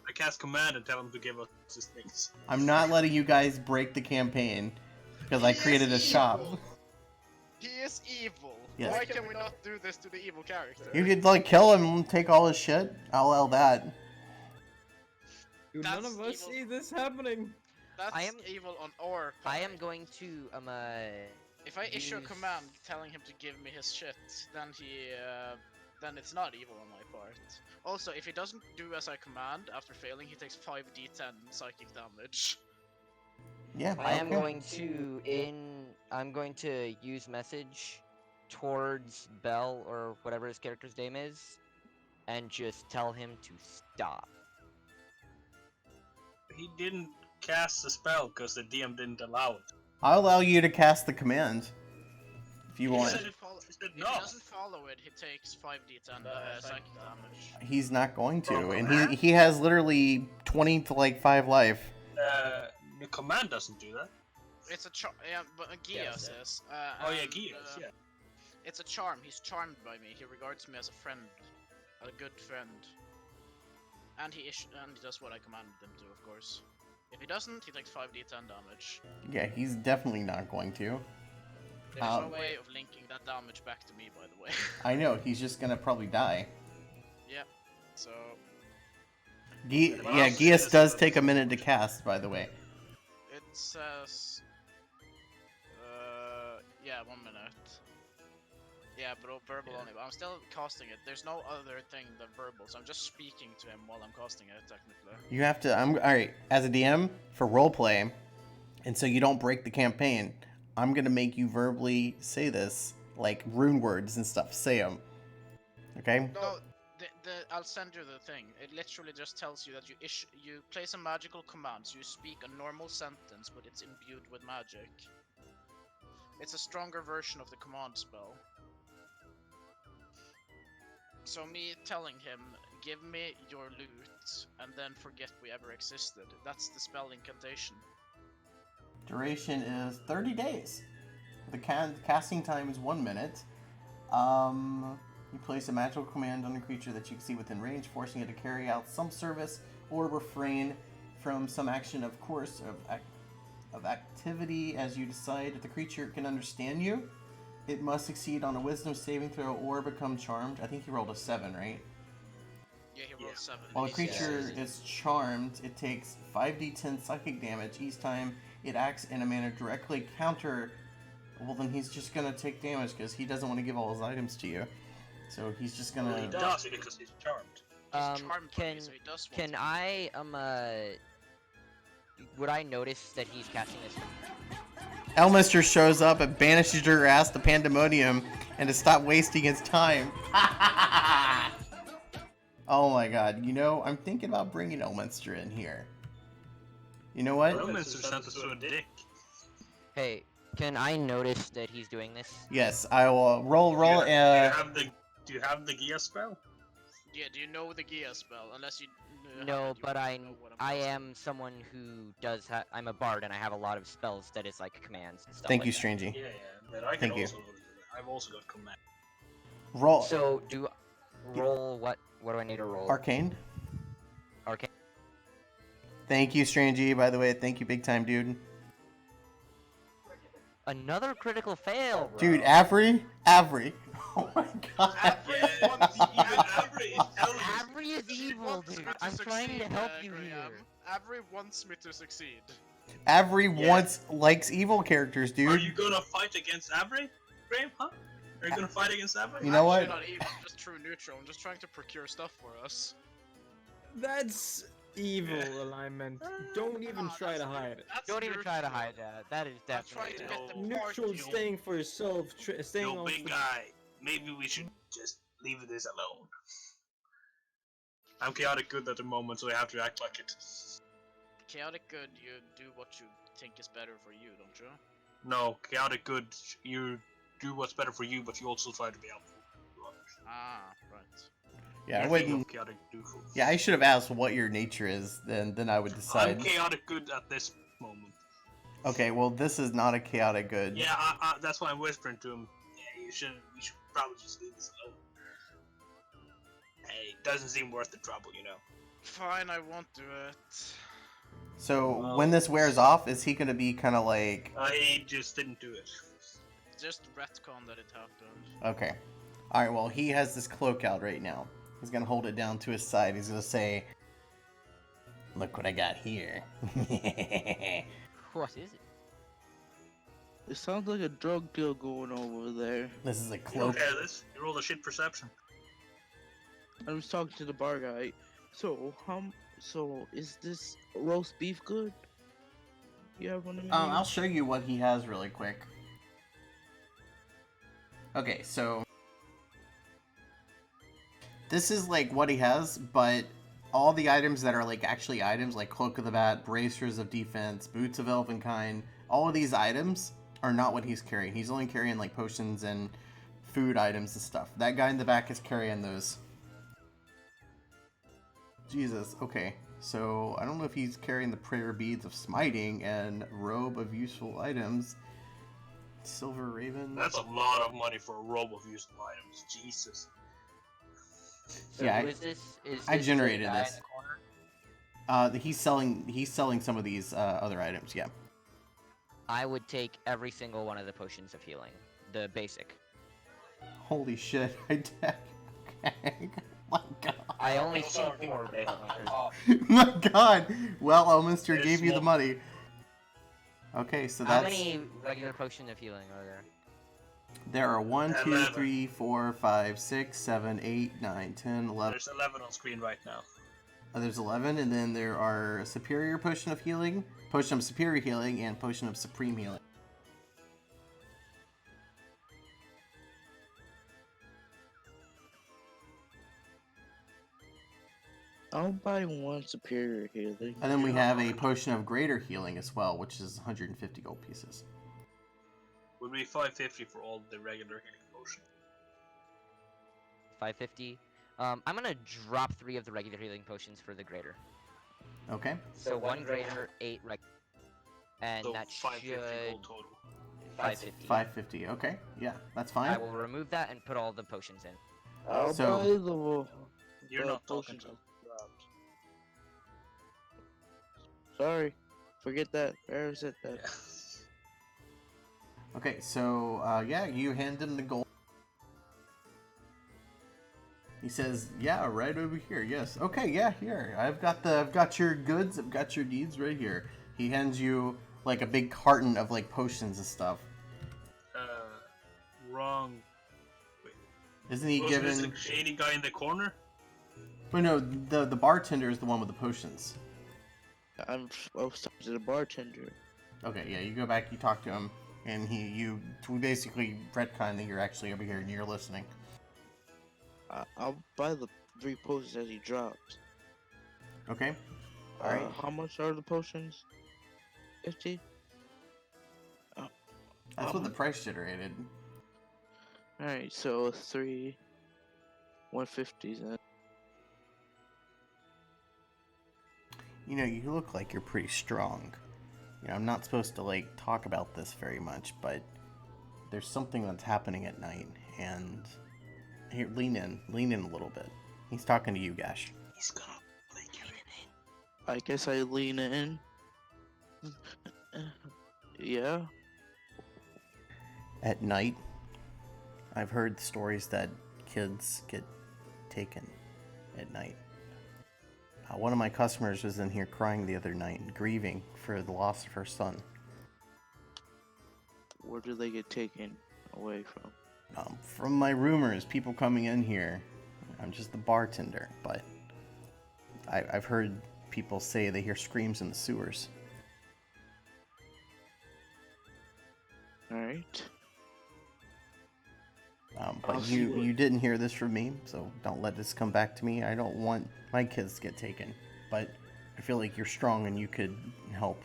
I cast command and tell him to give us his things. I'm not letting you guys break the campaign because I He is created a shop. evil. He is evil. Yes. Why can we not do this to the evil character? You could like kill him and take all his shit. I'll allow that. Do That's none of us evil. see this happening? That's I am- evil on our part. I am going to If I issue a use- command telling him to give me his shit, then then it's not evil on my part. Also, if he doesn't do as I command after failing, he takes 5d10 psychic damage. Yeah. I am okay. I'm going to use message towards Bell or whatever his character's name is, and just tell him to stop. He didn't cast the spell because the DM didn't allow it. I'll allow you to cast the command if you If want. he doesn't follow, He said if no. he doesn't follow it, he takes 5d10 psychic damage. He's not going to, and he has literally 20 to like 5 life. The command doesn't do that. It's a charm, yeah, but Gias is. Oh yeah, and, Gias, yeah. It's a charm. He's charmed by me. He regards me as a friend, a good friend. And he does what I commanded him to, of course. If he doesn't, he takes 5d10 damage. Yeah, he's definitely not going to. There's no way of linking that damage back to me, by the way. I know, he's just gonna probably die. Yeah. So Yeah, Gias does take a minute to cast, by the way. it says, yeah, 1 minute. Yeah, but verbal only. But I'm still casting it. There's no other thing than verbal, so I'm just speaking to him while I'm casting it, technically. You have to. Alright, as a DM, for roleplay, and so you don't break the campaign, I'm gonna make you verbally say this, like rune words and stuff. Say them. Okay? No, I'll send you the thing. It literally just tells you that you place a magical command, so you speak a normal sentence, but it's imbued with magic. It's a stronger version of the command spell. So me telling him, give me your loot, and then forget we ever existed. That's the spell incantation. Duration is 30 days. The casting time is 1 minute. You place a magical command on a creature that you can see within range, forcing it to carry out some service or refrain from some action, of course, of activity as you decide. If the creature can understand you, it must succeed on a wisdom saving throw or become charmed. I think he rolled a 7, right? Yeah, he rolled 7. While a creature is charmed, it takes 5d10 psychic damage each time it acts in a manner directly counter. Well, then he's just gonna take damage because he doesn't want to give all his items to you. So he's just gonna. Well, he does because he's charmed. He's charmed by me, so he does want Can to. I would I notice that he's casting this? Elminster shows up and banishes your ass to Pandemonium and to stop wasting his time. Oh my god, you know, I'm thinking about bringing Elminster in here. You know what? Elminster sent us to a dick. Hey, can I notice that he's doing this? Yes, I will roll. Do you have the Gia spell? Yeah, do you know the Gia spell? Unless you No, haven't, you but wouldn't know what I'm I asking. am someone who does I'm a bard and I have a lot of spells that is like commands and stuff Thank like you, that. Strangey. Yeah, but I can Thank you. also. I've also got command. Roll. So roll what do I need to roll? Arcane. Arcane. Thank you, Strangey, by the way. Thank you, big time, dude. Another critical fail, bro. Dude, Avery? Oh my god. Avery is evil, dude. I'm trying to help you here. Avery wants me to succeed. Avery likes evil characters, dude. Are you gonna fight against Avery, Graham? Huh? Are you gonna fight against Avery? You know what? Actually, not even, I'm just true neutral. I'm just trying to procure stuff for us. That's evil alignment. Don't even try to hide it. That's Don't even try to neutral. hide that. That is I'm trying definitely. to get the Neutral, party. staying for yourself, staying Yo, off big the... guy. Maybe we should just leave this alone. I'm chaotic good at the moment, so I have to act like it. Chaotic good, you do what you think is better for you, don't you? No, chaotic good. You do what's better for you, but you also try to be helpful to others. Ah, right. Yeah, I Think wouldn't. of chaotic doofus. Yeah, I should have asked what your nature is, then I would I'm decide. chaotic good at this moment. Okay, well, this is not a chaotic good. Yeah, that's why I'm whispering to him. Yeah, we should probably just leave this alone. Hey, it doesn't seem worth the trouble, you know. Fine, I won't do it. So, when this wears off, is he gonna be kind of like... I just didn't do it. Just retcon that it happened. Okay. Alright, well, he has this cloak out right now. He's gonna hold it down to his side. He's gonna say, "Look what I got here." What is it? It sounds like a drug deal going over there. This is a You don't cloak. care this. You roll a shit perception. I was talking to the bar guy. So, so is this roast beef good? You have one of these? I'll show you what he has really quick. Okay, so... This is like what he has, but all the items that are like actually items, like Cloak of the Bat, Bracers of Defense, Boots of Elvenkind, all of these items are not what he's carrying. He's only carrying like potions and food items and stuff. That guy in the back is carrying those. Jesus, okay. So, I don't know if he's carrying the Prayer Beads of Smiting and Robe of Useful Items. Silver Raven. That's a lot of money for a robe of useful items. Jesus. So Yeah, who is this? Is I this generated the guy this. in the corner? He's selling some of these other items, yeah. I would take every single one of the potions of healing, the basic. Holy shit, I did. Okay. My god. I only see 4 basic. My god. Well, Elminster It's gave you the small. money. Okay, so How that's... many regular potions of healing are there? There are 1, 2, 11. 3, 4, 5, 6, 7, 8, 9, 10, 11. There's 11 on screen right now. There's 11, and then there are Superior Potion of Healing, Potion of Superior Healing, and Potion of Supreme Healing. I'll buy one superior healing. And then we have a Potion of Greater Healing as well, which is 150 gold pieces. Would be 550 for all the regular healing potions. 550. I'm gonna drop 3 of the regular healing potions for the greater. Okay. So 1 greater, 8 regular. And So that 550 should... gold total. 550. 550, okay. Yeah, that's I fine. will remove that and put all the potions in. I'll So- buy the You're not talking potions to. I dropped. Sorry, forget that. I said that. Yeah. Okay, so, yeah, you hand him the gold. He says, yeah, right over here, yes. Okay, yeah, here. I've got your goods, I've got your deeds right here. He hands you, like, a big carton of, like, potions and stuff. Wrong. Isn't he Wasn't this given... the shady guy in the corner? Well, no, the bartender is the one with the potions. I was talking to the bartender. Okay, yeah, you go back, you talk to him, and we basically retcon that you're actually over here and you're listening. I'll buy the 3 potions that he dropped. Okay. All right. How much are the potions? 50? That's what the price generated. Alright, so 3 150s then. You know, you look like you're pretty strong. You know, I'm not supposed to like talk about this very much, but there's something that's happening at night, and here, lean in a little bit. He's talking to you, Gash. He's gonna make you I guess I lean in. Yeah. At night, I've heard stories that kids get taken at night. One of my customers was in here crying the other night, grieving for the loss of her son. Where do they get taken away from? From my rumors, people coming in here, I'm just the bartender, but I've heard people say they hear screams in the sewers. Alright. But you didn't hear this from me, so don't let this come back to me. I don't want my kids to get taken, but I feel like you're strong and you could help.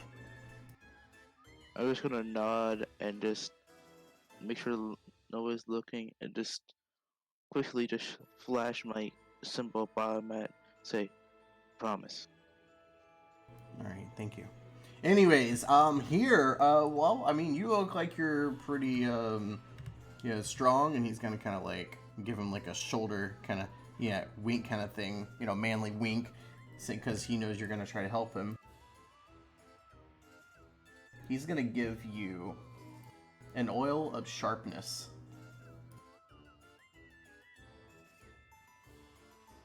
I'm just gonna nod and just make sure nobody's looking and just quickly just flash my symbol biomat, say, promise. Alright, thank you. Anyways, here, well, I mean, you look like you're pretty, strong, and he's gonna kind of like give him like a shoulder kind of, wink kind of thing, manly wink, because he knows you're gonna try to help him. He's gonna give you an oil of sharpness.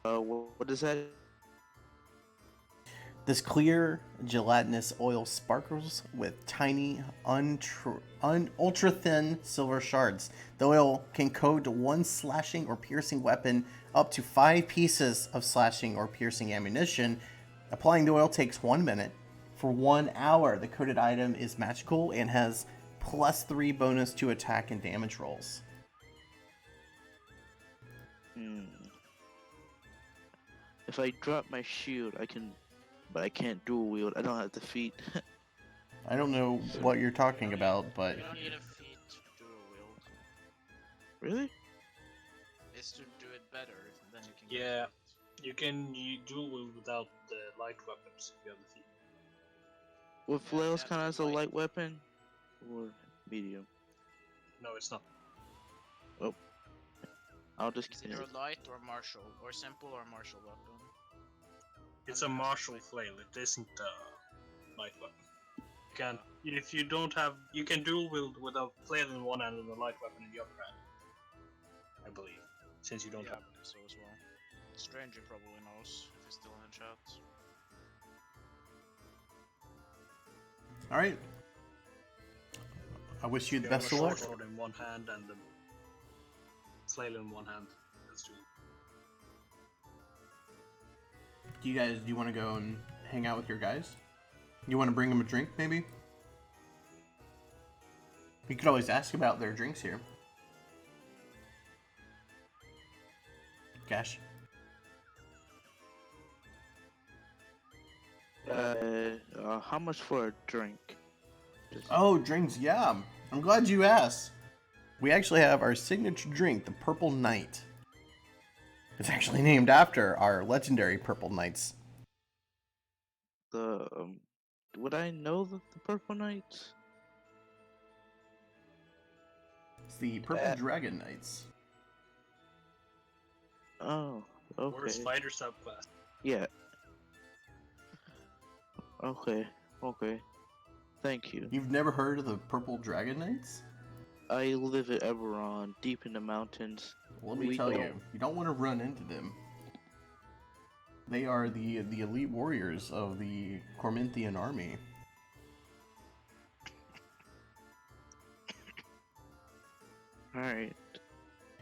What is that? This clear, gelatinous oil sparkles with tiny, ultra-thin silver shards. The oil can coat one slashing or piercing weapon up to 5 pieces of slashing or piercing ammunition. Applying the oil takes 1 minute. For 1 hour, the coated item is magical and has +3 bonus to attack and damage rolls. If I drop my shield, I can... But I can't dual wield. I don't have the feet. I don't know what you're talking about, but... You don't need a feat to dual wield. Really? It's to do it better, then you can Yeah. get it. You dual wield without the light weapons if you have the feet. With Yeah, flails that's kind of as a light. light weapon? Or medium? No, it's not. I'll just It's get either it. a light or martial, or simple or martial weapon. It's a martial flail. It isn't a light weapon. You can, if you don't have, you can dual wield with a flail in one hand and a light weapon in the other hand. I believe, since you don't Yeah, I have. believe so as well. Stranger probably knows if he's still in the chat. Alright. I wish you the You have best a of luck. short sword in one hand and the flail in one hand. That's two. Do you want to go and hang out with your guys? You want to bring them a drink, maybe? You could always ask about their drinks here. Cash. How much for a drink? Oh, drinks, yeah. I'm glad you asked. We actually have our signature drink, the Purple Knight. It's actually named after our legendary Purple Knights. Would I know the Purple Knights? It's the Purple Dragon Knights. Oh, okay. Worst fighter subclass. Yeah. Okay. Thank you. You've never heard of the Purple Dragon Knights? I live at Eberron, deep in the mountains. Well, let me tell you, you don't want to run into them. They are the elite warriors of the Corinthian army. Alright.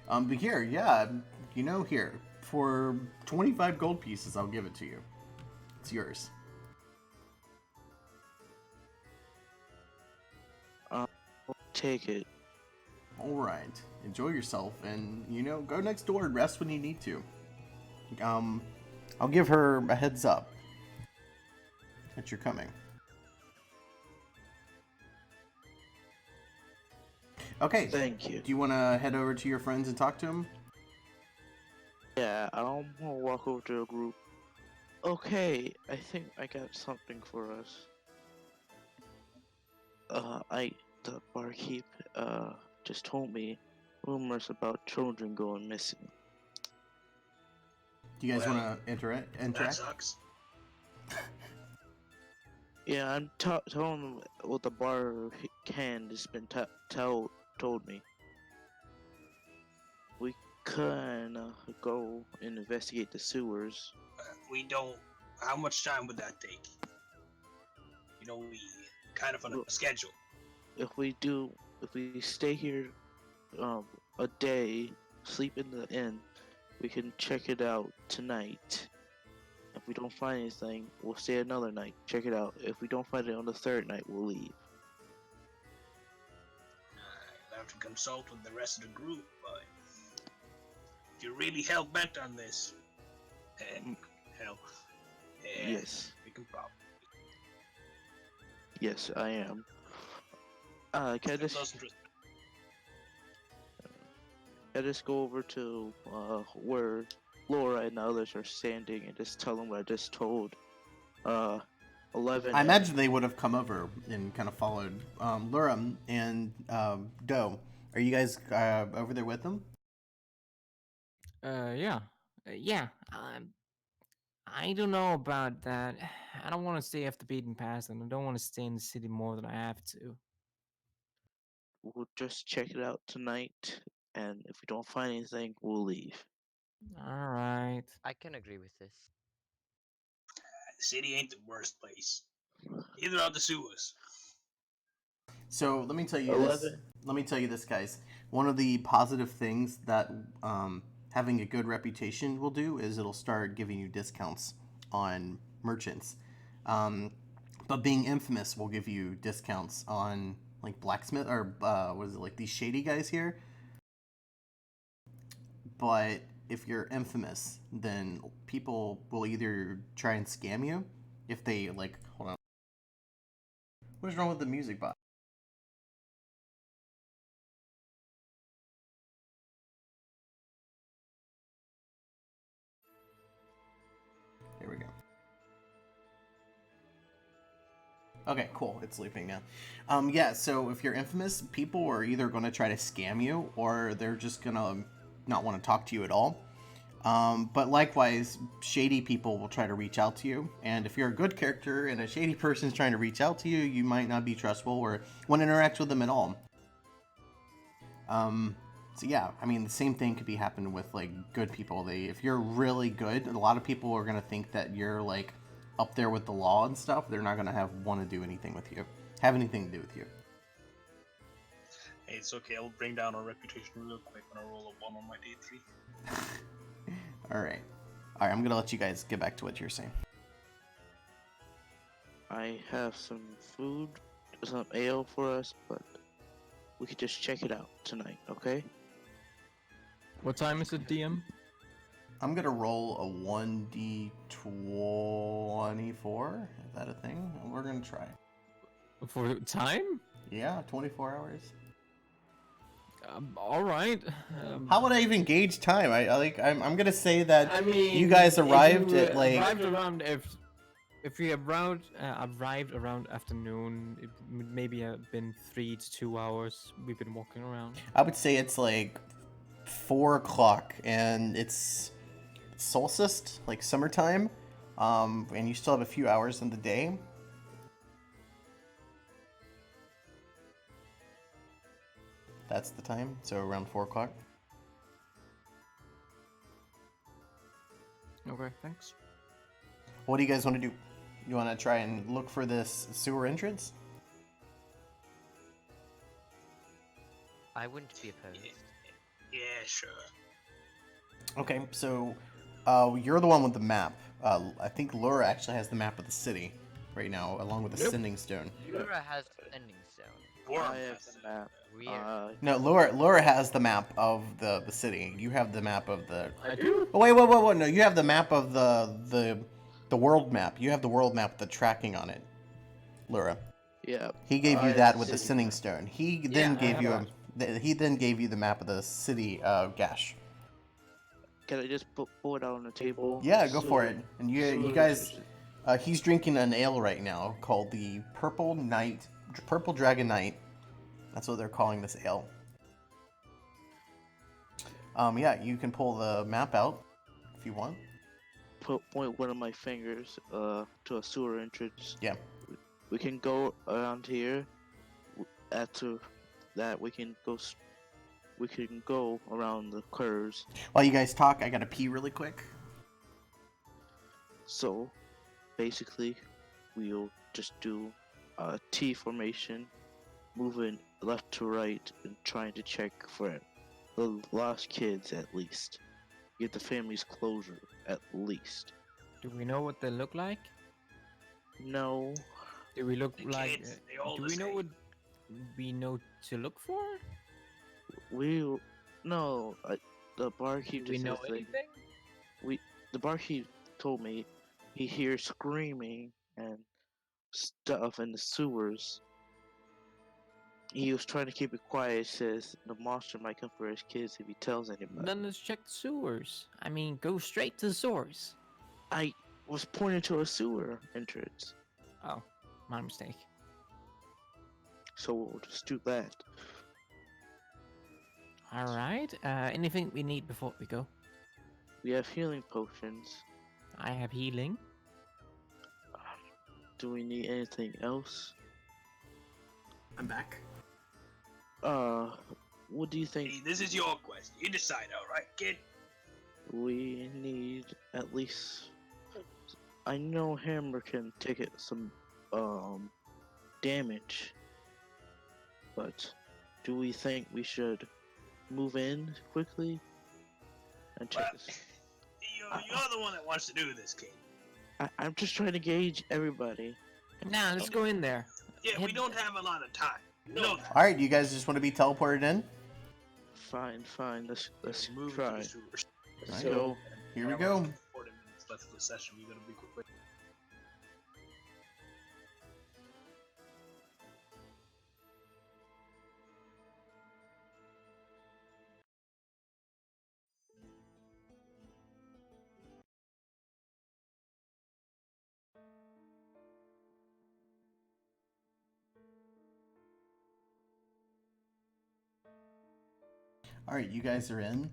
But here, yeah, here, For 25 gold pieces, I'll give it to you. It's yours. Take it. All right. Enjoy yourself, and go next door and rest when you need to. I'll give her a heads up that you're coming. Okay. Thank you. Do you want to head over to your friends and talk to them? Yeah, I'm gonna walk over to a group. Okay, I think I got something for us. The barkeep, just told me rumors about children going missing. Do you guys Well, want to interact? That sucks. Yeah, I'm telling them what the bar can has been told me. We can go and investigate the sewers. We don't. How much time would that take? We kind of on a schedule. If we stay here a day, sleep in the inn, we can check it out tonight. If we don't find anything, we'll stay another night, check it out. If we don't find it on the third night, we'll leave. I'll have to consult with the rest of the group, but if you're really hell bent on this, Yes. we can probably. Yes, I am. Can I just go over to where Laura and the others are standing and just tell them what I just told 11. I imagine they would have come over and kind of followed. Laura and Doe, are you guys over there with them? Yeah. I don't know about that. I don't want to stay off the beaten path, and I don't want to stay in the city more than I have to. We'll just check it out tonight, and if we don't find anything, we'll leave. All right. I can agree with this. The city ain't the worst place. Either are the sewers. So let me tell you this. Let me tell you this, guys. One of the positive things that having a good reputation will do is it'll start giving you discounts on merchants. But being infamous will give you discounts on like blacksmith or what is it, like these shady guys here. But if you're infamous, then people will either try and scam you if they hold on. What is wrong with the music box? Here we go. Okay, cool. It's looping now. Yeah, so if you're infamous, people are either going to try to scam you or they're just going to not want to talk to you at all. But likewise, shady people will try to reach out to you. And if you're a good character and a shady person's trying to reach out to you, you might not be trustful or want to interact with them at all. So yeah, I mean, the same thing could be happening with like good people. If you're really good, a lot of people are going to think that you're like up there with the law and stuff. They're not going to want to do anything with you, have anything to do with you. Hey, it's okay. I'll bring down our reputation real quick when I roll a 1 on my D3. All right. I'm going to let you guys get back to what you're saying. I have some food, some ale for us, but we could just check it out tonight, okay? What time is it, DM? I'm going to roll a 1d24. Is that a thing? We're going to try. For time? Yeah, 24 hours. All right. How would I even gauge time? I'm gonna say that I mean, you guys arrived you, at like arrived around if we arrived around afternoon, it maybe have been 3 to 2 hours. We've been walking around. I would say it's like 4 o'clock and it's solstice, like summertime, and you still have a few hours in the day. That's the time, so around 4 o'clock. Okay, thanks. What do you guys want to do? You want to try and look for this sewer entrance? I wouldn't be opposed. Yeah, sure. Okay, so You're the one with the map. I think Laura actually has the map of the city right now, along with the sending stone. Laura has sending stone. I have the map. Weird. No, Laura has the map of the city. You have the map of the. I do. Oh wait. No, you have the map of the world map. You have the world map with the tracking on it, Laura. Yeah. He gave you I that have with the city sending map. stone. He Yeah, then I gave have you he then gave you the map of the city, Gash. Can I just pull it out on the table? Yeah, go So- for it. And you guys, he's drinking an ale right now called the Purple Dragon Knight. That's what they're calling this ale. Yeah, you can pull the map out if you want. Point one of my fingers to a sewer entrance. Yeah. We can go around here. After that, we can go around the curves. While you guys talk, I gotta pee really quick. So, basically, we'll just do a T formation, moving left to right and trying to check for the lost kids at least. Get the family's closure at least. Do we know what they look like? No, Do we look The like? kids, they all Do the we know same. what we know to look for? we'll no. The barkeep Do we just know says like, anything? the barkeep told me he hears screaming and stuff in the sewers. He was trying to keep it quiet. Says the monster might come for his kids if he tells anybody. Then let's check the sewers. I mean, go straight to the source. I was pointing to a sewer entrance, Oh, my mistake. so we'll just do that. All right. Anything we need before we go? We have healing potions. I have healing. Do we need anything else? I'm back. What do you think? Hey, this is your quest. You decide, alright, kid? We need at least. I know Hammer can take it some damage, but do we think we should move in quickly and check Well, this? You're the one that wants to do this, kid. I'm just trying to gauge everybody. Nah, let's go in there. Yeah, we Head- don't have a lot of time. You know that. All right, you guys just want to be teleported in? Fine. Let's Move to try. the sewers. Let's Alright. go. Here we Yeah, go. 40 minutes left of the session. We gotta be quick. All right, you guys are in,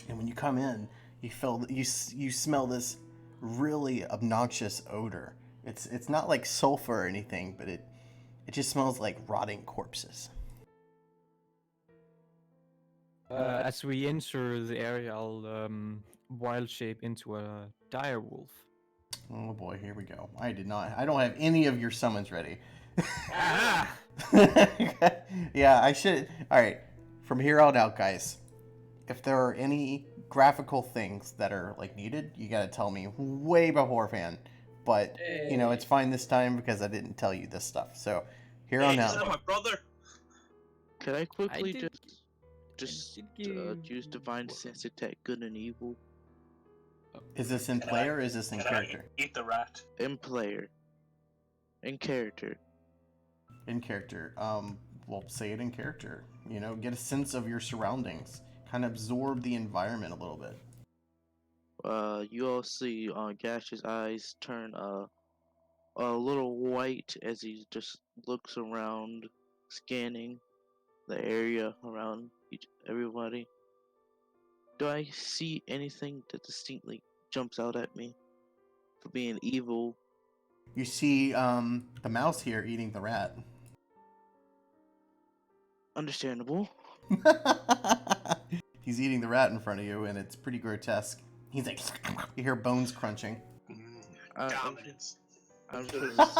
and when you come in, you feel you smell this really obnoxious odor. It's not like sulfur or anything, but it just smells like rotting corpses. As we enter the area, I'll wild shape into a dire wolf. Oh boy, here we go. I don't have any of your summons ready. Ah! Yeah, I should. All right, from here on out, guys. If there are any graphical things that are like needed, you gotta tell me way beforehand. But you know, it's fine this time because I didn't tell you this stuff. So here on Hey, is that out. my brother? Can I quickly did- just did give- use divine sense to detect good and evil Is this in Can play I- or is this in Can I character? eat the rat? in player, in character? In character. Well, say it in character. You know, get a sense of your surroundings. Kind of absorb the environment a little bit. You all see Gash's eyes turn a little white as he just looks around, scanning the area around everybody. Do I see anything that distinctly jumps out at me for being evil? You see the mouse here eating the rat. Understandable. He's eating the rat in front of you, and it's pretty grotesque. He's like, you hear bones crunching. Dominance. I'm just,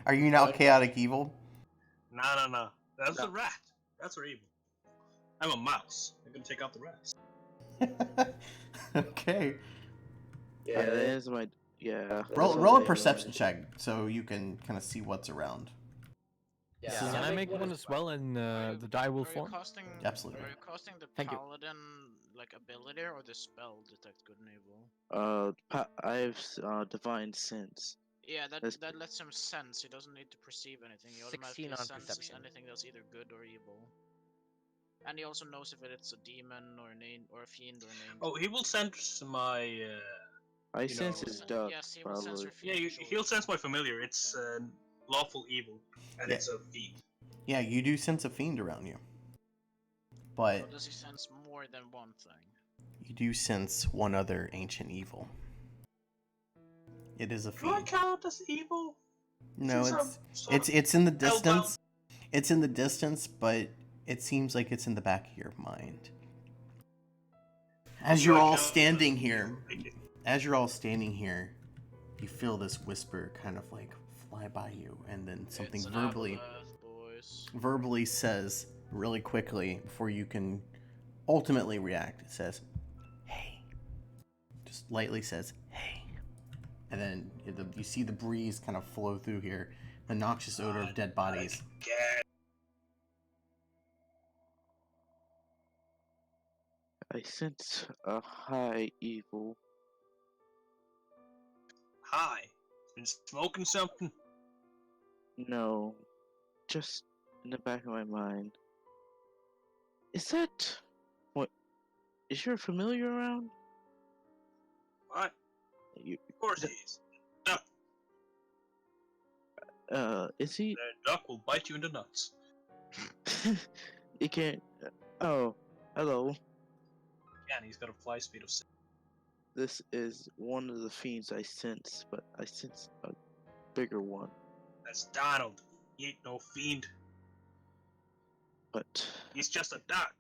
Are you now chaotic evil? No. That's No. the rat. That's our evil. I'm a mouse. I can take out the rats. Okay. Yeah, that is my. Yeah. Roll that's roll a my- perception check so you can kind of see what's around. Yeah. Can I make one as well in the die will Are you form? casting? Absolutely. Are you casting the Thank you. paladin like ability or the spell detect good and evil? I have divine sense. Yeah, that That's- that lets him sense. He doesn't need to perceive anything. He 16 automatically on senses perception. anything that's either good or evil. And he also knows if it's a demon or or a fiend or an angel. Oh, he will sense my. I You sense know, his duck, Yes, he will sense probably. your Yeah, fiend. he'll sense my familiar. It's lawful evil, and Yeah. it's a fiend. Yeah, you do sense a fiend around you. But Or does he sense more than one thing? you do sense one other ancient evil. It is a Do I fiend. count as evil? No, Since I'm it's sort of it's in the hellbound. distance. It's in the distance, but it seems like it's in the back of your mind. As Do you're I all count as standing evil? here, you feel this whisper kind of like fly by you, and then something It's an verbally aboleth, boys. verbally says really quickly before you can ultimately react. It says, "Hey." Just lightly says, "Hey." And then you see the breeze kind of flow through here, the noxious odor of dead bodies. Again. I sense a high evil. Hi. Been smoking something? No, just in the back of my mind. Is that what? Is your familiar around? What? You, Of course he is. Duck. is he? The duck will bite you in the nuts. He can't. Oh, hello. Yeah, and he's got a fly speed of 6. This is one of the fiends I sense, but I sense a bigger one. That's Donald. He ain't no fiend. But He's just a duck.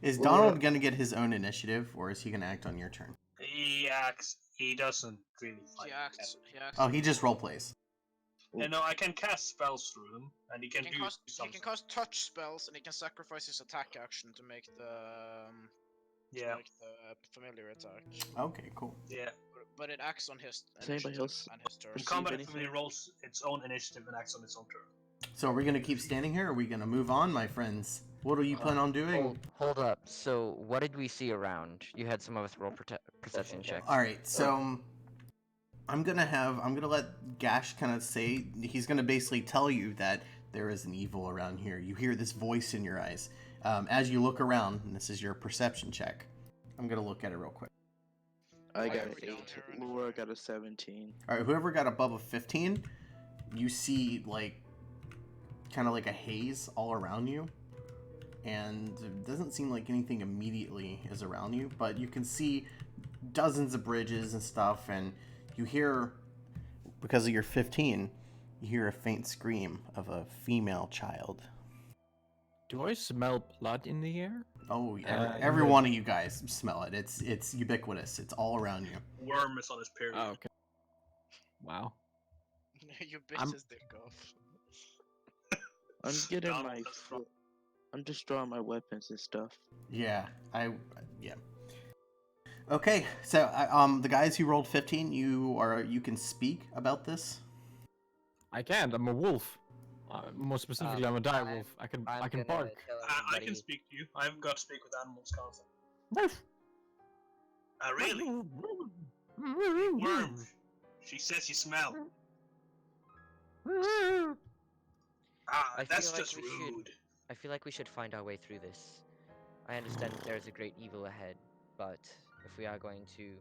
Is Well, Donald gonna get his own initiative, or is he gonna act on your turn? He acts. He doesn't really fight. He acts. Oh, he just role plays. You know, I can cast spells through him, and he can, do some. He can cast touch spells, and he can sacrifice his attack action to make the Yeah, familiar attack. Okay, cool. yeah. But it acts on his Does anybody initiative else and his turn. In perceive combat, it anything? familiar rolls its own initiative and acts on its own turn. So are we gonna keep standing here, or are we gonna move on, my friends? What do you plan on doing? Hold up. So, what did we see around? You had some of us roll perception checks. All right, so I'm gonna let Gash kind of say. He's gonna basically tell you that there is an evil around here. You hear this voice in your eyes as you look around, and this is your perception check. I'm gonna look at it real quick. I Why got are an we down 8. here Laura anyway? got a 17. All right, whoever got above a 15, you see like kind of like a haze all around you, and it doesn't seem like anything immediately is around you, but you can see dozens of bridges and stuff, and you hear, because of your 15, you hear a faint scream of a female child. Do I smell blood in the air? Oh, Uh, every no. one of you guys smell it. It's ubiquitous. It's all around you. Worm is on his period. Oh, okay. Wow. You bit I'm- his dick off. I'm getting Donald my. has from- I'm just drawing my weapons and stuff. Yeah, yeah. Okay, so the guys who rolled 15, you can speak about this. I can't. I'm a wolf. More specifically, I'm a dire wolf. I can I'm gonna bark. tell I can everybody- speak to you. I've got to speak with animals constantly. Woof. Really? Worm. She says you smell. I That's feel like just we should- rude. I feel like we should find our way through this. I understand that there's a great evil ahead, but if we are going to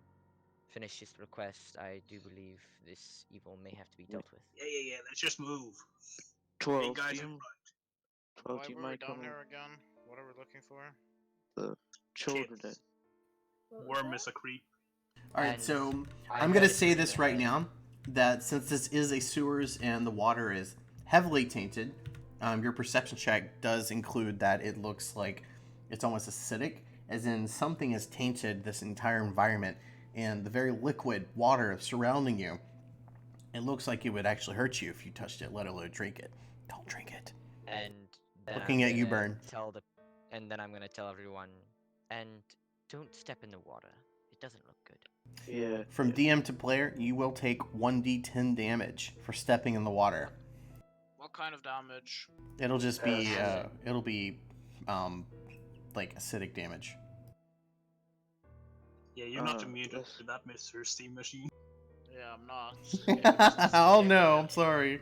finish this request, I do believe this evil may have to be dealt with. Yeah. Let's just move. 12. Big guys do in you, front. 12, Why do you were we mind down coming here again? What are we looking for? the children Kids. that Worm is a creep. All right, And so I I'm gonna heard say it this in right my head. now, that since this is a sewers and the water is heavily tainted, your perception check does include that it looks like it's almost acidic, as in something has tainted this entire environment, and the very liquid water surrounding you, it looks like it would actually hurt you if you touched it, let alone drink it. Don't drink it. And then Looking I'm at you, gonna Burn. and then I'm gonna tell everyone. And don't step in the water. It doesn't look good. Yeah. From DM to player, you will take 1d10 damage for stepping in the water. What kind of damage? It'll just be, Acid. like acidic damage. Yeah, you're not Uh, immune that's- to that, Mr. Steam Machine. Yeah, I'm not. Oh no, I'm sorry.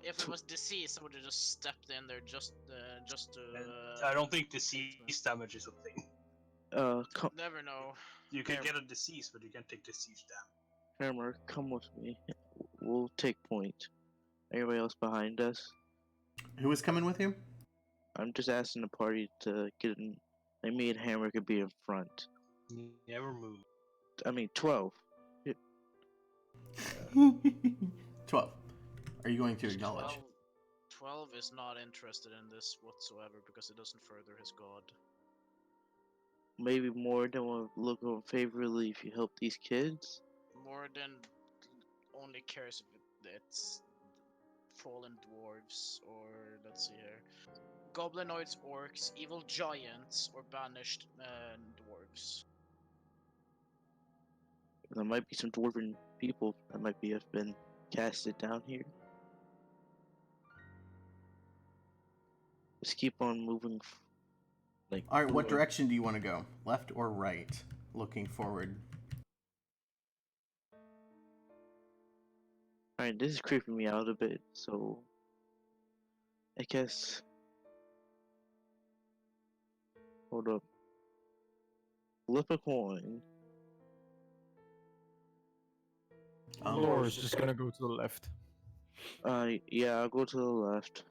If it was disease, I would have just stepped in there just to. And I don't think disease damage is a thing. Never know. You can Hammer. get a disease, but you can't take disease damage. Hammer, come with me. We'll take point. Everybody else behind us. Who is coming with you? I'm just asking the party to get in. Like me and Hammer could be in front. Never move. I mean, 12. 12. Are you going to acknowledge? 12 is not interested in this whatsoever because it doesn't further his god. Maybe more than will look on favorably if you help these kids. More than only cares if it's fallen dwarves or let's see here, goblinoids, orcs, evil giants, or banished dwarves. There might be some dwarven people that might be have been casted down here. Let's keep on moving. All right, what direction do you want to go? Left or right? Looking forward. Alright, this is creeping me out a bit, so I guess. Hold up. Flip a coin. Laura's just gonna go to the left. Yeah, I'll go to the left.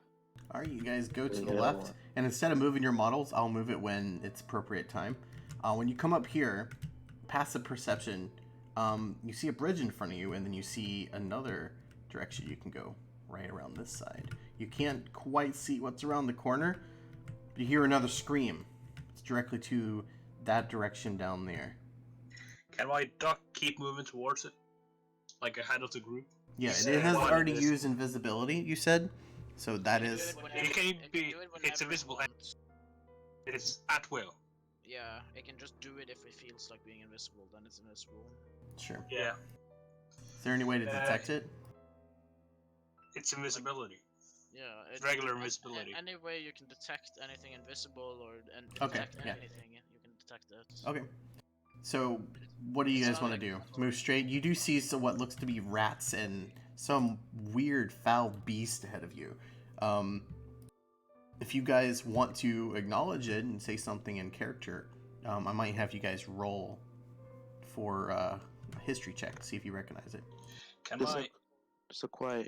All right, you guys go to the Yeah. left, and instead of moving your models, I'll move it when it's appropriate time. When you come up here, passive perception, you see a bridge in front of you, and then you see another direction you can go, right around this side. You can't quite see what's around the corner, but you hear another scream. It's directly to that direction down there. Can my duck keep moving towards it? Like ahead of the group? Yeah, You it said has what already it is. used invisibility, you said? So that is... It can can be- do it it's whenever it invisible. wants. It's at will. Yeah, it can just do it if it feels like being invisible, then it's invisible. Sure. Yeah. Is there any way to detect it? It's invisibility. Yeah, Regular invisibility. Any way you can detect anything invisible or Okay, detect yeah. anything, you can detect it. Okay. So, what do you guys want to do? Move straight? You do see what looks to be rats and some weird foul beast ahead of you. If you guys want to acknowledge it and say something in character, I might have you guys roll for a history check to see if you recognize it. Can This I It's a quiet,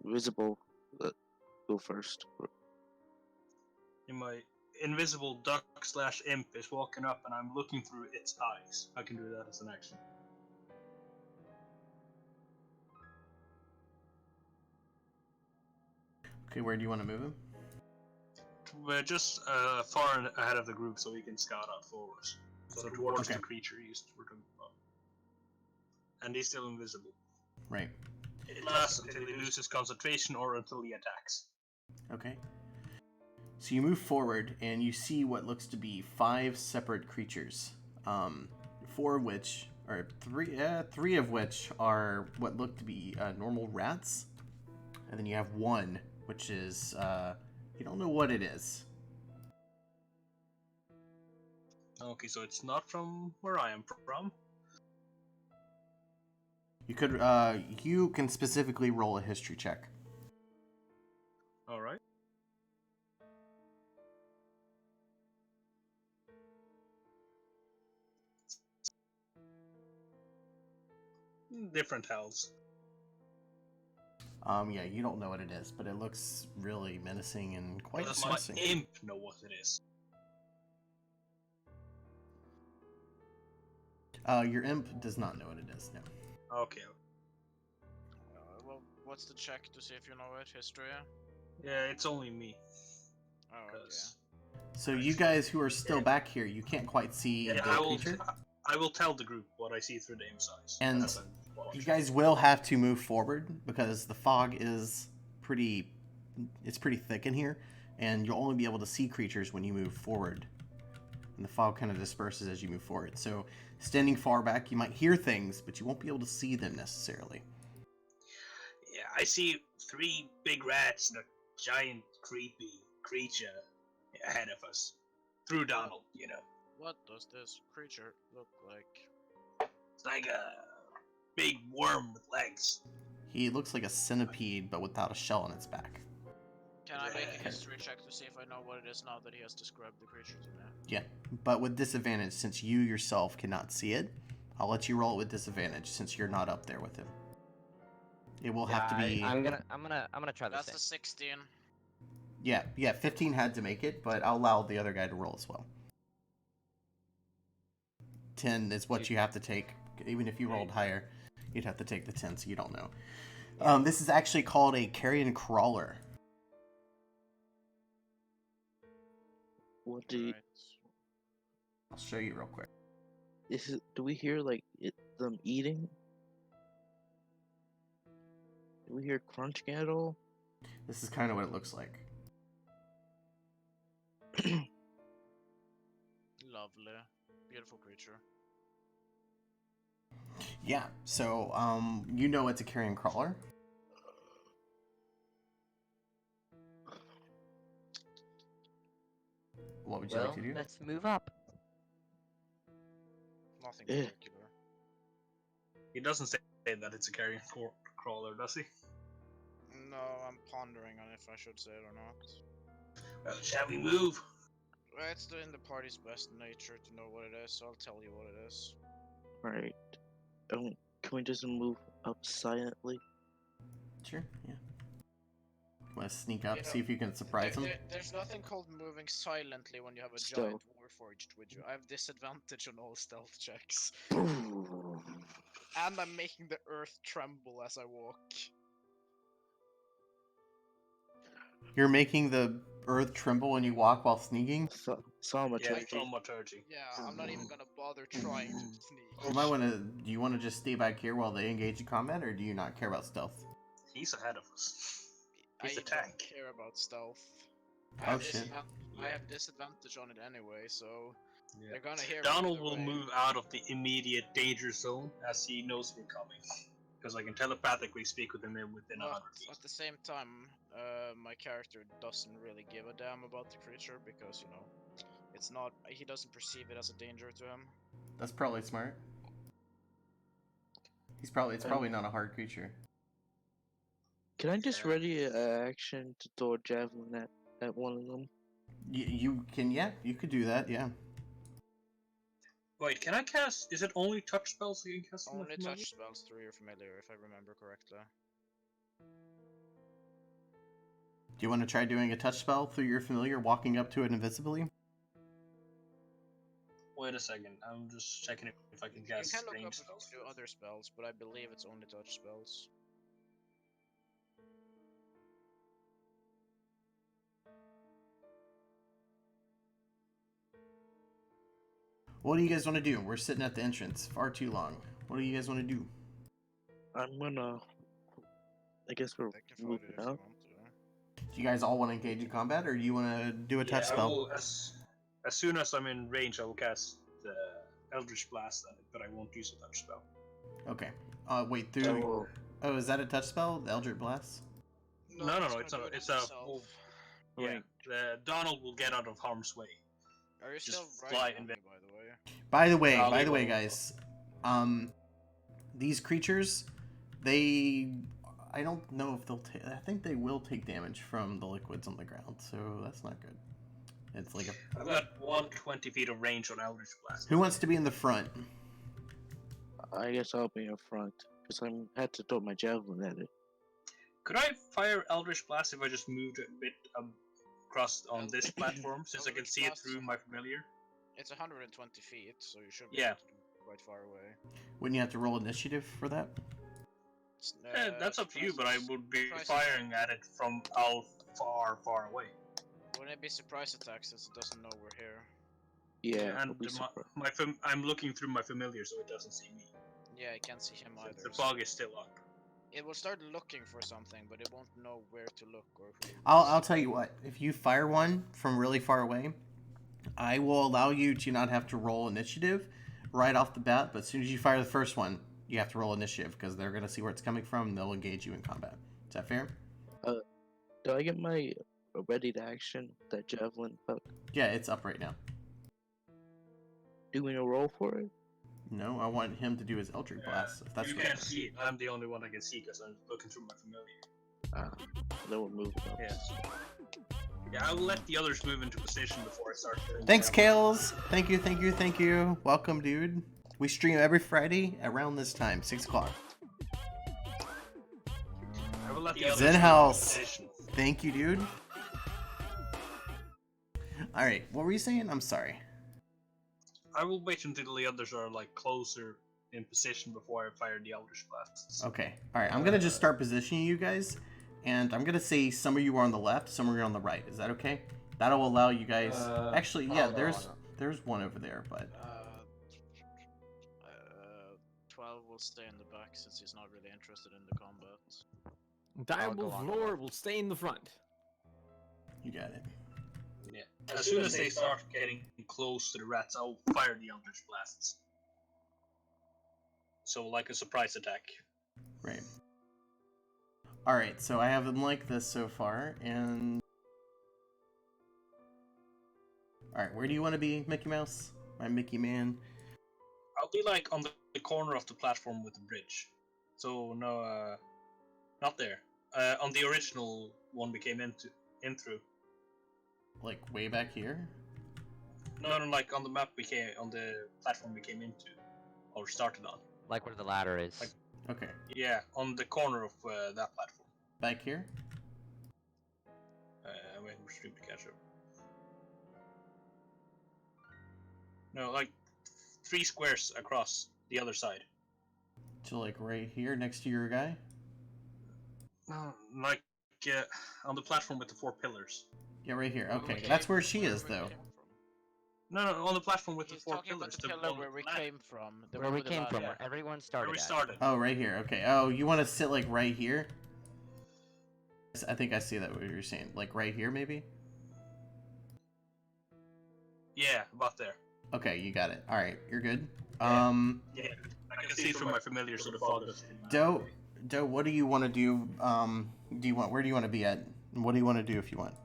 invisible go first. in my invisible duck / imp is walking up and I'm looking through its eyes? I can do that as an action. Okay, where do you want to move him? We're just far ahead of the group so we can scout out forward. So towards Okay. the creature we're talking about. And he's still invisible. Right. It lasts until he loses concentration or until he attacks. Okay. So you move forward and you see what looks to be 5 separate creatures. 4 of which, or 3 of which are what look to be normal rats. And then you have 1, which is, you don't know what it is. Okay, so it's not from where I am from. You could, you can specifically roll a history check. Alright. Different hells. Yeah, you don't know what it is, but it looks really menacing and quite Does my menacing. imp know what it is? Your imp does not know what it is, no. Okay. Well, what's the check to see if you know it? History? Yeah, it's only me. Oh, okay. 'cause- So you guys who are still back here, you can't quite see Yeah, the creature. I will tell the group what I see through the imp's eyes. And as I watch. You guys will have to move forward because the fog is pretty thick in here, and you'll only be able to see creatures when you move forward. and the fog kind of disperses as you move forward. So, standing far back, you might hear things, but you won't be able to see them necessarily. Yeah, I see 3 big rats and a giant creepy creature ahead of us. Through Donald, you know. What does this creature look like? It's like a big worm with legs. He looks like a centipede, but without a shell on its back. Can I make a Okay. history check to see if I know what it is now that he has described the creature to me? Yeah, but with disadvantage since you yourself cannot see it. I'll let you roll it with disadvantage since you're not up there with him. It will have to be. I'm gonna try this. That's a 16. Yeah. 15 had to make it, but I'll allow the other guy to roll as well. 10 is what you have to take. Even if you rolled higher, you'd have to take the 10, so you don't know. This is actually called a carrion crawler. What do you, Right. I'll show you real quick. do we hear like them eating? Do we hear crunching at all? This is kind of what it looks like. Lovely. Beautiful creature. Yeah, so you know it's a carrion crawler. What would you Well, like to do? let's move up. Nothing Eh. particular. He doesn't say that it's a carrion crawler, does he? No, I'm pondering on if I should say it or not. Well, shall we move? Well, it's in the party's best nature to know what it is, so I'll tell you what it is. Right. Can we just move up silently? Sure, yeah. Want to sneak up, You know, see if you can surprise him? There's nothing called moving silently when you have a Stealth. giant warforged with you. I have disadvantage on all stealth checks. Boom. And I'm making the earth tremble as I walk. You're making the earth tremble when you walk while sneaking? Thaumaturgy. Yeah, thaumaturgy. Yeah, I'm not even gonna bother trying to sneak. You might want to. Do you want to just stay back here while they engage in combat, or do you not care about stealth? He's ahead of us. I He's a don't tank. care about stealth. Oh, shit. I have disadvantage on it anyway, so Yeah. they're gonna hear me Donald either will way. move out of the immediate danger zone as he knows we're coming. Because I can telepathically speak with him within 100 feet. At the same time, my character doesn't really give a damn about the creature because, you know, it's not. He doesn't perceive it as a danger to him. That's probably smart. It's probably not a hard creature. Can I just ready an action to throw a javelin at one of them? You can, yeah, you could do that, yeah. Wait, can I cast? Is it only touch spells you can cast? on a Only familiar? touch spells through your familiar, if I remember correctly. Do you want to try doing a touch spell through your familiar, walking up to it invisibly? Wait a second, I'm just checking if I can cast You can look up range if you spells. can do other spells, but I believe it's only touch spells. What do you guys want to do? We're sitting at the entrance far too long. What do you guys want to do? I'm gonna. I guess we're They can fight moving it if they out. want to. Do you guys all want to engage in combat, or do you want to do a touch I spell? will, as soon as I'm in range, I will cast Eldritch Blast at it, but I won't use a touch spell. Okay. Wait, through... Oh, is that a touch spell? The Eldritch Blast? No, he's it's gonna not. do it It's a. himself. Well, yeah, Donald will get out of harm's way. Are you just still fly right, and by the way? By the way, guys, these creatures, I don't know if they'll take. I think they will take damage from the liquids on the ground, so that's not good. It's like a. I've got 120 feet of range on Eldritch Blast. Who wants to be in the front? I guess I'll be in front because I had to throw my javelin at it. Could I fire Eldritch Blast if I just moved a bit across on this platform, since I can Eldritch see it Blast through my familiar? It's 120 feet, so you should be Yeah. able to be quite far away. Wouldn't you have to roll initiative for that? That's up to you, but I would be surprise firing at it from how far away. Wouldn't it be surprise attack since it doesn't know we're here? Yeah, and I'll be I'm looking through my familiar, so it doesn't see me. Yeah, I can't see him either. The fog is still up. It will start looking for something, but it won't know where to look or who. I'll tell you what. If you fire one from really far away, I will allow you to not have to roll initiative right off the bat, but as soon as you fire the first one, you have to roll initiative because they're going to see where it's coming from and they'll engage you in combat. Is that fair? Do I get my ready to action, that javelin hook? Yeah, it's up right now. Do we roll for it? No, I want him to do his Eldritch Blast. If that's You what can't see it. I'm the only one that can see because I'm looking through my familiar. Then we'll move it up. Yes. Yeah, I will let the others move into position before I start. Thanks, Kales. Thank you. Welcome, dude. We stream every Friday around this time, 6 o'clock. I will let the others Zen move House. into position. Thank you, dude. Alright, what were you saying? I'm sorry. I will wait until the others are like closer in position before I fire the Eldritch Blasts. Okay. Alright, I'm going to just start positioning you guys. And I'm going to say some of you are on the left, some of you are on the right. Is that okay? That'll allow you guys... Actually, yeah, there's one over there, but... 12 will stay in the back since he's not really interested in the combat. Direwolf Lore will stay in the front. You got it. Yeah. As soon as they start getting close to the rats, I'll fire the Eldritch Blasts. So, like a surprise attack. Right. Alright, so I have them like this so far, and... Alright, where do you want to be, Mickey Mouse? My Mickey Man. I'll be like on the corner of the platform with the bridge. So, no, not there. On the original one we came in through. Like, way back here? No, like on the map on the platform we came into. Or started on. Like where the ladder is. Like, Okay. yeah, on the corner of that platform. Back here? Wait, we're streaming to catch up. No, like 3 squares across the other side. So, like, right here, next to your guy? Like on the platform with the 4 pillars. Yeah, right here. Okay, that's where she is, though. No, on the platform with the He's 4 talking pillars. about the pillar where we came from. The Where one we with the came from, ladder. where everyone Where started we at. started. Oh, right here. Okay. Oh, you want to sit, like, right here? I think I see that what you're saying. Like, right here, maybe? Yeah, about there. Okay, you got it. Alright, you're good. Yeah. Yeah, I can see through my familiar, so the fog doesn't. Doe, what do you want to do? Where do you want to be at? What do you want to do if you want?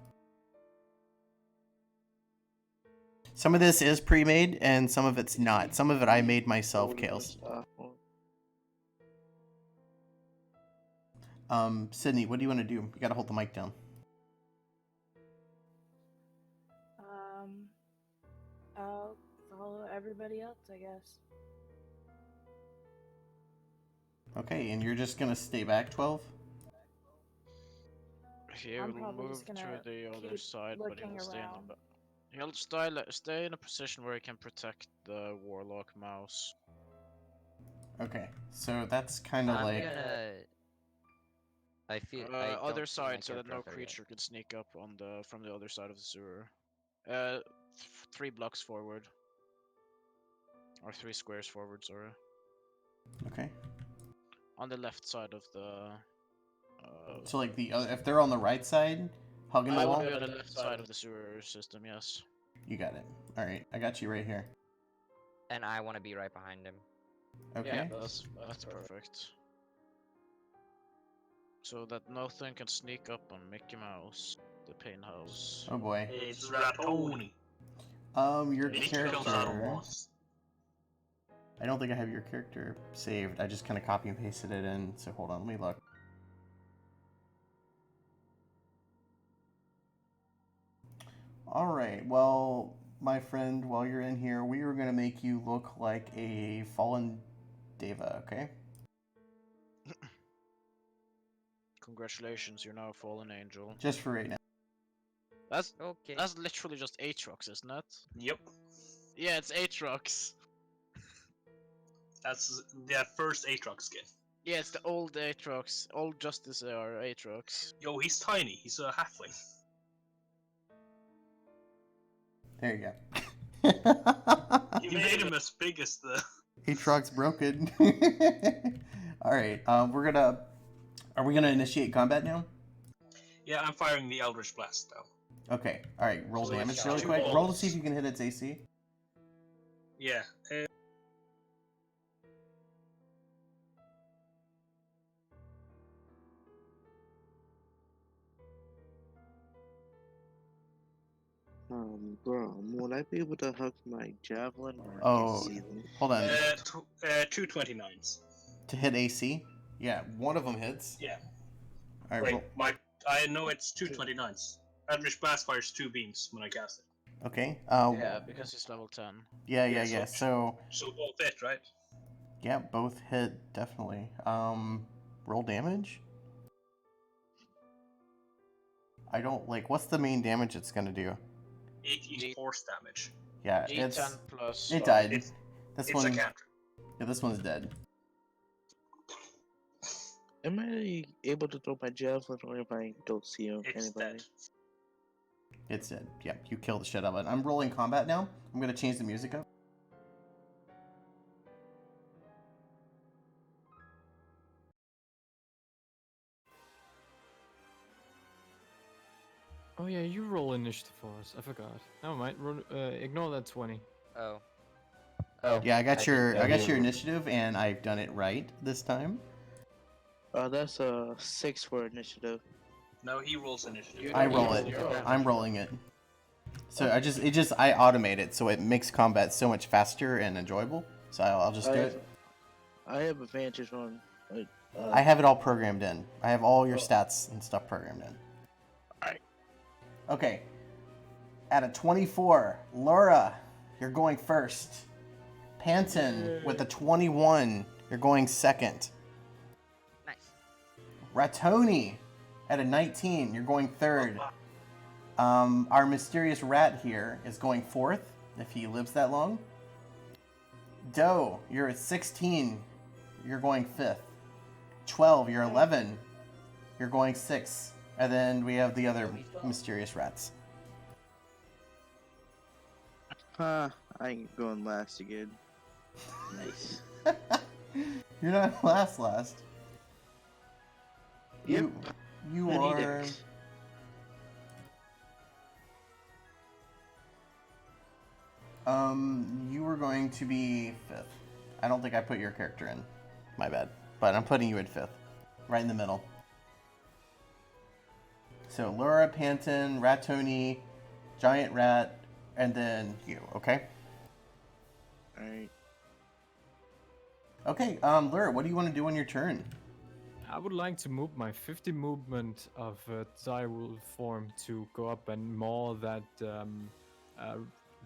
Some of this is pre-made, and some of it's not. Some of it I made myself, Kales. Sydney, what do you want to do? You gotta hold the mic down. I'll follow everybody else, I guess. Okay, and you're just gonna stay back 12? He I'm will probably move just to gonna the other keep side, but he looking will stay in around. the back. He'll stay in a position where he can protect the warlock mouse. Okay, so that's kind of I'm like... gonna... I feel... I don't Other see my side, so that character no up there yet. creature could sneak up from the other side of the sewer. 3 blocks forward. Or 3 squares forward, sorry. Okay. On the left side of the... So like the other, if they're on the right side, hugging the I wall? would be on the left side of the sewer system, yes. You got it. Alright, I got you right here. And I want to be right behind him. Okay. Yeah, that's perfect. So that nothing can sneak up on Mickey Mouse, the pain house. Oh boy. It's Ratoni. Your He comes out of character... moss. I don't think I have your character saved. I just kind of copy and pasted it in. So hold on, let me look. Alright, well, my friend, while you're in here, we are going to make you look like a fallen deva, okay? Congratulations, you're now a fallen angel. Just for right now. That's Okay. that's literally just Aatrox, isn't it? Yep. Yeah, it's Aatrox. That's the first Aatrox skin. Yeah, it's the old Aatrox, old Justice AR Aatrox. Yo, he's tiny. He's a halfling. There you go. You made him as big as the... Aatrox broken. Alright, are we gonna initiate combat now? Yeah, I'm firing the Eldritch Blast now. Okay. All right. Roll So damage it's really two quick. Roll to see if balls. you can hit its AC. Yeah. Bro, would I be able to hook my javelin or I can't Oh, see them? hold on. Two 29s. To hit AC? Yeah, one of them hits. Yeah. All right. Wait, Roll. I know it's two 29s. Eldritch Blast fires 2 beams when I cast it. Okay. Yeah, because it's level 10. Yeah. So So both hit, right? yeah, both hit definitely. Roll damage. I don't like. What's the main damage it's gonna do? 8 force damage. Yeah, D10 plus. it died. It's, This it's one. a cantrip. Yeah, this one's dead. Am I able to throw my javelin or if I don't see It's anybody? dead. It's dead. Yeah, you killed the shit out of it. I'm rolling combat now. I'm gonna change the music up. Oh yeah, you roll initiative for us. I forgot. Never mind. Ignore that 20. Oh. Oh. Yeah, I got your you- initiative, and I've done it right this time. That's a 6 for initiative. No, he rolls initiative. You I don't roll roll it. your damage. I'm rolling it. So I automate it, so it makes combat so much faster and enjoyable. So I'll just do it. I have advantage on. I have it all programmed in. I have all your stats and stuff programmed in. Alright. Okay. At a 24, Laura, you're going first. Panton with a 21, you're going second. Nice. Ratoni at a 19, you're going third. Our mysterious rat here is going fourth, if he lives that long. Doe, you're at 16, you're going fifth. 12, you're 11, you're going sixth. And then we have the other mysterious rats. I ain't going last again. Nice. You're not last. Yep. You I need are. it. You were going to be fifth. I don't think I put your character in. My bad. But I'm putting you in fifth. Right in the middle. So Laura, Panton, Ratoni, Giant Rat, and then you, okay? Alright. Okay, Laura, what do you want to do on your turn? I would like to move my 50 movement of direwolf form to go up and maul that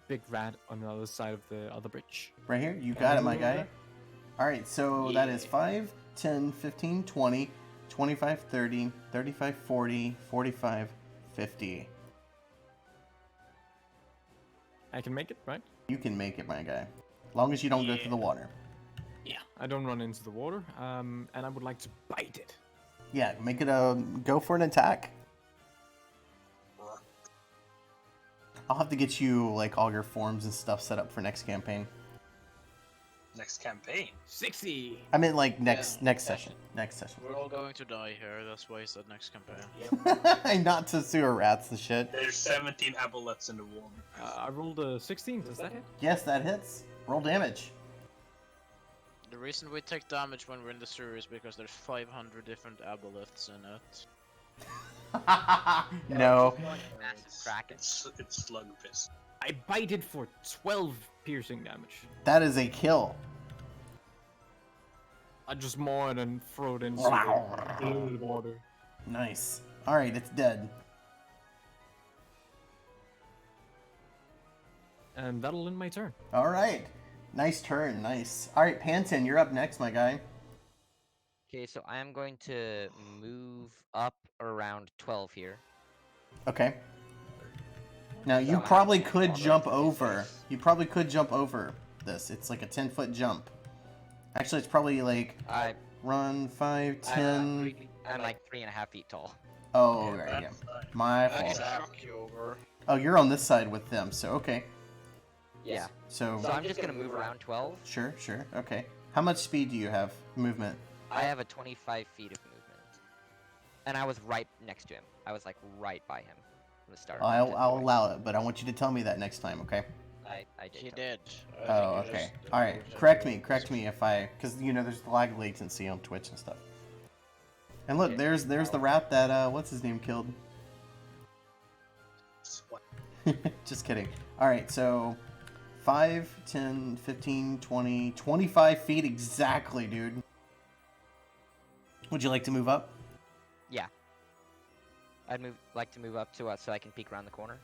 big rat on the other side of the other bridge. Right here? You Can got I it, my move guy. that? Alright, so that is 5, 10, 15, 20, 25, 30, 35, 40, 45, 50. I can make it, right? You can make it, my guy. As long as you don't go through the water. Yeah. I don't run into the water, and I would like to bite it. Yeah, make it go for an attack. I'll have to get you like all your forms and stuff set up for next campaign. Next campaign. 60! I mean like next session. Next session. We're all going to die here, that's why it's the next campaign. Not to sewer rats and shit. There's 17 aboleths in the water. I rolled a 16, does that hit? Yes, that hits. Roll damage. The reason we take damage when we're in the sewer is because there's 500 different aboleths in it. No. Massive kraken. It's slug fist. I bite it for 12 piercing damage. That is a kill. I just maul it and throw it into the water. Nice. Alright, it's dead. And that'll end my turn. Alright. Nice turn, nice. Alright, Panton, you're up next, my guy. Okay, so I am going to move up around 12 here. Okay. Now you probably could jump over. You probably could jump over this. It's like a 10-foot jump. Actually, it's probably like I run 5, 10. I'm like 3.5 feet tall. Oh, right, yeah. My I can fault. shock you over. Oh, you're on this side with them, so okay. Yeah. So, So I'm just gonna move around 12. sure, okay. How much speed do you have? Movement. I have a 25 feet of movement. And I was right next to him. I was like right by him. from the start. I'll allow it, but I want you to tell me that next time, okay? I did. He tell did. Oh, okay. All right. Correct me if I, because there's the lag latency on Twitch and stuff. And look, Okay. there's the rat that what's his name killed. Just kidding. All right, so 5, 10, 15, 20, 25 feet exactly, dude. Would you like to move up? Yeah. I'd like to move up to so I can peek around the corner.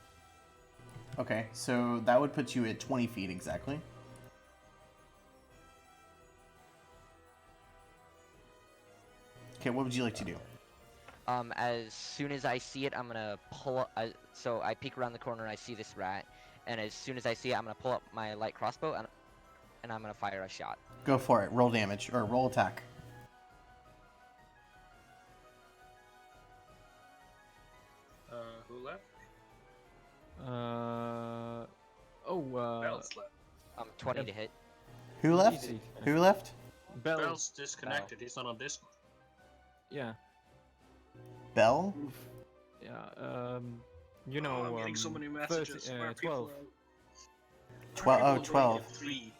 Okay, so that would put you at 20 feet exactly. Okay, what would you like to do? As soon as I see it, I'm gonna pull up. So I peek around the corner and I see this rat, and as soon as I see it, I'm gonna pull up my light crossbow and I'm gonna fire a shot. Go for it. Roll damage or roll attack. Who left? Oh, Bell's left. 20 to hit. Who left? Easy. Who left? Bell's disconnected. He's not on Discord. Yeah. Bell? Yeah. You Oh, know. I'm getting so many messages. Where 12. 12. Oh, people 12. at 3.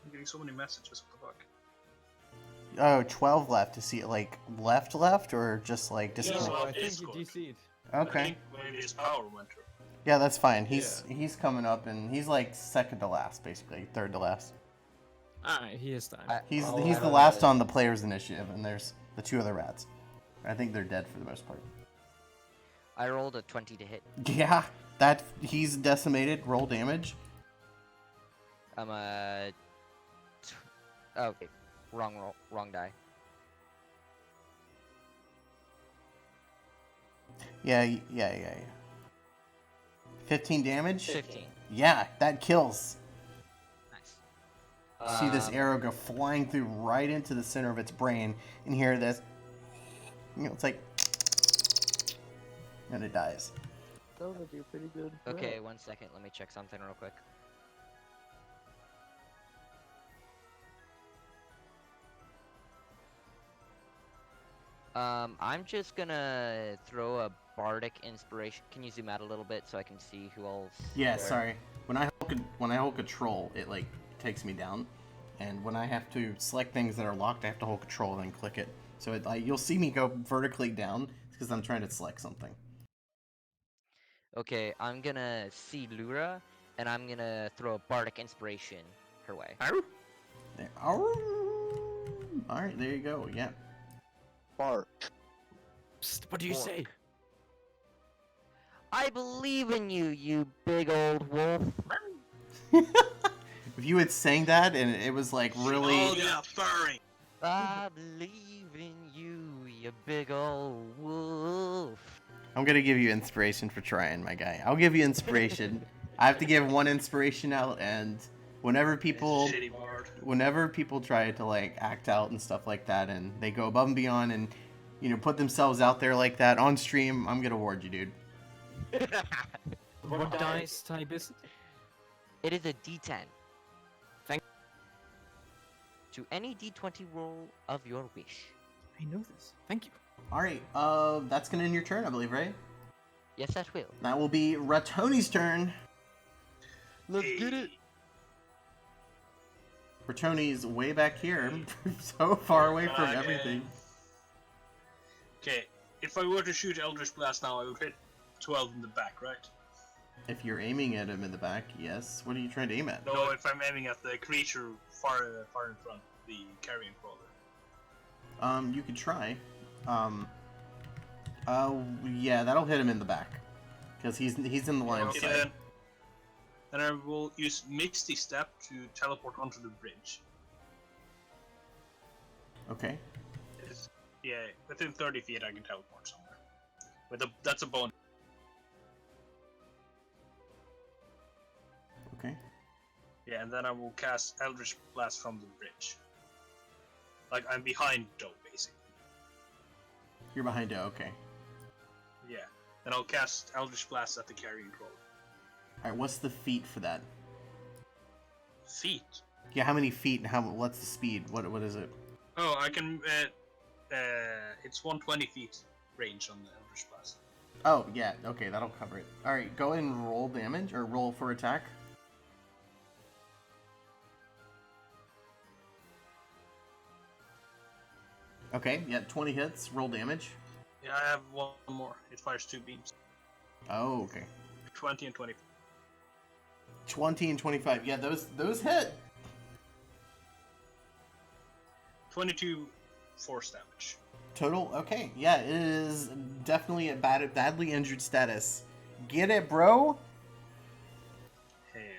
I'm getting so many messages. What the fuck? Oh, 12 left. To see it like left, or just like Yeah, disconnect? well, I think he Discord. DC'd. I Okay. think maybe his power went through. Yeah, that's fine. He's coming up and he's like second to last, basically third to last. Alright, he is time. He's the last on the players' initiative, and there's the 2 other rats. I think they're dead for the most part. I rolled a 20 to hit. Yeah, he's decimated. Roll damage. I'm a. Oh, okay. Wrong die. Yeah. 15 damage. 15. Yeah, that kills. Nice. See this arrow go flying through right into the center of its brain, and hear this. It's like, and it dies. That would be a pretty good. Okay, 1 second. Let me check something real quick. I'm just gonna throw a bardic inspiration. Can you zoom out a little bit so I can see who else? Yeah, where? sorry. When I hold control, it like takes me down, and when I have to select things that are locked, I have to hold control and then click it. So you'll see me go vertically down because I'm trying to select something. Okay, I'm gonna see Lura, and I'm gonna throw a bardic inspiration her way. There. All right, there you go. Yeah. Bark. Psst, what do you say? I believe in you, you big old wolf. If you had sang that and it was like really. Oh yeah, furry. I believe in you, you big old wolf. I'm gonna give you inspiration for trying, my guy. I'll give you inspiration. I have to give 1 inspiration out, and whenever people Shitty bard. try to like act out and stuff like that, and they go above and beyond and put themselves out there like that on stream, I'm gonna award you, dude. What dice type is it? It is a D10. Thank- To any D20 roll of your wish. I know this. Thank you. All right, that's gonna end your turn, I believe, right? Yes, that will. That will be Ratoni's turn. Let's get it. Ratoni's way back here, so far away from Okay. everything. Okay, if I were to shoot Eldritch Blast now, I would hit 12 in the back, right? If you're aiming at him in the back, yes. What are you trying to aim at? No, if I'm aiming at the creature far in front, the carrion crawler. You could try. Yeah, that'll hit him in the back, because he's in the line of Okay, sight. then I will use Misty Step to teleport onto the bridge. Okay. Yeah, within 30 feet I can teleport somewhere. That's a bonus. Okay. Yeah, and then I will cast Eldritch Blast from the bridge. Like, I'm behind Doe, basically. You're behind it. Okay. Yeah. Then I'll cast Eldritch Blast at the carrion crawler. All right. What's the feet for that? Feet? Yeah. How many feet? And what's the speed? What is it? Oh, I can, it's 120 feet range on the Eldritch Blast. Oh, yeah. Okay, that'll cover it. Alright, go ahead and roll damage, or roll for attack. Okay, yeah, 20 hits. Roll damage. Yeah, I have one more. It fires 2 beams. Oh, okay. 20 and 20. 20 and 25. Yeah, those hit. 22 force damage. Total? Okay. Yeah, it is definitely a badly injured status. Get it, bro? Hell yeah.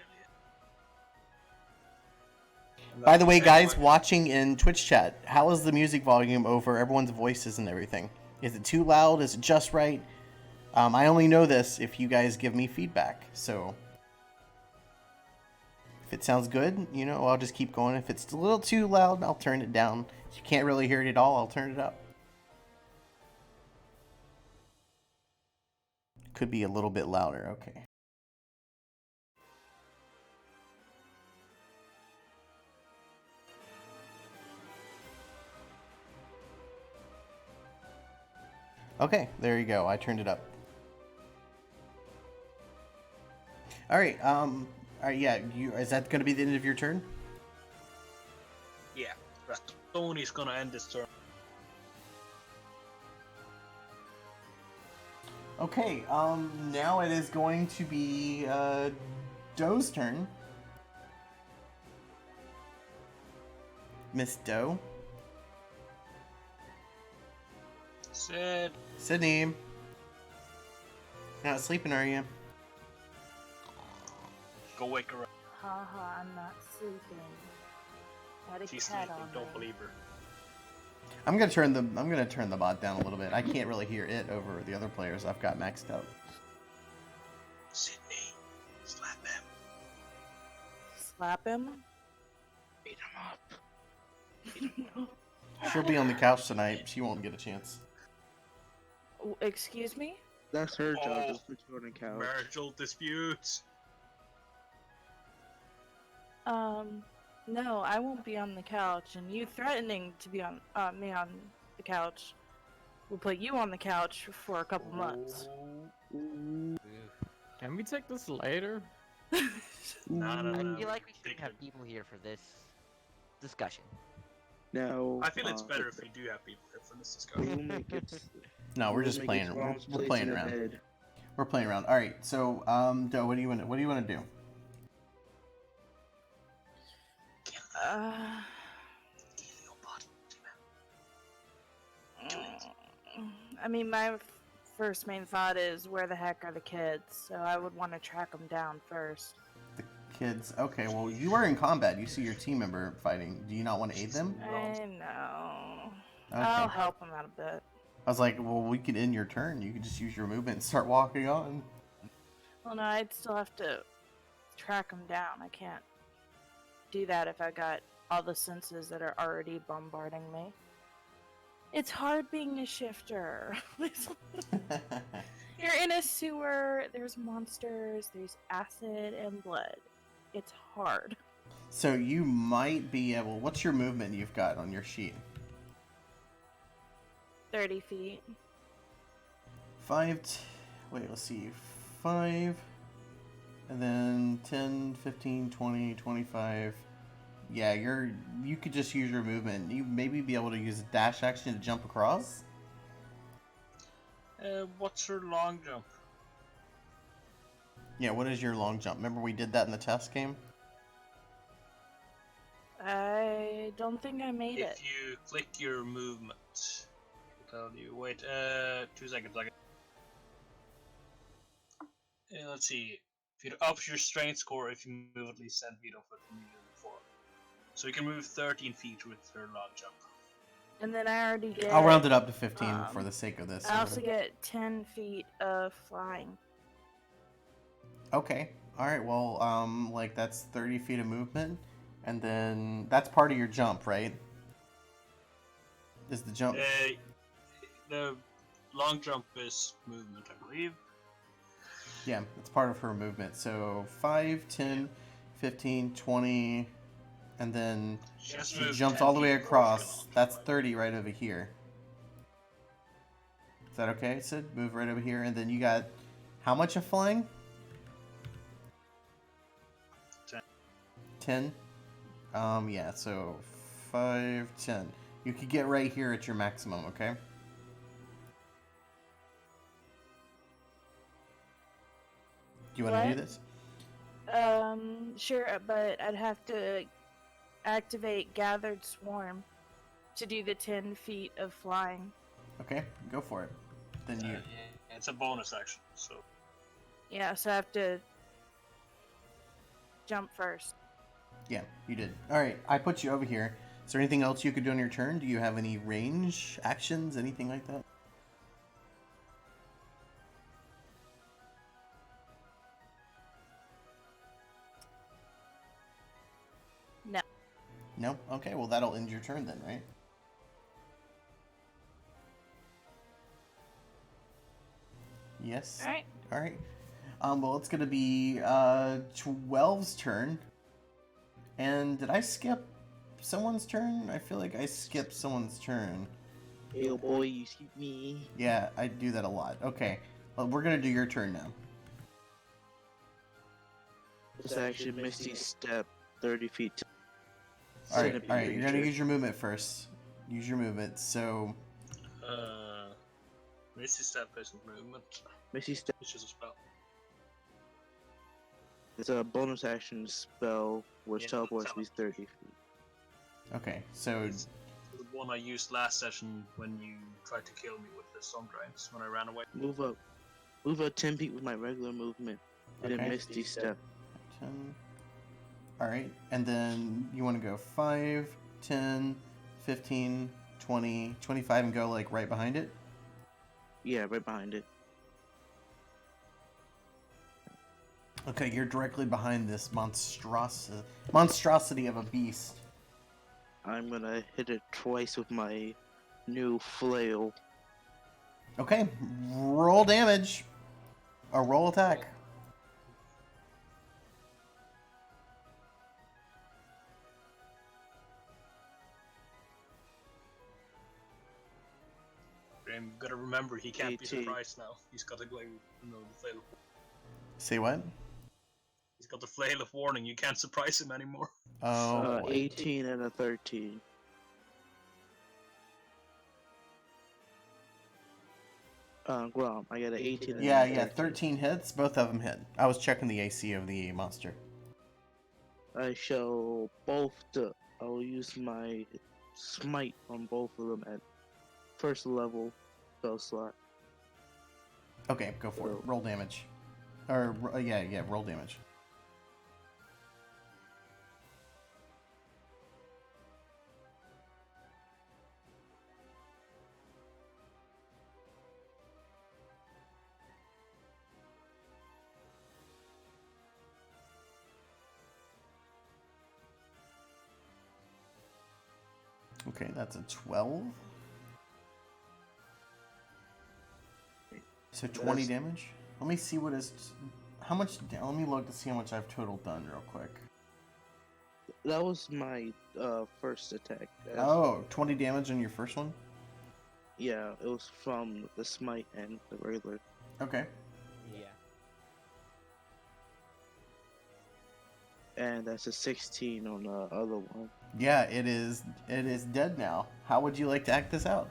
And By the that's way, guys, anyway. watching in Twitch chat, how is the music volume over everyone's voices and everything? Is it too loud? Is it just right? I only know this if you guys give me feedback. So if it sounds good, you know, I'll just keep going. If it's a little too loud, I'll turn it down. If you can't really hear it at all, I'll turn it up. Could be a little bit louder. Okay. Okay, there you go. I turned it up. All right. Yeah. Is that going to be the end of your turn? Yeah. Tony's gonna end this turn. Okay. Now it is going to be Doe's turn. Miss Doe. Sid. Sydney. You're not sleeping, are you? Go wake her up. Haha, I'm not sleeping. Had a She's cat sleeping. on Don't me. believe her. I'm gonna turn the bot down a little bit. I can't really hear it over the other players I've got maxed out. Sydney. Slap him. Slap him? Beat him up. She'll be on the couch tonight. She won't get a chance. Excuse me? That's her job, Oh. is to put you on a couch. Marital disputes. No, I won't be on the couch, and you threatening to be on me on the couch will put you on the couch for a couple months. Can we take this later? Nah, nah, I nah. feel like we should Take have it. people here for this discussion. Now, I feel it's better if we do have people here for this discussion. Looming gets, No, we're just Looming playing. gets We're, Mom's we're place playing in the around. bed. We're playing around. All right. So, Doe, what do you want to do? I mean, my first main thought is where the heck are the kids? So I would want to track them down first. The kids. Okay. Well, you are in combat. You see your team member fighting. Do you not want to aid them? I know. Okay. I'll help them out a bit. I was like, well, we could end your turn. You could just use your movement and start walking on. Well, no, I'd still have to track them down. I can't do that if I got all the senses that are already bombarding me. It's hard being a shifter. You're in a sewer, there's monsters, there's acid and blood. It's hard. So you might be able. What's your movement you've got on your sheet? 30 feet. Wait, let's see. 5. And then 10, 15, 20, 25. Yeah, you could just use your movement. You maybe be able to use a dash action to jump across. What's her long jump? Yeah, what is your long jump? Remember we did that in the test game? I don't think I made it. If you click your movement, it'll tell you. Wait, 2 seconds. Let's see. If it ups your strength score if you move at least 10 feet off it from you before. So you can move 13 feet with your long jump. And then I already get. I'll round it up to 15 for the sake of this. I also get 10 feet of flying. Okay. All right. Well, like that's 30 feet of movement, and then that's part of your jump, right? Is the jump? The long jump is movement, I believe. Yeah, it's part of her movement. So 5, 10, 15, 20, and then Just she move jumps 10 all the way feet before across. she can That's 30 right over here. Is that okay, Sid? Move right over here, and then you got how much of flying? 10. 10? Yeah, so 5, 10. You could get right here at your maximum, okay? Do you want to do What? this? Sure, but I'd have to activate Gathered Swarm to do the 10 feet of flying. Okay, go for it. Then you... Yeah, it's a bonus action, so... Yeah, so I have to jump first. Yeah, you did. Alright, I put you over here. Is there anything else you could do on your turn? Do you have any range actions, anything like that? No. No? Okay, well that'll end your turn then, right? Yes. Alright. Alright. Well, it's going to be 12's turn. And did I skip someone's turn? I feel like I skipped someone's turn. Hey, oh boy, you see me. Yeah, I do that a lot. Okay. Well, we're going to do your turn now. It's actually Misty Step 30 feet. Alright, Centipede alright. You're going to creature. use your movement first. Use your movement. So, Misty Step isn't movement. Misty Step It's just a spell. is a bonus action spell which Yeah, teleports me 30 feet. okay. So, It's the one I used last session when you tried to kill me with the Storm Drains when I ran away. Move up 10 feet with my regular movement. And Okay. then Misty Step. 10. Alright. And then you want to go 5, 10, 15, 20, 25 and go like right behind it? Yeah, right behind it. Okay, you're directly behind this monstrosity of a beast. I'm gonna hit it twice with my new flail. Okay, roll damage. Or roll attack. Graham, gotta remember he can't be 18. surprised now. He's got the flail of Say what? He's got the flail of warning. You can't surprise him anymore. Oh, boy. 18 and a 13. Grom, I got an 18 and Yeah, a yeah, 13. 13 hits. Both of them hit. I was checking the AC of the monster. I shall both. I'll use my smite on both of them at first level spell slot. Okay, go for it. Roll damage. Or, yeah, roll damage. Okay, that's a 12. So 20 damage? Let me see what is... How much... Let me look to see how much I've total done real quick. That was my first attack. Oh, 20 damage on your first one? Yeah, it was from the smite and the regular. Okay. Yeah. And that's a 16 on the other one. Yeah, it is dead now. How would you like to act this out?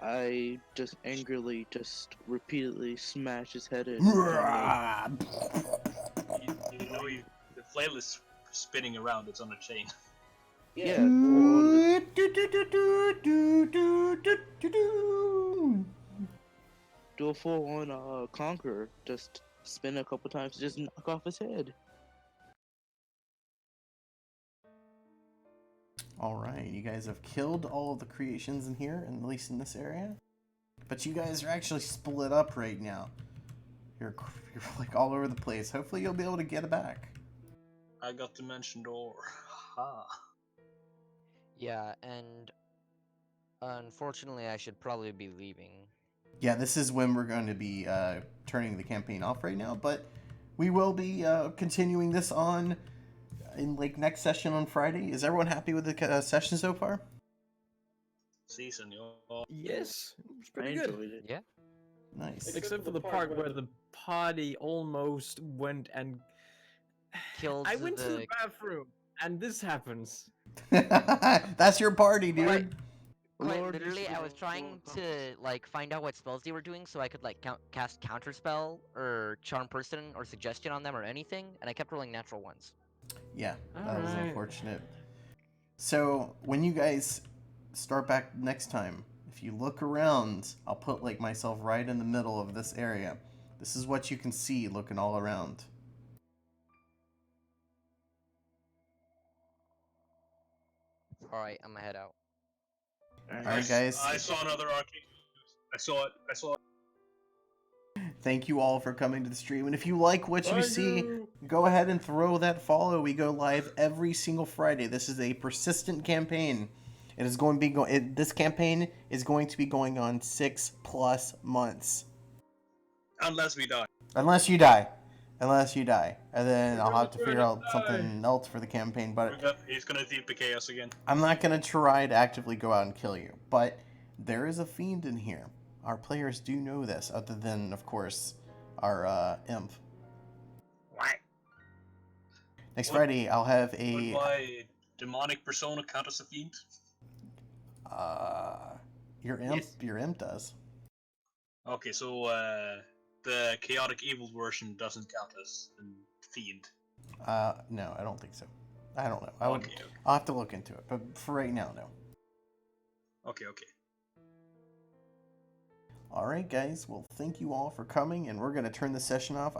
I just angrily, repeatedly smash his head in. You know, the flail is spinning around. It's on a chain. Yeah. Well, do a full-on conqueror. Just spin a couple times, just knock off his head. Alright, you guys have killed all of the creations in here, at least in this area. But you guys are actually split up right now. You're like all over the place. Hopefully you'll be able to get it back. I got dimension door. Ha. Yeah, and unfortunately, I should probably be leaving. Yeah, this is when we're going to be turning the campaign off right now, but we will be continuing this on in like next session on Friday. Is everyone happy with the session so far? season. Yes, it was I pretty good. enjoyed it. Yeah. Nice. Except for the part where the party almost went and Killed I went to the the. bathroom and this happens. That's your party, dude. Quite, quite Lord, literally, this I is was a trying Lord to like find out what spells they were doing so I could like cast counterspell or charm person or suggestion on them or anything, and I kept rolling natural ones. Yeah, that was Alright. unfortunate. So when you guys start back next time, if you look around, I'll put like myself right in the middle of this area. This is what you can see looking all around. All right, I'm gonna head out. Alright, guys. I saw another arcade. I saw it. Thank you all for coming to the stream. And if you like what you see, go ahead and throw that follow. We go live every single Friday. This is a persistent campaign. It is going to be this campaign is going to be going on 6+ months. Unless we die. Unless you die. And then I'll have to figure out something else for the campaign. But He's gonna DPK us again. I'm not going to try to actively go out and kill you. But there is a fiend in here. Our players do know this, other than, of course, our imp. What? Next Friday, I'll have Would a... my demonic persona count as a fiend? Your imp, Yes. your imp does. Okay, so the chaotic evil version doesn't count as a fiend. No, I don't think so. I don't know. Okay. I'll have to look into it, but for right now, no. Okay. All right, guys. Well, thank you all for coming, and we're gonna turn the session off.